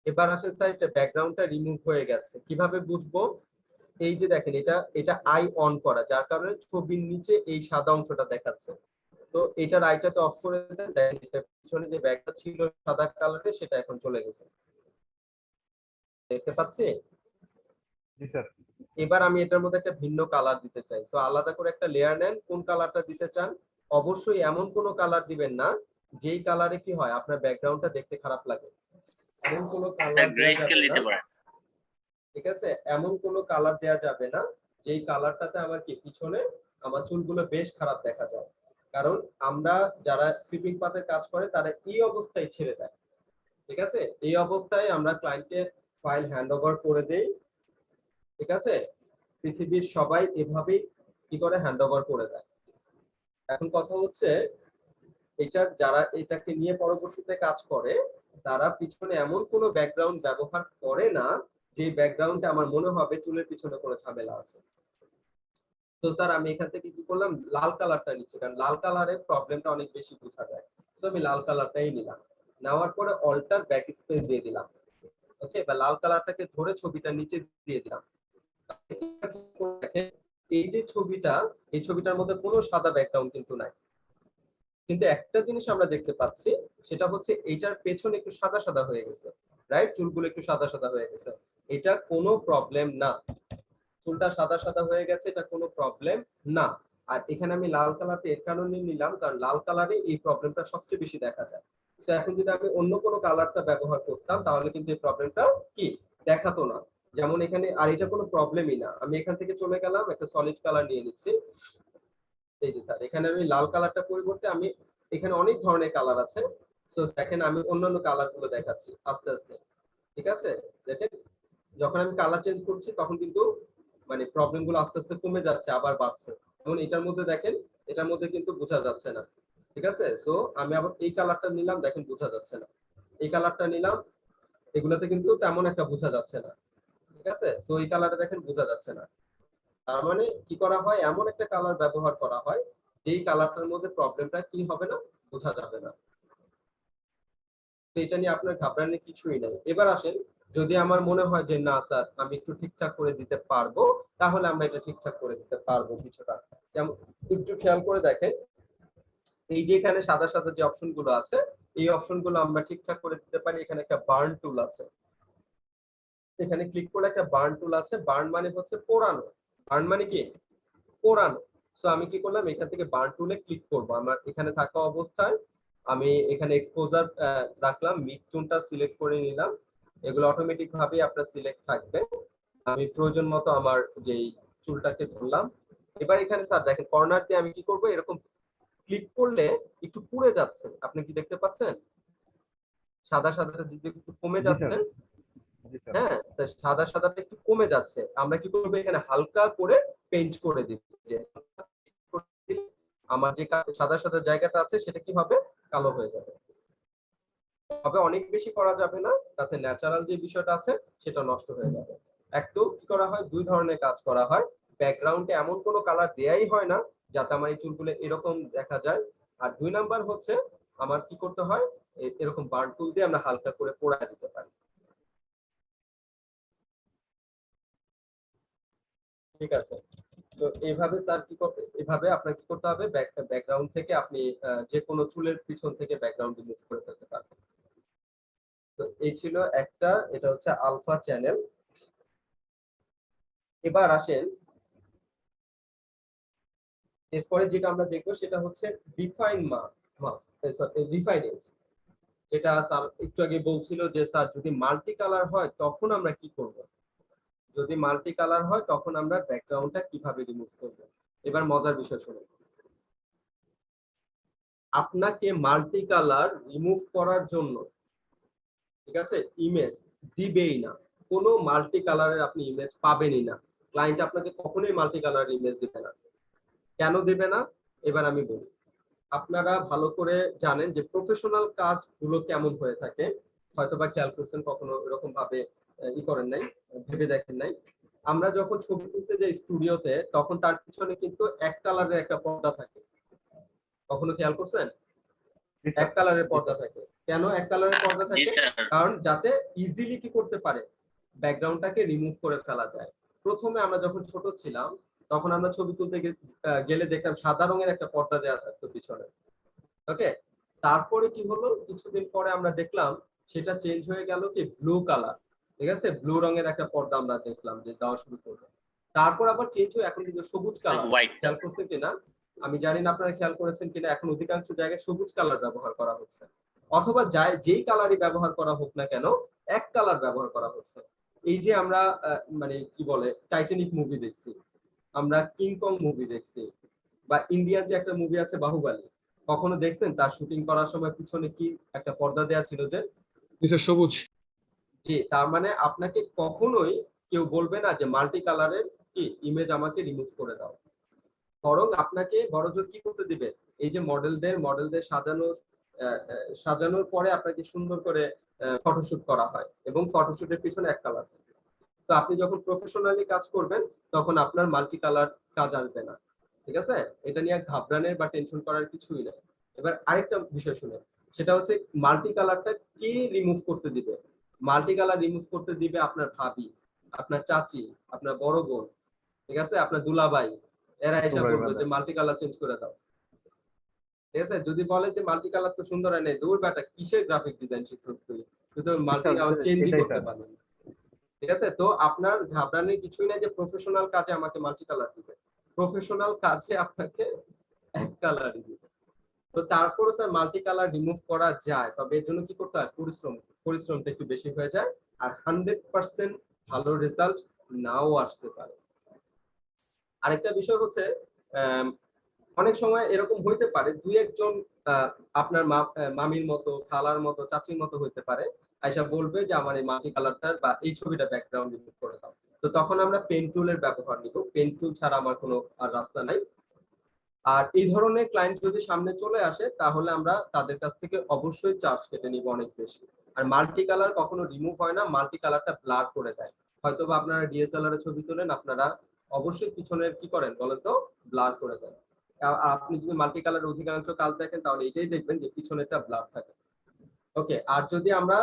এবার আসেন স্যার, এটা ব্যাকগ্রাউন্ডটা রিমুভ হয়ে গেছে, কিভাবে বুঝবো? এই যে দেখেন এটা এটা আই অন করা, যার কারণে ছবির নিচে এই সাদা অংশটা দেখাচ্ছে। তো এটার আইটাতে অফ করে দেন, দেখেন এটা পিছনে যে ব্যাগটা ছিল সাদা কালারে সেটা এখন চলে গেছে, দেখতে পাচ্ছি? জি স্যার। এবার আমি এটার মধ্যে একটা ভিন্ন কালার দিতে চাই, তো আলাদা করে একটা লেয়ার নেন, কোন কালারটা দিতে চান। অবশ্যই এমন কোন কালার দিবেন না যেই কালারে কি হয় আপনার ব্যাকগ্রাউন্ডটা দেখতে খারাপ লাগে, এমন কোন কালার দেওয়া যাবে না। ঠিক আছে, এমন কোন কালার দেওয়া যাবে না যেই কালারটাতে আমার কি পিছনে আমার চুলগুলো বেশ খারাপ দেখা যায়। কারণ আমরা যারা স্লিপিং পাথের কাজ করে তারা এই অবস্থায় ছেড়ে দেয়, ঠিক আছে? এই অবস্থায় আমরা ক্লায়েন্টকে ফাইল হ্যান্ড ওভার করে দেই, ঠিক আছে? পৃথিবীর সবাই এভাবেই কি করে হ্যান্ড ওভার করে দেয়। এখন কথা হচ্ছে এটার যারা এটাকে নিয়ে পরবর্তীতে কাজ করে তারা পিছনে এমন কোনো ব্যাকগ্রাউন্ড ব্যবহার করে না যে ব্যাকগ্রাউন্ডে আমার মনে হবে চুলের পিছনে কোনো ঝামেলা আছে। তো স্যার আমি এখান থেকে কি করলাম, লাল কালারটা নিচ্ছি, কারণ লাল কালারের প্রবলেমটা অনেক বেশি বোঝা যায়। তো আমি লাল কালারটাই নিলাম, নেওয়ার পরে অল্টার ব্যাক স্পেস দিয়ে দিলাম, ওকে, বা লাল কালারটাকে ধরে ছবিটা নিচে দিয়ে দিলাম। এই যে ছবিটা, এই ছবিটার মধ্যে কোনো সাদা ব্যাকগ্রাউন্ড কিন্তু নাই, কিন্তু একটা জিনিস আমরা দেখতে পাচ্ছি সেটা হচ্ছে এইটার পেছনে একটু সাদা সাদা হয়ে গেছে, রাইট? চুলগুলো একটু সাদা সাদা হয়ে গেছে, এটা কোনো প্রবলেম না। চুলটা সাদা সাদা হয়ে গেছে, এটা কোনো প্রবলেম না। আর এখানে আমি লাল কালারটা এর কারণে নিলাম কারণ লাল কালারে এই প্রবলেমটা সবচেয়ে বেশি দেখা যায়। তো এখন যদি আমি অন্য কোনো কালারটা ব্যবহার করতাম তাহলে কিন্তু এই প্রবলেমটা কি দেখাতো না। যেমন এখানে, আর এটা কোনো প্রবলেমই না। আমি এখান থেকে চলে গেলাম, একটা সলিড কালার নিয়ে নিচ্ছি। এই যে স্যার এখানে আমি লাল কালারটা পরিবর্তে আমি এখানে অনেক ধরনের কালার আছে। সো দেখেন আমি অন্যান্য কালার গুলো দেখাচ্ছি আস্তে আস্তে, ঠিক আছে? দেখেন যখন আমি কালার চেঞ্জ করছি তখন কিন্তু মানে প্রবলেম গুলো আস্তে আস্তে কমে যাচ্ছে আবার বাড়ছে। যেমন এটার মধ্যে দেখেন, এটার মধ্যে কিন্তু বোঝা যাচ্ছে না, ঠিক আছে? সো আমি আবার এই কালারটা নিলাম, দেখেন বোঝা যাচ্ছে না। এই কালারটা নিলাম, এগুলোতে কিন্তু তেমন একটা বোঝা যাচ্ছে না, ঠিক আছে? সো এই কালারটা দেখেন বোঝা যাচ্ছে না। তার মানে কি করা হয়, এমন একটা কালার ব্যবহার করা হয় যেই কালারটার মধ্যে প্রবলেমটা কি হবে না, বোঝা যাবে না। তো এটা নিয়ে আপনার ঘাবড়ানোর কিছুই নাই। এবার আসেন, যদি আমার মনে হয় যে না স্যার আমি একটু ঠিকঠাক করে দিতে পারবো, তাহলে আমরা এটা ঠিকঠাক করে দিতে পারবো কিছুটা। যেমন একটু খেয়াল করে দেখেন, এই যে এখানে সাদা সাদা যে অপশন গুলো আছে, এই অপশন গুলো আমরা ঠিকঠাক করে দিতে পারি। এখানে একটা বার্ন টুল আছে, এখানে ক্লিক করলে একটা বার্ন টুল আছে। বার্ন মানে হচ্ছে পোড়ানো, বার্ন মানে কি পোড়ানো। সো আমি কি করলাম, এখান থেকে বার্ন টুলে ক্লিক করব। আমার এখানে থাকা অবস্থায় আমি এখানে এক্সপোজার রাখলাম, মিড টোনটা সিলেক্ট করে নিলাম। এগুলো অটোমেটিক ভাবে আপনার সিলেক্ট থাকবে। আমি প্রয়োজন মতো আমার যেই চুলটাকে ধরলাম। এবার এখানে স্যার দেখেন কর্নার দিয়ে আমি কি করব, এরকম ক্লিক করলে একটু পুড়ে যাচ্ছে, আপনি কি দেখতে পাচ্ছেন? সাদা সাদাটা যদি একটু কমে যাচ্ছে, হ্যাঁ, তো সাদা সাদাটা একটু কমে যাচ্ছে। আমরা কি করব, এখানে হালকা করে পেইন্ট করে দিব, যে আমার যে সাদা সাদা জায়গাটা আছে সেটা কি হবে, কালো হয়ে যাবে। তবে অনেক বেশি করা যাবে না, তাতে ন্যাচারাল যে বিষয়টা আছে সেটা নষ্ট হয়ে যাবে। একটু কি করা হয়, দুই ধরনের কাজ করা হয়। ব্যাকগ্রাউন্ডে এমন কোনো কালার দেয়াই হয় না যাতে আমার এই চুলগুলো এরকম দেখা যায়। আর দুই নাম্বার হচ্ছে আমার কি করতে হয়, এরকম বার্ন টুল দিয়ে আমরা হালকা করে পোড়া দিতে পারি, ঠিক আছে? তো এইভাবে স্যার কি করতে, এভাবে আপনার কি করতে হবে, ব্যাকগ্রাউন্ড থেকে আপনি যে কোনো চুলের পিছন থেকে ব্যাকগ্রাউন্ড রিমুভ করে ফেলতে পারবেন। তো এই ছিল একটা, এটা হচ্ছে আলফা চ্যানেল। এবার আসেন, এরপরে যেটা আমরা দেখবো সেটা হচ্ছে ডিফাইন রিফাইনেন্স। যেটা স্যার একটু আগে বলছিল যে স্যার যদি মাল্টি কালার হয় তখন আমরা কি করব, যদি মাল্টি কালার হয় তখন আমরা ব্যাকগ্রাউন্ডটা কিভাবে রিমুভ করব। এবার মজার বিষয় শুনুন, আপনাকে মাল্টি কালার রিমুভ করার জন্য, ঠিক আছে, ইমেজ দিবেই না। কোনো মাল্টি কালারের আপনি ইমেজ পাবেনই না। ক্লায়েন্ট আপনাকে কখনোই মাল্টি কালার ইমেজ দিবে না। কেন দিবে না, এবার আমি বলি। আপনারা ভালো করে জানেন যে প্রফেশনাল কাজগুলো কেমন হয়ে থাকে, হয়তোবা খেয়াল করছেন, কখনো এরকম ভাবে ই করেন নাই, ভেবে দেখেন নাই। আমরা যখন ছবি তুলতে যাই স্টুডিওতে তখন তার পিছনে কিন্তু এক কালারের একটা পর্দা থাকে, কখনো খেয়াল করছেন? এক কালারের পর্দা থাকে। কেন এক কালারের পর্দা থাকে? কারণ যাতে ইজিলি কি করতে পারে, ব্যাকগ্রাউন্ডটাকে রিমুভ করে ফেলা যায়। প্রথমে আমরা যখন ছোট ছিলাম তখন আমরা ছবি তুলতে গেলে দেখতাম সাদা রঙের একটা পর্দা দেওয়া থাকতো পিছনে, ওকে। তারপরে কি হলো, কিছুদিন পরে আমরা দেখলাম সেটা চেঞ্জ হয়ে গেল কি ব্লু কালার, ঠিক আছে, ব্লু রঙের একটা পর্দা আমরা দেখলাম যে দেওয়া শুরু করলো। তারপর আবার চেঞ্জ হয়ে এখন কিন্তু সবুজ কালার। খেয়াল করছেন কিনা আমি জানি না, আপনারা খেয়াল করেছেন কিনা, এখন অধিকাংশ জায়গায় সবুজ কালার ব্যবহার করা হচ্ছে। অথবা যেই কালারই ব্যবহার করা হোক না কেন, এক কালার ব্যবহার করা হচ্ছে। এই যে আমরা মানে কি বলে টাইটানিক মুভি দেখছি, আমরা কিংকং মুভি দেখছি, বা ইন্ডিয়ান যে একটা মুভি আছে বাহুবলী, কখনো দেখছেন তার শুটিং করার সময় পিছনে কি একটা পর্দা দেওয়া ছিল যে? সবুজ। জি, তার মানে আপনাকে কখনোই কেউ বলবে না যে মাল্টি কালারের কি ইমেজ আমাকে রিমুভ করে দাও, বরং আপনাকে বড়জোর কি করতে দিবে, এই যে মডেলদের সাজানোর পরে আপনাকে সুন্দর করে ফটোশুট করা হয় এবং ফটোশুটের পিছনে এক কালার। তো আপনি যখন প্রফেশনালি কাজ করবেন তখন আপনার মাল্টি কালার কাজ আসবে না, ঠিক আছে? এটা নিয়ে ঘাবড়ানোর বা টেনশন করার কিছুই নেই। এবার আরেকটা বিষয় শুনে, সেটা হচ্ছে মাল্টি কালারটা কি রিমুভ করতে দিবে? মাল্টি কালার রিমুভ করতে দিবে আপনার ভাবি, আপনার চাচি, আপনার বড় বোন, ঠিক আছে, আপনার দুলাভাই, এরা এসে বলবে যে মাল্টি কালার চেঞ্জ করে দাও, ঠিক আছে? যদি বলে যে মাল্টি কালার তো সুন্দর হয় নাই, দূর বেটা কিসের গ্রাফিক ডিজাইন শিখছিস তুই, তুই তো মাল্টি কালার চেঞ্জই করতে পারবি না, ঠিক আছে? তো আপনার ঘাবড়ানোর কিছুই নাই যে প্রফেশনাল কাজে আমাকে মাল্টি কালার দিবে, প্রফেশনাল কাজে আপনাকে এক কালারই দিবে। তো তারপরে স্যার মাল্টি কালার রিমুভ করা যায়, তবে এর জন্য কি করতে হয়, পরিশ্রমটা একটু বেশি হয়ে যায়, আর 100% ভালো রেজাল্ট নাও আসতে পারে। আরেকটা বিষয় হচ্ছে অনেক সময় এরকম হইতে পারে দুই একজন আপনার মামির মতো, খালার মতো, চাচির মতো হইতে পারে, আয়সা বলবে যে আমার এই মাল্টি কালারটার বা এই ছবিটা ব্যাকগ্রাউন্ড রিমুভ করে দাও। তো তখন আমরা পেন টুলের ব্যবহার নিব, পেন টুল ছাড়া আমার কোনো আর রাস্তা নাই। আর এই ধরনের ক্লায়েন্ট যদি সামনে চলে আসে তাহলে আমরা তাদের কাছ থেকে অবশ্যই চার্জ কেটে নিব অনেক বেশি। আর মাল্টি কালার কখনো রিমুভ হয় না, মাল্টি কালারটা ব্লার করে দেয়। হয়তোবা আপনারা ডিএসএলআর এর ছবি তোলেন, আপনারা অবশ্যই পিছনের কি করেন বলেন তো, ব্লার করে দেন। আপনি যদি মাল্টি কালার অধিকাংশ কাজ দেখেন তাহলে এটাই দেখবেন যে পিছনেরটা ব্লার থাকে। ওকে, আর যদি আমরা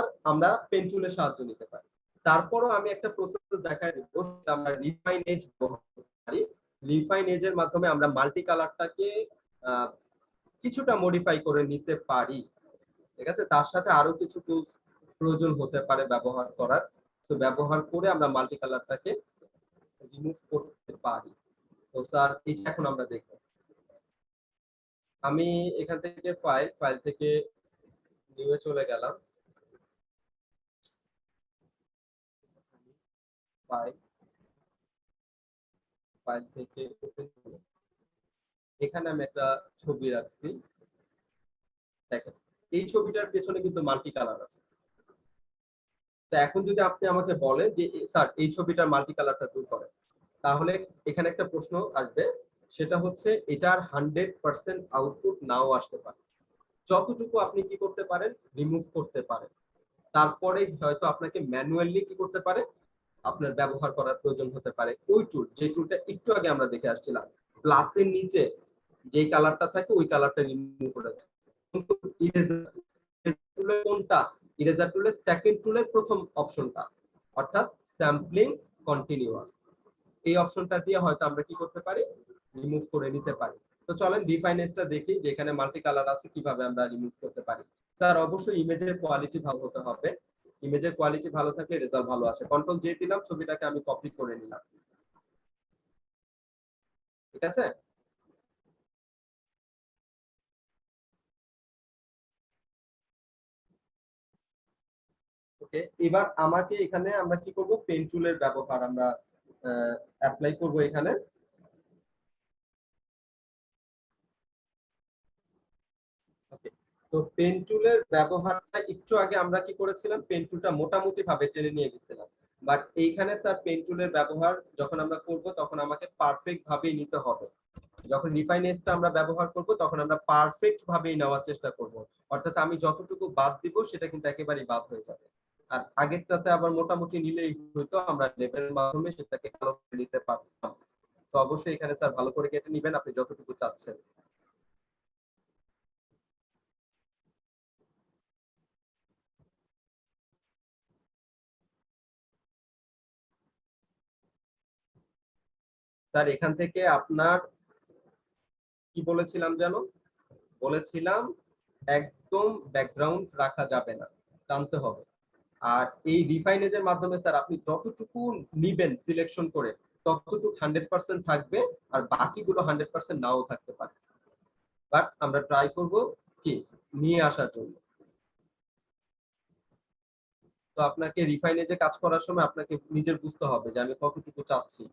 পেন টুলের সাহায্য নিতে পারি, তারপরও আমি একটা প্রসেস দেখাই দিব, আমরা রিফাইন এজ ব্যবহার করতে পারি। রিফাইন এজের মাধ্যমে আমরা মাল্টি কালারটাকে কিছুটা মডিফাই করে নিতে পারি, ঠিক আছে? তার সাথে আরো কিছু টুলস প্রয়োজন হতে পারে ব্যবহার করার, সো ব্যবহার করে আমরা মাল্টি কালারটাকে রিমুভ করতে পারি। তো স্যার এটা এখন আমরা দেখব। আমি এখান থেকে ফাইল থেকে নিউ এ চলে গেলাম, ফাইল থেকে এখানে আমি একটা ছবি রাখছি, দেখেন এই ছবিটার পেছনে কিন্তু মাল্টি কালার আছে। তো এখন যদি আপনি আমাকে বলেন যে স্যার এই ছবিটার মাল্টি কালারটা দূর করেন, তাহলে এখানে একটা প্রশ্ন আসবে, সেটা হচ্ছে এটার 100% আউটপুট নাও আসতে পারে। যতটুকু আপনি কি করতে পারেন, রিমুভ করতে পারেন, তারপরে হয়তো আপনাকে ম্যানুয়ালি কি করতে পারে, আপনার ব্যবহার করার প্রয়োজন হতে পারে ওই টুল, যে টুলটা একটু আগে আমরা দেখে আসছিলাম, প্লাসের নিচে যেই কালারটা থাকে ওই কালারটা রিমুভ করে দেয়। কিন্তু ইরেজার টুলের কোনটা, ইরেজার টুলের সেকেন্ড টুলের প্রথম অপশনটা, অর্থাৎ স্যাম্পলিং কন্টিনিউয়াস, এই অপশনটা দিয়ে হয়তো আমরা কি করতে পারি, রিমুভ করে নিতে পারি। তো চলেন ডিফাইনেসটা দেখি যে এখানে মাল্টি কালার আছে কিভাবে আমরা রিমুভ করতে পারি। স্যার অবশ্যই ইমেজের কোয়ালিটি ভালো হতে হবে, ইমেজের কোয়ালিটি ভালো থাকলে রেজাল্ট ভালো আসে। কন্ট্রোল জে দিলাম, ছবিটাকে আমি কপি করে নিলাম, ঠিক আছে? ওকে, এবার আমাকে এখানে আমরা কি করব, পেন টুলের ব্যবহার আমরা অ্যাপ্লাই করব এখানে। ওকে, তো পেন টুলের ব্যবহারটা একটু আগে আমরা কি করেছিলাম, পেন টুলটা মোটামুটি ভাবে টেনে নিয়ে গেছিলাম, বাট এইখানে স্যার পেন টুলের ব্যবহার যখন আমরা করব তখন আমাকে পারফেক্ট ভাবেই নিতে হবে। যখন রিফাইন এজটা আমরা ব্যবহার করব তখন আমরা পারফেক্ট ভাবেই নেওয়ার চেষ্টা করব, অর্থাৎ আমি যতটুকু বাদ দিব সেটা কিন্তু একেবারেই বাদ হয়ে যাবে। আর আগেরটাতে আবার মোটামুটি নিলেই হয়তো আমরা লেভেলের মাধ্যমে সেটাকে ভালো করে নিতে পারতাম। তো অবশ্যই এখানে স্যার ভালো করে কেটে নেবেন আপনি যতটুকু চাচ্ছেন। স্যার এখান থেকে আপনার কি বলেছিলাম যেন, বলেছিলাম একদম ব্যাকগ্রাউন্ড রাখা যাবে না, টানতে হবে। আর এই রিফাইন এজের মাধ্যমে স্যার আপনি যতটুকু নিবেন সিলেকশন করে ততটুকু 100% থাকবে, আর বাকিগুলো 100% নাও থাকতে পারে, বাট আমরা ট্রাই করব কি নিয়ে আসার জন্য। তো আপনাকে রিফাইন এজে কাজ করার সময় আপনাকে নিজের বুঝতে হবে যে আমি কতটুকু চাচ্ছি।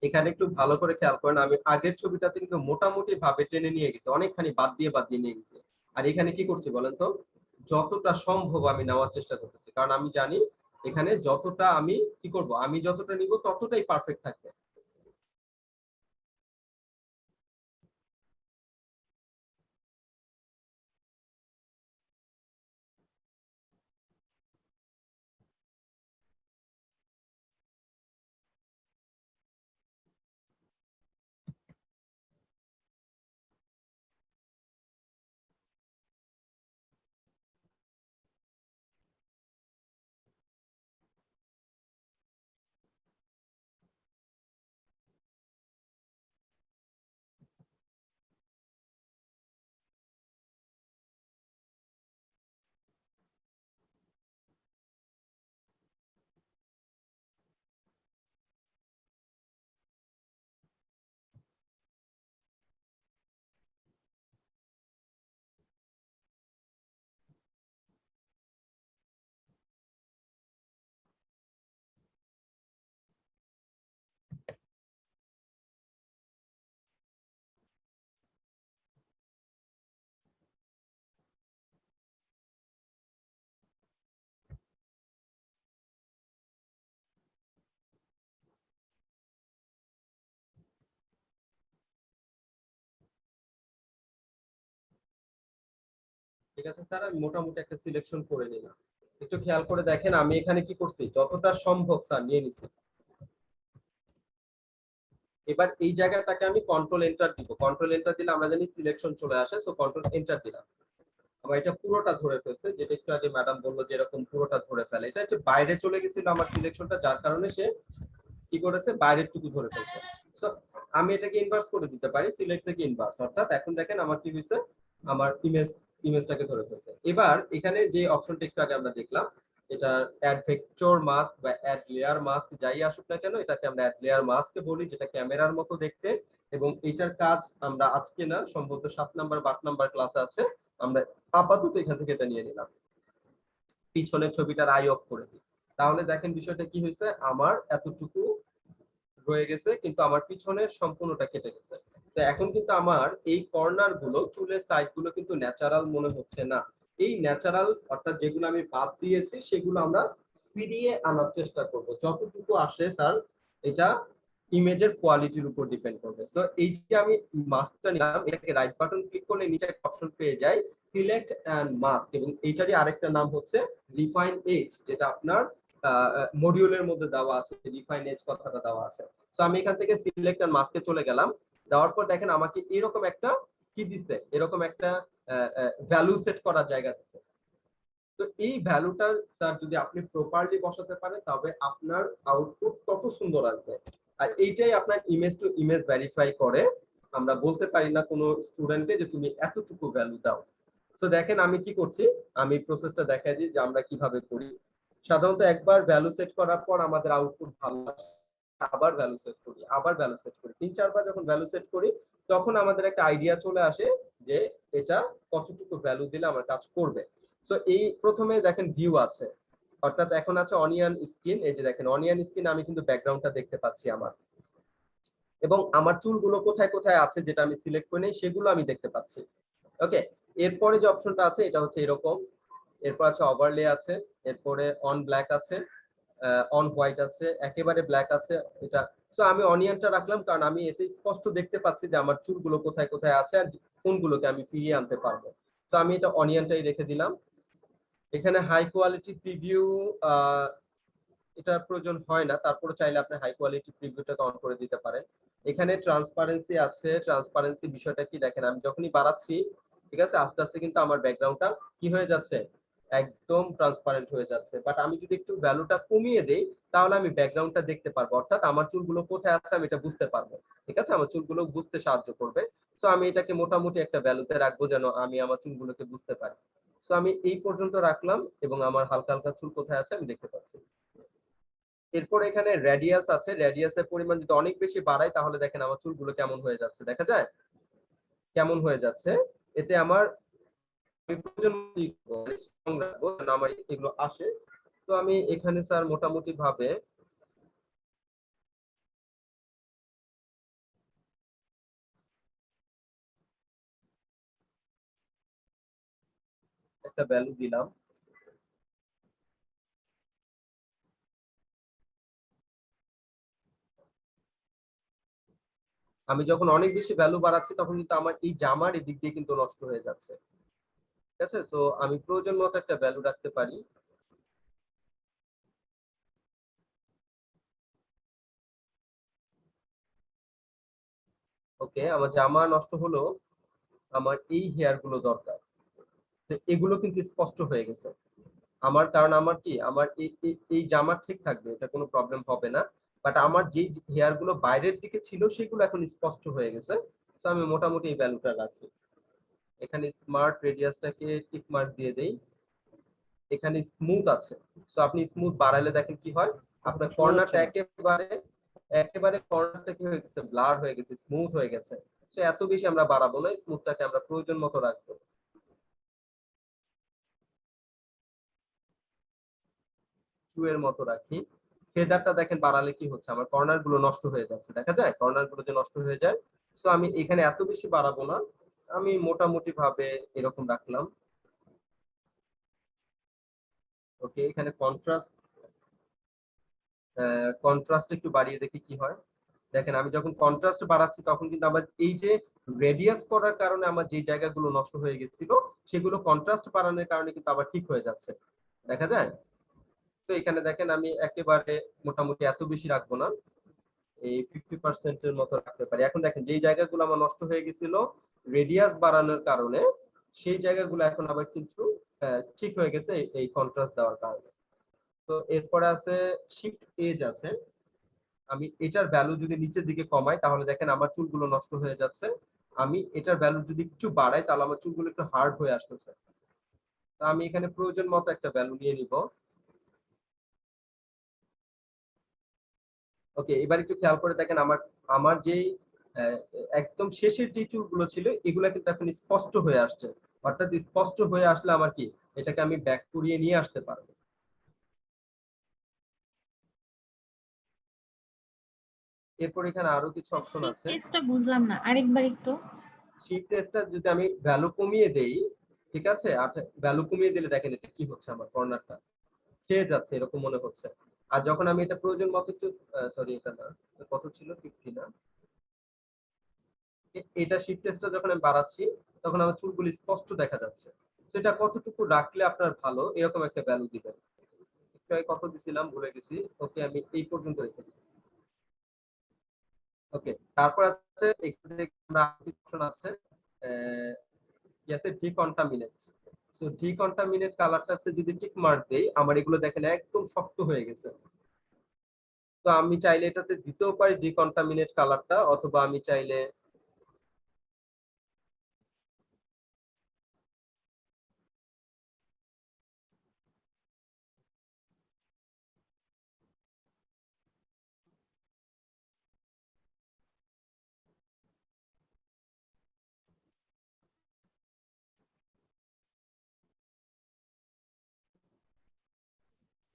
এখানে একটু ভালো করে খেয়াল করেন, আমি আগের ছবিটাতে কিন্তু মোটামুটি ভাবে টেনে নিয়ে গেছি, অনেকখানি বাদ দিয়ে নিয়ে গেছি। আর এখানে কি করছি বলেন তো, যতটা সম্ভব আমি নেওয়ার চেষ্টা করতেছি, কারণ আমি জানি এখানে যতটা আমি কি করব, আমি যতটা নিব ততটাই পারফেক্ট থাকবে। ঠিক আছে স্যার, আমি মোটামুটি একটা সিলেকশন করে নিলাম। একটু খেয়াল করে দেখেন আমি এখানে কি করছি, যতটা সম্ভব স্যার নিয়ে নিছি। এবার এই জায়গাটাকে আমি কন্ট্রোল এন্টার দিব, কন্ট্রোল এন্টার দিলে আমরা জানি সিলেকশন চলে আসে, সো কন্ট্রোল এন্টার দিলাম। আমার এটা পুরোটা ধরে ফেলছে, যেটা একটু আগে ম্যাডাম বললো যে এরকম পুরোটা ধরে ফেলে, এটা হচ্ছে বাইরে চলে গেছিল আমার সিলেকশনটা, যার কারণে সে কি করেছে, বাইরের টুকু ধরে ফেলছে। সো আমি এটাকে ইনভার্স করে দিতে পারি, সিলেক্ট থেকে ইনভার্স, অর্থাৎ এখন দেখেন আমার কি হয়েছে, আমার ইমেজটাকে ধরে ফেলছে। এবার এখানে যে অপশনটা একটু আগে আমরা দেখলাম, এটা অ্যাড ভেক্টর মাস্ক বা অ্যাড লেয়ার মাস্ক যাই আসুক না কেন, এটাকে আমরা অ্যাড লেয়ার মাস্ক বলি, যেটা ক্যামেরার মতো দেখতে। এবং এটার কাজ আমরা আজকে না, সম্ভবত 7 নাম্বার বা 8 নাম্বার ক্লাসে আছে, আমরা আপাতত এখান থেকে এটা নিয়ে নিলাম। পিছনের ছবিটার আই অফ করে দিই, তাহলে দেখেন বিষয়টা কি হয়েছে, আমার এতটুকু রয়ে গেছে কিন্তু আমার পিছনের সম্পূর্ণটা কেটে গেছে। তো এখন কিন্তু আমার এই কর্নার গুলো, চুলের সাইড গুলো কিন্তু ন্যাচারাল মনে হচ্ছে না। এই ন্যাচারাল অর্থাৎ যেগুলো আমি বাদ দিয়েছি সেগুলো আমরা ফিরিয়ে আনার চেষ্টা করব, যতটুকু আসে তার এটা ইমেজের কোয়ালিটির উপর ডিপেন্ড করবে। সো এই যে আমি মাস্কটা নিলাম, এটাকে রাইট বাটন ক্লিক করলে নিচে একটা অপশন পেয়ে যাই, সিলেক্ট এন্ড মাস্ক, এবং এইটারই আরেকটা নাম হচ্ছে রিফাইন এজ, যেটা আপনার মডিউলের মধ্যে দেওয়া আছে, রিফাইন এজ কথাটা দেওয়া আছে। সো আমি এখান থেকে সিলেক্ট এন্ড মাস্কে চলে গেলাম, দেওয়ার পর দেখেন আমাকে এরকম একটা কি দিচ্ছে, এরকম একটা ভ্যালু সেট করার জায়গা দিচ্ছে। তো এই ভ্যালুটা স্যার যদি আপনি প্রপারলি বসাতে পারেন, তবে আপনার আউটপুট তত সুন্দর আসবে। আর এইটাই আপনার ইমেজ টু ইমেজ ভেরিফাই করে। আমরা বলতে পারি না কোনো স্টুডেন্টকে যে তুমি এতটুকু ভ্যালু দাও। তো দেখেন আমি কি করছি, আমি প্রসেসটা দেখাই দিই যে আমরা কিভাবে করি। সাধারণত একবার ভ্যালু সেট করার পর আমাদের আউটপুট ভালো আসে, আবার ভ্যালু সেট করি, আবার ভ্যালু সেট করি, 3-4 বার যখন ভ্যালু সেট করি তখন আমাদের একটা আইডিয়া চলে আসে যে এটা কতটুকু ভ্যালু দিলে আমার কাজ করবে। তো এই প্রথমে দেখেন ভিউ আছে, অর্থাৎ এখন আছে অনিয়ন স্কিন। এই যে দেখেন অনিয়ন স্কিন, আমি কিন্তু ব্যাকগ্রাউন্ডটা দেখতে পাচ্ছি আমার, এবং আমার চুলগুলো কোথায় কোথায় আছে যেটা আমি সিলেক্ট করে নেই সেগুলো আমি দেখতে পাচ্ছি। ওকে, এরপরে যে অপশনটা আছে এটা হচ্ছে এরকম, এরপর আছে ওভারলে আছে, এরপরে অন ব্ল্যাক আছে, অন হোয়াইট আছে, একেবারে ব্ল্যাক আছে এটা। তো আমি অনিয়নটা রাখলাম কারণ আমি এতে স্পষ্ট দেখতে পাচ্ছি যে আমার চুলগুলো কোথায় কোথায় আছে আর কোনগুলোকে আমি ফিরিয়ে আনতে পারবো। তো আমি এটা অনিয়নটাই রেখে দিলাম। এখানে হাই কোয়ালিটি প্রিভিউ এটা প্রয়োজন হয় না, তারপরে চাইলে আপনি হাই কোয়ালিটি প্রিভিউটাকে অন করে দিতে পারেন। এখানে ট্রান্সপারেন্সি আছে, ট্রান্সপারেন্সি বিষয়টা কি দেখেন, আমি যখনই বাড়াচ্ছি ঠিক আছে আস্তে আস্তে কিন্তু আমার ব্যাকগ্রাউন্ডটা কি হয়ে যাচ্ছে, একদম ট্রান্সপারেন্ট হয়ে যাচ্ছে। বাট আমি যদি একটু ভ্যালুটা কমিয়ে দেই তাহলে আমি ব্যাকগ্রাউন্ডটা দেখতে পারবো, অর্থাৎ আমার চুলগুলো কোথায় আছে আমি এটা বুঝতে পারবো। ঠিক আছে, আমার চুলগুলো বুঝতে সাহায্য করবে। সো আমি এটাকে মোটামুটি একটা ভ্যালুতে রাখবো যেন আমি আমার চুলগুলোকে বুঝতে পারি। সো আমি এই পর্যন্ত রাখলাম এবং আমার হালকা হালকা চুল কোথায় আছে আমি দেখতে পাচ্ছি। এরপর এখানে রেডিয়াস আছে, রেডিয়াসের পরিমাণ যদি অনেক বেশি বাড়াই তাহলে দেখেন আমার চুলগুলো কেমন হয়ে যাচ্ছে, দেখা যায় কেমন হয়ে যাচ্ছে। এতে আমার আমার এগুলো আসে। তো আমি এখানে স্যার মোটামুটি ভাবে একটা ভ্যালু দিলাম। আমি যখন অনেক বেশি ভ্যালু বাড়াচ্ছি তখন কিন্তু আমার এই জামার এদিক দিয়ে কিন্তু নষ্ট হয়ে যাচ্ছে। ঠিক আছে, তো আমি প্রয়োজন মতো একটা ভ্যালু রাখতে পারি। ওকে, আমার জামা নষ্ট হলো, আমার এই হেয়ার গুলো দরকার, তো এগুলো কিন্তু স্পষ্ট হয়ে গেছে আমার, কারণ আমার কি আমার এই জামা ঠিক থাকবে, এটা কোনো প্রবলেম হবে না। বাট আমার যে হেয়ার গুলো বাইরের দিকে ছিল সেগুলো এখন স্পষ্ট হয়ে গেছে, তো আমি মোটামুটি এই ভ্যালুটা রাখি। এখানে স্মার্ট রেডিয়াসটাকে টিক মার্ক দিয়ে দেই। এখানে স্মুথ আছে, তো আপনি স্মুথ বাড়ালে দেখেন কি হয়, আপনার কর্নারটা একেবারে কর্নারটা কি হয়ে গেছে, ব্লার হয়ে গেছে, স্মুথ হয়ে গেছে। তো এত বেশি আমরা বাড়াবো না, স্মুথটাকে আমরা প্রয়োজন মতো রাখবো। এর মতো রাখি। ফেদারটা দেখেন বাড়ালে কি হচ্ছে, আমার কর্নার গুলো নষ্ট হয়ে যাচ্ছে, দেখা যায় কর্নার গুলো যে নষ্ট হয়ে যায়। তো আমি এখানে এত বেশি বাড়াবো না, আমি মোটামুটি ভাবে এরকম রাখলাম। ওকে, এখানে কন্ট্রাস্ট একটু বাড়িয়ে দেখি কি হয়। দেখেন আমি যখন কন্ট্রাস্ট বাড়াচ্ছি তখন কিন্তু আমার এই যে রেডিয়াস করার কারণে আমার যে জায়গাগুলো নষ্ট হয়ে গেছিল সেগুলো কন্ট্রাস্ট বাড়ানোর কারণে কিন্তু আবার ঠিক হয়ে যাচ্ছে, দেখা যায়। তো এখানে দেখেন আমি একেবারে মোটামুটি এত বেশি রাখবো না, এই 50% এর মতো রাখতে পারি। এখন দেখেন যে জায়গাগুলো আমার নষ্ট হয়ে গেছিল রেডিয়াস বাড়ানোর কারণে, সেই জায়গাগুলো এখন আবার কিন্তু ঠিক হয়ে গেছে এই কন্ট্রাস্ট দেওয়ার কারণে। তো এরপরে আছে শিফট এজ আছে, আমি এটার ভ্যালু যদি নিচের দিকে কমাই তাহলে দেখেন আমার চুলগুলো নষ্ট হয়ে যাচ্ছে। আমি এটার ভ্যালু যদি একটু বাড়াই তাহলে আমার চুলগুলো একটু হার্ড হয়ে আসতেছে। তো আমি এখানে প্রয়োজন মতো একটা ভ্যালু নিয়ে নিব। ওকে, এবার একটু খেয়াল করে দেখেন আমার আমার যেই একদম শেষের যে চুলগুলো ছিল এগুলা কিন্তু এখন স্পষ্ট হয়ে আসছে। অর্থাৎ স্পষ্ট হয়ে আসলে আমার কি এটাকে আমি ব্যাক করিয়ে নিয়ে আসতে পারবো। এরপর এখানে আরো কিছু অপশন আছে। টেস্টটা বুঝলাম না, আরেকবার একটু। শিফট এসটা যদি আমি ভ্যালু কমিয়ে দেই, ঠিক আছে, আর ভ্যালু কমিয়ে দিলে দেখেন এটা কি হচ্ছে, আমার কর্নারটা খেয়ে যাচ্ছে এরকম মনে হচ্ছে। আর যখন আমি এটা প্রয়োজন মতো সরি এটা না, কত ছিল 50 না, এটা শিফটেসটা যখন আমি বাড়াচ্ছি তখন আমার চুলগুলি স্পষ্ট দেখা যাচ্ছে। সেটা কতটুকু রাখলে আপনার ভালো এরকম একটা ভ্যালু দিবেন। একটু আগে কত দিছিলাম ভুলে গেছি। ওকে, আমি এই পর্যন্ত রেখে দিই। ওকে, তারপর আছে এখানে আমরা অপশন আছে ইয়াসে ডিকন্টামিনেট। সো ডিকন্টামিনেট কালারটাতে যদি টিক মার্ক দেই আমার এগুলো দেখেন একদম শক্ত হয়ে গেছে। তো আমি চাইলে এটাতে দিতেও পারি ডিকন্টামিনেট কালারটা, অথবা আমি চাইলে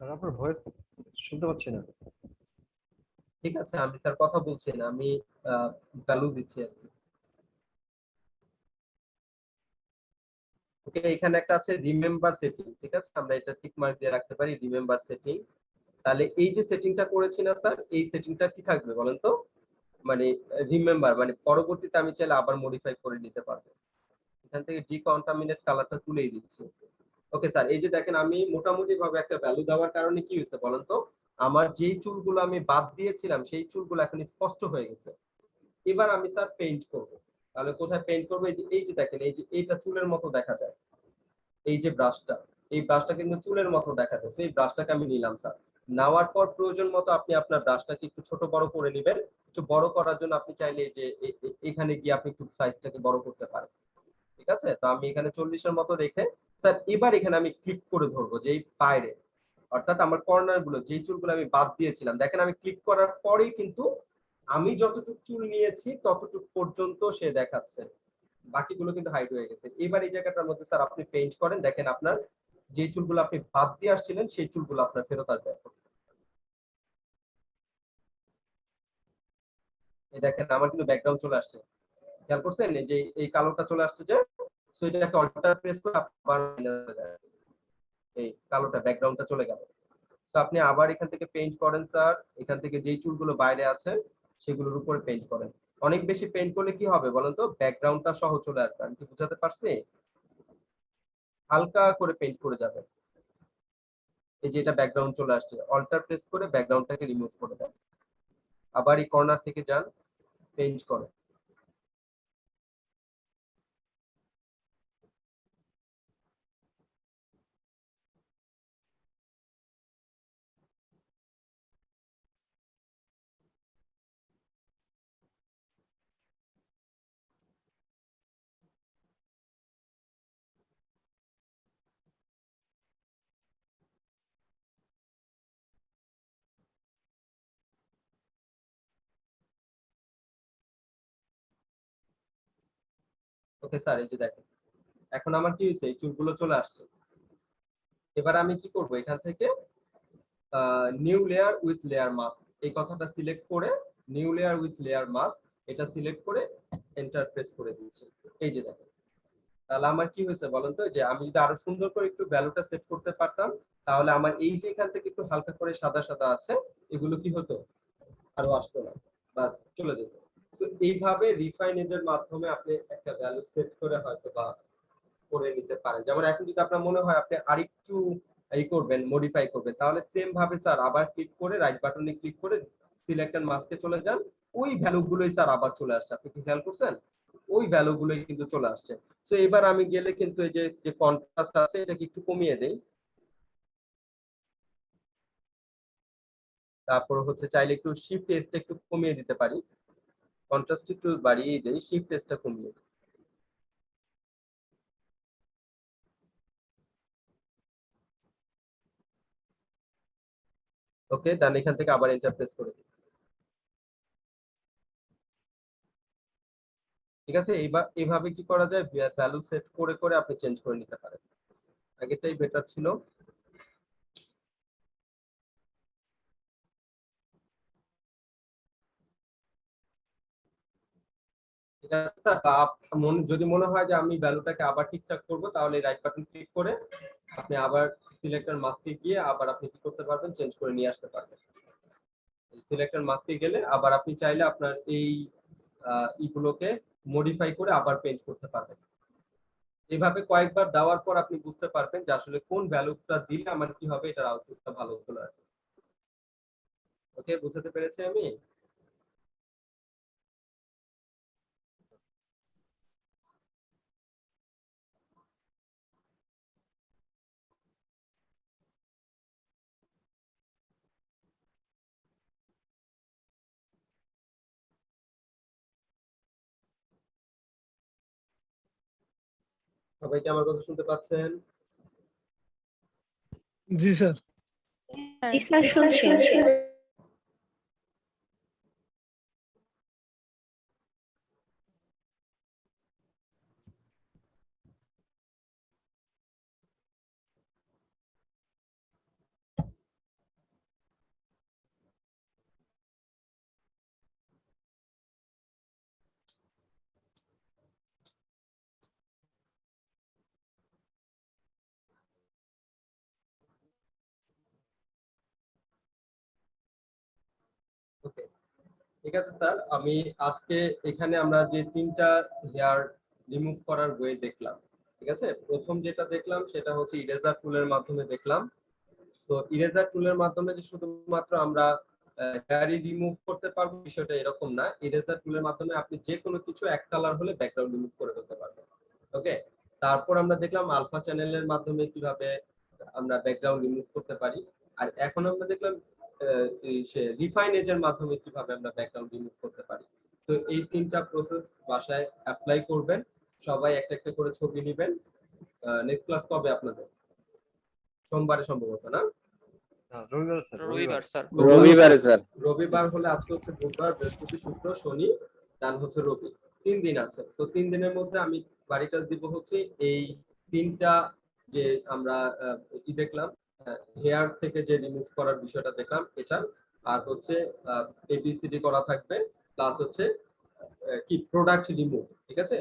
স্যার আপনার ভয়েস শুনতে পাচ্ছি না। ঠিক আছে, আমি স্যার কথা বলছি না, আমি ভ্যালু দিচ্ছি আর কি। ওকে, এখানে একটা আছে রিমেম্বার সেটিং, ঠিক আছে, আমরা এটা টিক মার্ক দিয়ে রাখতে পারি রিমেম্বার সেটিং। তাহলে এই যে সেটিংটা করেছি না স্যার, এই সেটিংটা কি থাকবে বলেন তো, মানে রিমেম্বার মানে পরবর্তীতে আমি চাইলে আবার মডিফাই করে নিতে পারবো। এখান থেকে ডিকন্টামিনেট কালারটা তুলেই দিচ্ছি। ওকে স্যার, এই যে দেখেন আমি মোটামুটি ভাবে একটা ভ্যালু দেওয়ার কারণে কি হয়েছে বলেন তো, আমার যেই চুলগুলো আমি বাদ দিয়েছিলাম সেই চুলগুলো এখন স্পষ্ট হয়ে গেছে। এবার আমি স্যার পেইন্ট করব। তাহলে কোথায় পেইন্ট করব, এই যে দেখেন এই যে এইটা চুলের মতো দেখা যায়, এই যে ব্রাশটা, এই ব্রাশটা কিন্তু চুলের মতো দেখা যাচ্ছে। এই ব্রাশটাকে আমি নিলাম স্যার, নেওয়ার পর প্রয়োজন মতো আপনি আপনার ব্রাশটাকে একটু ছোট বড় করে নেবেন। একটু বড় করার জন্য আপনি চাইলে এই যে এখানে গিয়ে আপনি একটু সাইজটাকে বড় করতে পারেন। ঠিক আছে, তো আমি এখানে 40 এর মতো রেখে স্যার এবার এখানে আমি ক্লিক করে ধরবো যেই বাইরে, অর্থাৎ আমার কর্নার গুলো যেই চুলগুলো আমি বাদ দিয়েছিলাম, দেখেন আমি ক্লিক করার পরেই কিন্তু আমি যতটুকু চুল নিয়েছি ততটুকু পর্যন্ত সে দেখাচ্ছে, বাকিগুলো কিন্তু হাইড হয়ে গেছে। এবার এই জায়গাটার মধ্যে স্যার আপনি পেইন্ট করেন, দেখেন আপনার যে চুলগুলো আপনি বাদ দিয়ে আসছিলেন সেই চুলগুলো আপনার ফেরত আসবে। এই দেখেন আমার কিন্তু ব্যাকগ্রাউন্ড চলে আসছে, খেয়াল করছেন এই যে এই কালোটা চলে আসছে যে, সো এটাকে অল্টার প্রেস করে আবার এই কালোটা ব্যাকগ্রাউন্ডটা চলে গেল। তো আপনি আবার এখান থেকে পেইন্ট করেন স্যার, এখান থেকে যেই চুলগুলো বাইরে আছে সেগুলোর উপরে পেইন্ট করেন। অনেক বেশি পেইন্ট করলে কি হবে বলেন তো, ব্যাকগ্রাউন্ডটা সহ চলে আসবে। আমি কি বুঝাতে পারছি? হালকা করে পেইন্ট করে যাবে। এই যে এটা ব্যাকগ্রাউন্ড চলে আসছে, অল্টার প্রেস করে ব্যাকগ্রাউন্ডটাকে রিমুভ করে দেন। আবার এই কর্নার থেকে যান, পেইন্ট করেন। ওকে স্যার, এই যে দেখেন এখন আমার কি হয়েছে, এই চুলগুলো চলে আসছে। এবার আমি কি করব, এখান থেকে new layer with layer mask এই কথাটা সিলেক্ট করে new layer with layer mask এটা সিলেক্ট করে এন্টার প্রেস করে দিয়েছি। এই যে দেখেন, তাহলে আমার কি হয়েছে বলেন তো, যে আমি যদি আরো সুন্দর করে একটু ভ্যালুটা সেট করতে পারতাম তাহলে আমার এই যে এখান থেকে একটু হালকা করে সাদা সাদা আছে এগুলো কি হতো, আরো আসতো না বা চলে যেত। তো এইভাবে রিফাইন এজের মাধ্যমে আপনি একটা ভ্যালু সেট করে হয়তো বা করে নিতে পারেন। যেমন এখন যদি আপনার মনে হয় আপনি আরেকটু এই করবেন, মডিফাই করবেন, তাহলে সেম ভাবে স্যার আবার ক্লিক করে রাইট বাটনে ক্লিক করে সিলেক্ট এন্ড মাস্কে চলে যান। ওই ভ্যালুগুলোই স্যার আবার চলে আসছে। আপনি কি খেয়াল করছেন? ওই ভ্যালুগুলোই কিন্তু চলে আসছে। তো এবার আমি গেলে কিন্তু এই যে যে কন্ট্রাস্ট আছে এটাকে একটু কমিয়ে দেই। তারপর হচ্ছে চাইলে একটু শিফট এসটা একটু কমিয়ে দিতে পারি, কন্ট্রাস্ট একটু বাড়িয়ে দেই, শিফট এসটা কমিয়ে দিই। ওকে, দেন এখান থেকে আবার এন্টার প্রেস করে দিই। ঠিক আছে, এইবার এইভাবে কি করা যায়, ভ্যালু সেট করে করে আপনি চেঞ্জ করে নিতে পারেন। আগেটাই বেটার ছিল। ঠিক আছে স্যার, যদি মনে হয় যে আমি ভ্যালুটাকে আবার ঠিকঠাক করব তাহলে রাইট বাটন ক্লিক করে আপনি আবার সিলেক্টর মাস্কে গিয়ে আবার আপনি কি করতে পারবেন, চেঞ্জ করে নিয়ে আসতে পারবেন। সিলেক্টর মাস্কে গেলে আবার আপনি চাইলে আপনার এই ইগুলোকে মডিফাই করে আবার পেইন্ট করতে পারবেন। এভাবে কয়েকবার দেওয়ার পর আপনি বুঝতে পারবেন যে আসলে কোন ভ্যালুটা দিলে আমার কি হবে, এটার আউটপুটটা ভালো চলে আসবে। ওকে, বুঝতে পেরেছি আমি? সবাই কি আমার কথা শুনতে পাচ্ছেন? জি স্যার। জি স্যার, শুনছি। ওকে, ঠিক আছে স্যার, আমি আজকে এখানে আমরা যে তিনটা হেয়ার রিমুভ করার ওয়ে দেখলাম। ঠিক আছে, প্রথম যেটা দেখলাম সেটা হচ্ছে ইরেজার টুলের মাধ্যমে দেখলাম। তো ইরেজার টুলের মাধ্যমে যে শুধুমাত্র আমরা হেয়ারই রিমুভ করতে পারবো বিষয়টা এরকম না। ইরেজার টুলের মাধ্যমে আপনি যে কোনো কিছু এক কালার হলে ব্যাকগ্রাউন্ড রিমুভ করে ফেলতে পারবেন। ওকে, তারপর আমরা দেখলাম আলফা চ্যানেলের মাধ্যমে কিভাবে আমরা ব্যাকগ্রাউন্ড রিমুভ করতে পারি। আর এখন আমরা দেখলাম রিফাইন এজের মাধ্যমে কিভাবে আমরা ব্যাকগ্রাউন্ড রিমুভ করতে পারি। তো এই তিনটা প্রসেস বাসায় অ্যাপ্লাই করবেন, সবাই একটা একটা করে ছবি নেবেন। নেক্সট ক্লাস কবে আপনাদের? সোমবারে সম্ভবত না? রবিবার স্যার। রবিবারে স্যার। রবিবার হলে আজকে হচ্ছে বুধবার, বৃহস্পতি, শুক্র, শনি, ডান হচ্ছে রবি, 3 দিন আছে। তো 3 দিনের মধ্যে আমি বাড়ি কাজ দিব হচ্ছে এই তিনটা যে আমরা কি দেখলাম, হেয়ার থেকে যে রিমুভ করার বিষয়টা দেখলাম এটা, আর হচ্ছে এবিসিডি করা থাকবে, প্লাস হচ্ছে কি প্রোডাক্ট রিমুভ। ঠিক আছে,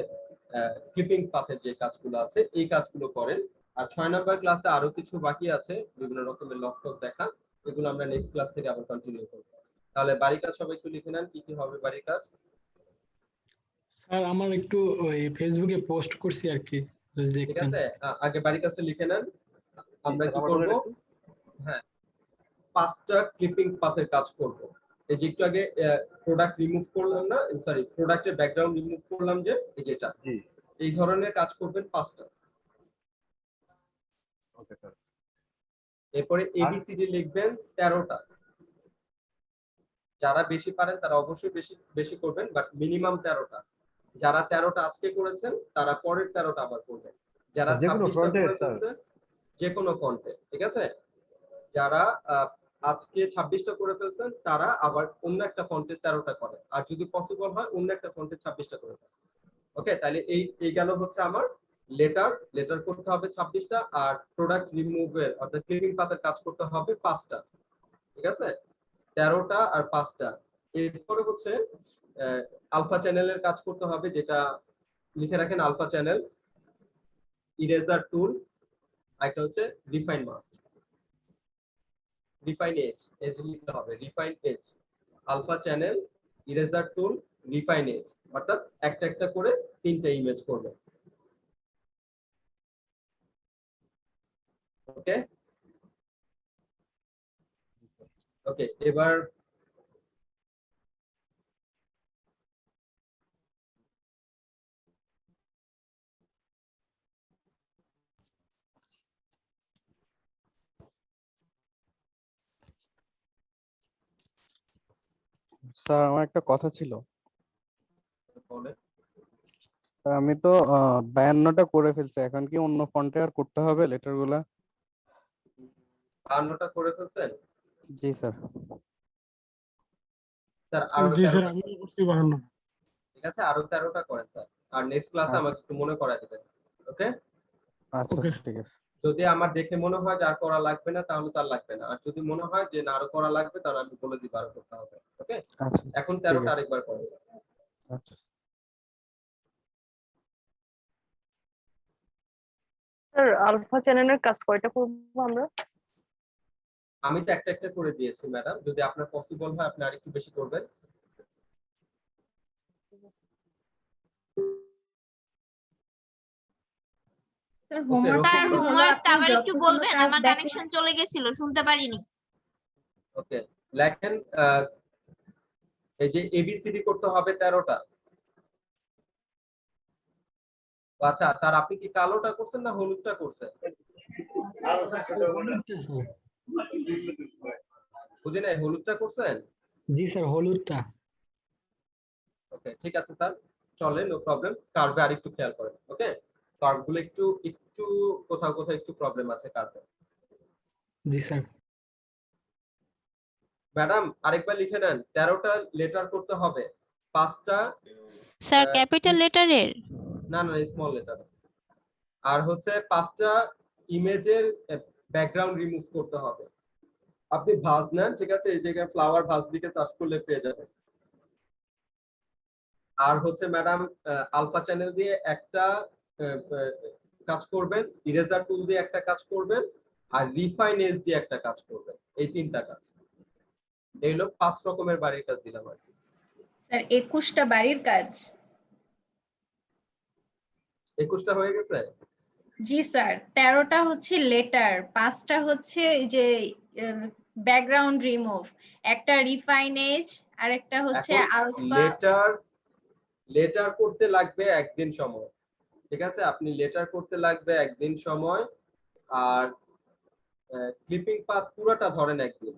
ক্লিপিং পাথের যে কাজগুলো আছে এই কাজগুলো করেন। আর 6 নাম্বার ক্লাসে আরো কিছু বাকি আছে, বিভিন্ন রকমের লক্ষক দেখা, এগুলো আমরা নেক্সট ক্লাস থেকে আবার কন্টিনিউ করব। তাহলে বাড়ির কাজ সবাই একটু লিখে নেন, কি কি হবে বাড়ির কাজ। স্যার আমার একটু ওই ফেসবুকে পোস্ট করছি আর কি, যদি ঠিক দেখতেন। আছে, আগে বাড়ির কাজটা লিখে নেন। আমরা কি আবার করব, বলেন একটু। হ্যাঁ 5টা ক্লিপিং পাথের কাজ করব। এই যে একটু আগে প্রোডাক্ট রিমুভ করলাম না, সরি প্রোডাক্টের ব্যাকগ্রাউন্ড রিমুভ করলাম, যে এই যেটা জি এই ধরনের কাজ করবেন 5টা। Okay sir. এরপরে এবিসিডি লিখবেন 13টা। যারা বেশি পারেন তারা অবশ্যই বেশি বেশি করবেন, বাট মিনিমাম 13টা। যারা 13টা আজকে করেছেন তারা পরের 13টা আবার করবেন। যারা যে কোনো 26টা ফন্টে করে স্যার? ফেলছেন যে কোনো ফন্টে, ঠিক আছে। যারা আজকে 26টা করে ফেলছেন তারা আবার অন্য একটা ফন্টে 13টা করেন, আর যদি পসিবল হয় অন্য একটা ফন্টে 26টা করে ফেলেন। ওকে, তাহলে এই গেল হচ্ছে আমার লেটার করতে হবে 26টা, আর প্রোডাক্ট রিমুভের অর্থাৎ ক্লিপিং পাতার কাজ করতে হবে 5টা। ঠিক আছে, 13টা আর 5টা। এরপরে হচ্ছে আলফা চ্যানেলের কাজ করতে হবে, যেটা লিখে রাখেন আলফা চ্যানেল, ইরেজার টুল, একটা হচ্ছে রিফাইন মাস্ক, রিফাইন এজ লিখতে হবে, refine edge, alpha channel, eraser tool, refine edge, অর্থাৎ একটা একটা করে 3টা ইমেজ করবে। ওকে ওকে, এবার স্যার আমার একটা কথা ছিল। বলেন। আমি তো 52টা করে ফেলছি, এখন কি অন্য ফন্টে আর করতে হবে লেটার গুলা? 52টা করে ফেলছেন? জি স্যার। স্যার আরো জি স্যার 13টা আমি করেন। করছি 52। ঠিক আছে, আরো 13টা করেন স্যার, আর নেক্সট ক্লাসে আমাকে একটু মনে করায় দিবেন। ওকে, আচ্ছা ওকে স্যার ঠিক আছে। যদি আমার দেখে মনে হয় যে আর করা লাগবে না তাহলে তার লাগবে না, আর যদি মনে হয় যে না আরো করা লাগবে তাহলে আমি বলে দিব আরো করতে হবে। ওকে, আচ্ছা এখন ঠিক 13টা আছে। আরেকবার করেন। আচ্ছা স্যার আলফা চ্যানেলের কাজ কয়টা করবো আমরা? আমি তো একটা একটা করে দিয়েছি ম্যাডাম, যদি আপনার পসিবল হয় আপনি আরেকটু বেশি করবেন। স্যার ওকে, হোমওয়ার্কটা স্যার রফিক কি হলো, হোমওয়ার্কটা আপনি আবার একটু যতগুলো বলবেন, কাজ আমার দেখেন। কানেকশন চলে গেছিল, শুনতে পারিনি। ওকে, লেখেন এই যে এবিসিডি করতে হবে 13টা। আচ্ছা স্যার, আপনি কি কালোটা করছেন না হলুদটা করছেন? হলুদটা স্যার। বুঝি নাই, হলুদটা করছেন? জি স্যার হলুদটা। ওকে ঠিক আছে স্যার, চলে, নো প্রবলেম। কার্ভে আরেকটু খেয়াল করেন। ওকে, কার্ভগুলো একটু একটু কোথাও কোথাও একটু প্রবলেম আছে কার্ভে। জি স্যার। ম্যাডাম আরেকবার লিখে নেন, 13টা লেটার করতে হবে, 5টা স্যার ক্যাপিটাল লেটারের? না না স্মল লেটার, আর হচ্ছে 5টা ইমেজের ব্যাকগ্রাউন্ড রিমুভ করতে হবে। আপনি ভাঁজ নেন, ঠিক আছে, এই জায়গায় ফ্লাওয়ার ভাঁজ দিকে সার্চ করলে পেয়ে যাবেন। আর হচ্ছে ম্যাডাম আলফা চ্যানেল দিয়ে একটা কাজ করবেন, ইরেজার টুল দিয়ে একটা কাজ করবেন, আর রিফাইন এজ দিয়ে একটা কাজ করবেন। এই 3টা কাজ, এই হলো 5 রকমের বাড়ির কাজ দিলাম আর কি। স্যার 21টা বাড়ির কাজ। 21টা হয়ে গেছে? জি স্যার, 13টা হচ্ছে লেটার, 5টা হচ্ছে এই যে ব্যাকগ্রাউন্ড রিমুভ, একটা রিফাইন এজ, আর একটা হচ্ছে এখন আলফা। লেটার করতে লাগবে একদিন সময়, ঠিক আছে, আপনি লেটার করতে লাগবে একদিন সময়, আর ক্লিপিং পাথ পুরোটা ধরেন একদিন,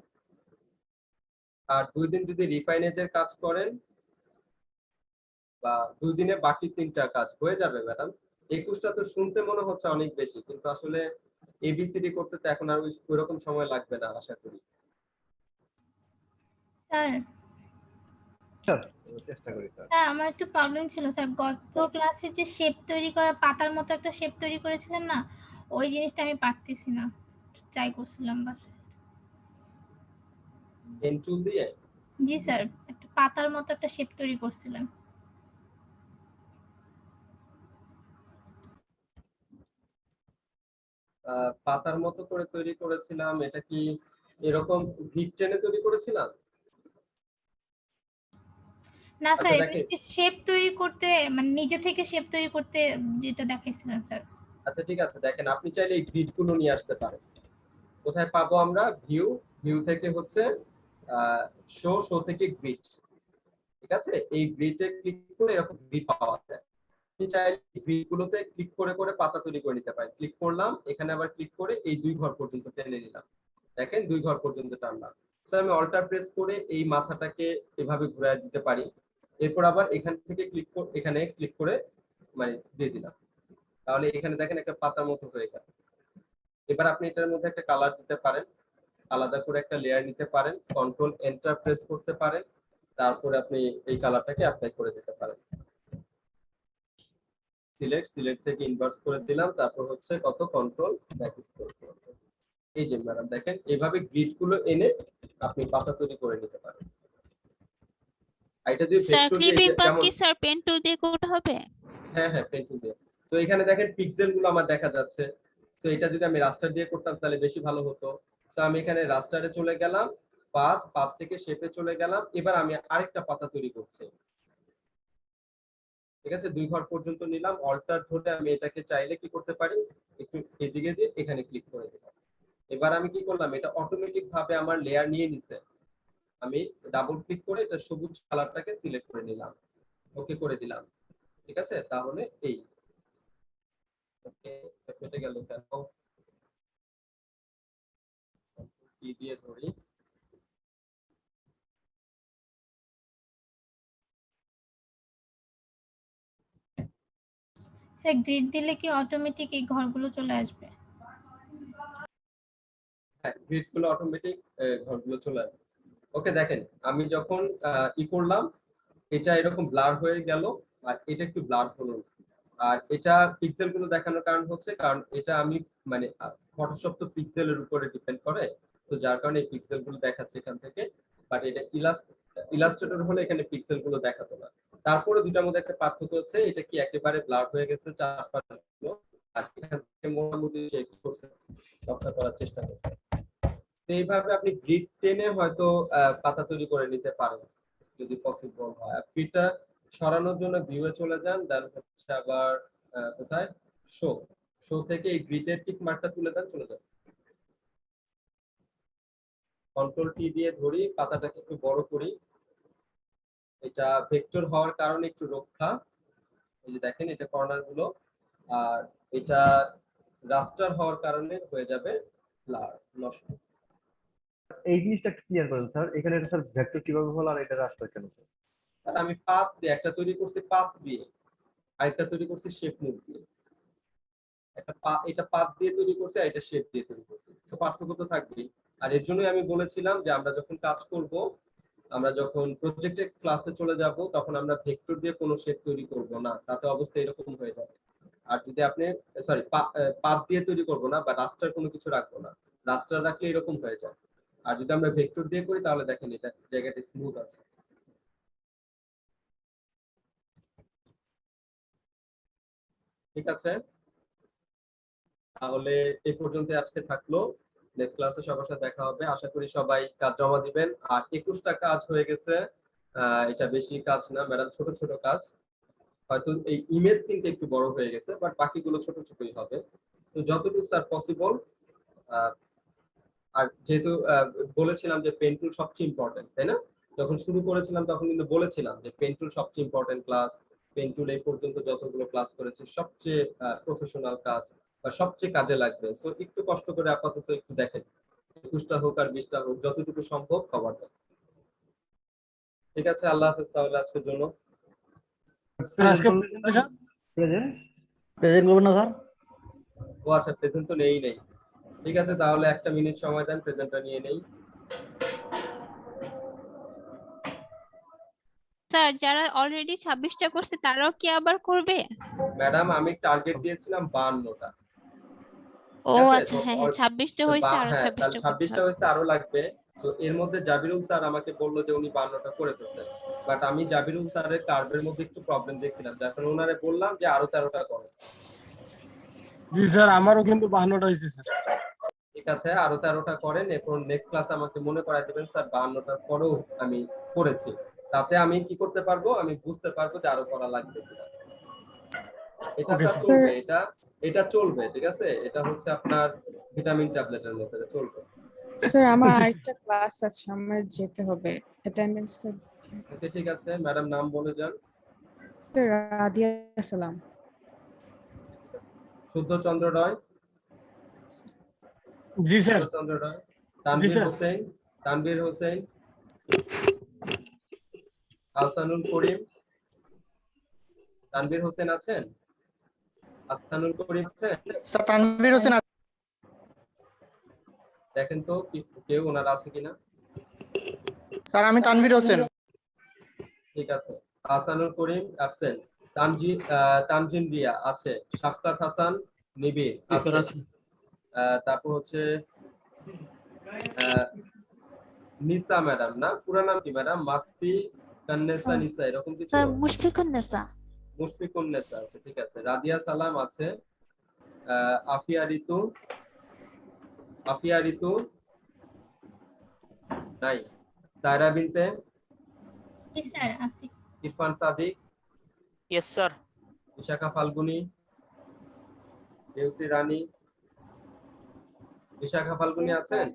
আর 2 দিন যদি রিফাইনেজের কাজ করেন বা 2 দিনে বাকি 3টা কাজ হয়ে যাবে ম্যাডাম। 21টা তো শুনতে মনে হচ্ছে অনেক বেশি, কিন্তু আসলে এবিসিডি করতে তো এখন আর ওইরকম সময় লাগবে না আশা করি। স্যার স্যার চেষ্টা করি স্যার। স্যার আমার একটু প্রবলেম ছিল স্যার, গত ক্লাসে যে শেপ তৈরি করা পাতার মতো একটা শেপ তৈরি করেছিলেন না, ওই জিনিসটা আমি পারতেছি না, ট্রাই করছিলাম বাস। পেন টুল দিয়ে? জি স্যার, একটা পাতার মতো একটা শেপ তৈরি করছিলাম। পাতার মতো করে তৈরি করেছিলাম। এটা কি এরকম গ্রিড টেনে তৈরি করেছিলাম? না আচ্ছা স্যার, দেখেন, শেপ তৈরি করতে মানে নিজে থেকে শেপ তৈরি করতে যেটা দেখাইছিলেন স্যার। আচ্ছা ঠিক আছে, দেখেন আপনি চাইলে এই গ্রিড গুলো নিয়ে আসতে পারেন। কোথায় পাবো আমরা? ভিউ, ভিউ থেকে হচ্ছে শো থেকে গ্রিড। ঠিক আছে, এই গ্রিডে ক্লিক করে এরকম গ্রিড পাওয়া যায়। আপনি চাইলে গ্রিড গুলোতে ক্লিক করে করে পাতা তৈরি করে নিতে পারেন। ক্লিক করলাম, এখানে আবার ক্লিক করে এই 2 ঘর পর্যন্ত টেনে নিলাম। দেখেন 2 ঘর পর্যন্ত টানলাম। সো আমি অল্টার প্রেস করে এই মাথাটাকে এভাবে ঘুরায় দিতে পারি। এরপর আবার এখান থেকে এখানে ক্লিক করে মানে দিয়ে দিলাম। তাহলে এখানে দেখেন একটা পাতার মতো হয়ে গেল। এবার আপনি এটার মধ্যে একটা কালার দিতে পারেন, আলাদা করে একটা লেয়ার নিতে পারেন, কন্ট্রোল এন্টার প্রেস করতে পারেন, তারপরে আপনি এই কালারটাকে অ্যাপ্লাই করে দিতে পারেন। সিলেক্ট থেকে ইনভার্স করে দিলাম, তারপর হচ্ছে কত কন্ট্রোল ব্যাক স্পেস। এই যে ম্যাডাম দেখেন এইভাবে গ্রিড গুলো এনে আপনি পাতা তৈরি করে নিতে পারেন। এটা দিয়ে স্যার ভেক্টর ক্লিপিং দিয়ে পাথ যেমন, কি স্যার পেন টুল দিয়ে করতে হবে? হ্যাঁ পেন টুল দিয়ে। তো এখানে দেখেন পিক্সেল গুলো আমার দেখা যাচ্ছে। তো এটা যদি আমি রাস্টার দিয়ে করতাম তাহলে বেশি ভালো হতো। তো আমি এখানে রাস্টারে চলে গেলাম, পাথ থেকে শেপে চলে গেলাম। এবার আমি আরেকটা পাতা তৈরি করছি। ঠিক আছে, 2 ঘর পর্যন্ত নিলাম, অল্টার ধরে আমি এটাকে চাইলে কি করতে পারি, একটু এদিকে দিয়ে এখানে ক্লিক করে দিলাম। এবার আমি কি করলাম, এটা অটোমেটিক ভাবে আমার লেয়ার নিয়ে নিছে। আমি ডাবল ক্লিক করে এটা সবুজ কালারটাকে সিলেক্ট করে নিলাম, ওকে করে দিলাম। ঠিক আছে, তাহলে এই কেটে গেল কেন, কি দিয়ে ধরি, স্যার গ্রিড দিলে কি অটোমেটিক এই ঘরগুলো চলে আসবে? হ্যাঁ গ্রিড গুলো অটোমেটিক ঘরগুলো চলে আসবে। ওকে দেখেন আমি যখন ই করলাম এটা এরকম ব্লার হয়ে গেল, আর এটা একটু ব্লার হলো। আর এটা পিক্সেল গুলো দেখানোর কারণ হচ্ছে কারণ এটা আমি মানে ফটোশপ তো পিক্সেলের উপরে ডিপেন্ড করে, তো যার কারণে এই পিক্সেল গুলো দেখাচ্ছে এখান থেকে। বাট এটা ইলাস্ট্রেটর হলে এখানে পিক্সেল গুলো দেখাতো না। তারপরে দুটার মধ্যে একটা পার্থক্য হচ্ছে, এটা কি একেবারে ব্লার হয়ে গেছে চারপাশে, আর এখান থেকে মোটামুটি সে কি করছে রক্ষা করার চেষ্টা করছে। তো এইভাবে আপনি গ্রিড টেনে হয়তো পাতা তৈরি করে নিতে পারেন যদি পসিবল হয়। আর গ্রিডটা সরানোর জন্য ভিউয়ে চলে যান, দেন হচ্ছে আবার কোথায় শো থেকে এই গ্রিডের টিক মার্কটা তুলে দেন, চলে যান। কন্ট্রোল টি দিয়ে ধরি, পাতাটাকে একটু বড় করি। এটা ভেক্টর হওয়ার কারণে একটু রক্ষা, এই যে দেখেন এটা কর্নার গুলো, আর এটা রাস্টার হওয়ার কারণে হয়ে যাবে ব্লার, নষ্ট। এই জিনিসটা ক্লিয়ার করেন স্যার, এখানে এটা স্যার ভেক্টর কিভাবে হলো আর এটা রাস্টার কেন? আর আমি পাথ দিয়ে একটা তৈরি করছি, পাথ দিয়ে আরেকটা তৈরি করছি শেপ মুভ দিয়ে। এটা পাথ দিয়ে তৈরি করছি আর এটা শেপ দিয়ে তৈরি করছি, তো পার্থক্য তো থাকবেই। আর এর জন্যই আমি বলেছিলাম যে আমরা যখন কাজ করব, আমরা যখন প্রজেক্টের ক্লাসে চলে যাব তখন আমরা ভেক্টর দিয়ে কোনো শেপ তৈরি করব না, তাতে অবস্থা এরকম হয়ে যাবে। আর যদি আপনি পাথ দিয়ে তৈরি করব না বা রাস্টার কোনো কিছু রাখবো না, রাস্টার রাখলে এরকম হয়ে যায়। আর যদি আমরা ভেক্টর দিয়ে করি তাহলে দেখেন এটা জায়গাটা স্মুথ আছে। ঠিক আছে, তাহলে এই পর্যন্ত আজকে থাকলো। নেক্সট ক্লাসে সবার সাথে দেখা হবে। আশা করি সবাই কাজ জমা দিবেন। আর 21টা কাজ হয়ে গেছে, এটা বেশি কাজ না ম্যাডাম, ছোট ছোট কাজ। হয়তো এই ইমেজ তিনটা একটু বড় হয়ে গেছে, বাট বাকিগুলো ছোট ছোটই হবে। তো যতটুকু স্যার পসিবল। আর যেহেতু বলেছিলাম যে পেন টুল সবচেয়ে ইম্পর্টেন্ট, তাই না? যখন শুরু করেছিলাম তখন কিন্তু বলেছিলাম যে পেন টুল সবচেয়ে ইম্পর্টেন্ট ক্লাস। পেন টুল এই পর্যন্ত যতগুলো ক্লাস করেছি সবচেয়ে প্রফেশনাল কাজ বা সবচেয়ে কাজে লাগবে। সো একটু কষ্ট করে আপাতত একটু দেখেন, 21টা হোক আর 20টা হোক, যতটুকু সম্ভব কভার দেন। ঠিক আছে, আল্লাহ হাফেজ তাহলে আজকের জন্য। আজকে প্রেজেন্ট করবেন না স্যার? ও আচ্ছা, প্রেজেন্ট তো নেই। ঠিক আছে, তাহলে 1 মিনিট সময় দেন, প্রেজেন্টটা নিয়ে নেই। স্যার যারা অলরেডি 26টা করছে তারাও কি আবার করবে? ম্যাডাম আমি টার্গেট দিয়েছিলাম 52টা। ও আচ্ছা, হ্যাঁ 26টা হইছে, আরো হ্যাঁ, তাহলে 26টা করতে 26টা হবে। হয়েছে, আরো লাগবে। তো এর মধ্যে জাবিরুল স্যার আমাকে বললো যে উনি 52টা করে ফেলছেন, বাট আমি জাবিরুল স্যারের কার্ভের মধ্যে একটু প্রবলেম দেখছিলাম, যার কারণে ওনারে বললাম যে আরো 13টা করো। জি স্যার আমারও কিন্তু 52টা হয়েছে স্যার। ঠিক আছে, আরো 13টা করেন, এরপর নেক্সট ক্লাসে আমাকে মনে করায় দিবেন স্যার 52টার পরেও আমি করেছি। তাতে আমি কি করতে পারবো, আমি বুঝতে পারবো যে আরো করা লাগবে কিনা। এটা Okay, স্যার sir. চলবে, এটা চলবে, ঠিক আছে। এটা হচ্ছে আপনার ভিটামিন ট্যাবলেটের মতো, এটা চলবে। স্যার আমার আরেকটা ক্লাস আছে, আমার যেতে হবে, অ্যাটেন্ডেন্সটা। ওকে ঠিক আছে, ম্যাডাম নাম বলে যান। স্যার রাদিয়া সালাম। শুদ্ধচন্দ্র রয়। জি স্যার। শুদ্ধচন্দ্র রয়। তানভীর স্যার। হোসেন। তানভীর হোসেন। আহসানুল করিম। তানভীর হোসেন আছেন? আহসানুল করিম আছেন? স্যার তানভীর হোসেন দেখেন তো কেউ ওনার আছে কিনা। স্যার আমি তানভীর হোসেন। ঠিক আছে, আহসানুল করিম অ্যাবসেন্ট। তানজিন রিয়া আছে। শাফকাত হাসান নিবিড় আছে। তারপর হচ্ছে নিসা ম্যাডাম, না পুরো নাম কি ম্যাডাম? মাসফি কান্নেসা নিসা এরকম কিছু? স্যার মুশফিকুন নেসা। মুশফিকুন নেসা আছে, ঠিক আছে। রাদিয়া সালাম আছে। আফিয়া ঋতু। আফিয়া ঋতু নাই। সায়রা বিনতে। জি স্যার আছি। ইরফান সাদিক। Yes sir. বিশাখা ফাল্গুনী। দেউতি রানী। বিশাখা ফাল্গুনী আছেন?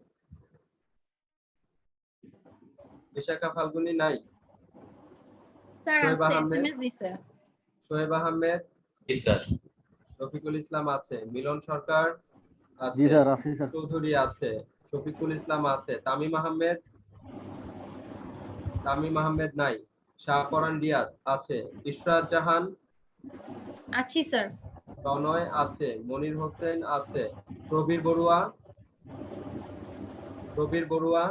বিশাখা ফাল্গুনী নাই। স্যার শোয়েব আছে, আহমেদ। এসএমএস দিছে। শোয়েব আহমেদ। জি স্যার। রফিকুল ইসলাম আছে। মিলন সরকার আছে। জি স্যার আছি স্যার। চৌধুরী আছে। শফিকুল ইসলাম আছে। তামিম আহমেদ। তামিম আহমেদ নাই। শাহপরান রিয়াদ আছে। ইশরাত জাহান আছি স্যার। তনয় আছে। মনির হোসেন আছে। প্রবীর বড়ুয়া। প্রবীর বড়ুয়া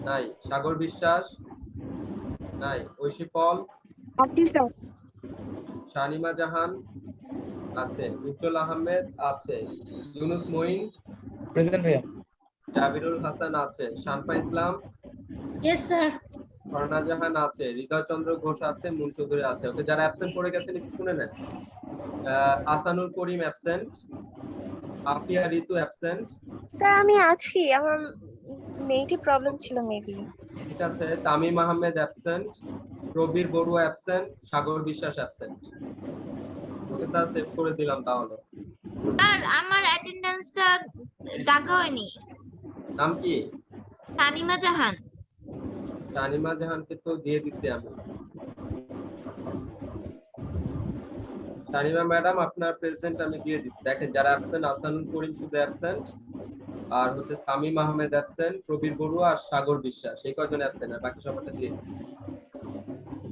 নাই। সাগর বিশ্বাস নাই। ঐশী পল। শানিমা জাহান আছে। উজ্জ্বল আহমেদ আছে। ইউনুস মঈন প্রেজেন্ট ভাইয়া। জাবিরুল হাসান আছে। শানফা ইসলাম। Yes sir. স্বর্ণা জাহান আছে। হৃদয় চন্দ্র ঘোষ আছে। মুন চৌধুরী আছে। ওকে, যারা অ্যাবসেন্ট পড়ে গেছেন একটু শুনে নেন। আসানুল করিম অ্যাবসেন্ট। আফিয়া ঋতু অ্যাবসেন্ট। স্যার আমি আছি, আমার নেটিভ প্রবলেম ছিল মেবি। ঠিক আছে, তামিম আহমেদ অ্যাবসেন্ট। প্রবীর বড়ুয়া অ্যাবসেন্ট। সাগর বিশ্বাস অ্যাবসেন্ট। ওকে স্যার, সেভ করে দিলাম তাহলে। স্যার আমার অ্যাটেন্ডেন্সটা ডাকা হয়নি। নাম কি? তানিমা জাহান। শানিমা জাহানকে তো দিয়ে দিছি আমি। শানিমা ম্যাডাম আপনার প্রেজেন্ট আমি দিয়ে দিচ্ছি। দেখেন যারা অ্যাবসেন্ট, আসানুল করিম শুধু অ্যাবসেন্ট, আর হচ্ছে তামিম আহমেদ অ্যাবসেন্ট, প্রবীর বড়ুয়া আর সাগর বিশ্বাস, এই কয়জন অ্যাবসেন্ট, আর বাকি সবাইকে দিয়ে দিচ্ছি।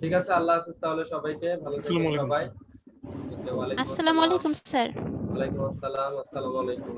ঠিক আছে, আল্লাহ হাফেজ তাহলে সবাইকে, ভালো থাকবেন সবাই। আসসালামু আলাইকুম স্যার। ওয়ালাইকুম আসসালাম। আসসালামু আলাইকুম।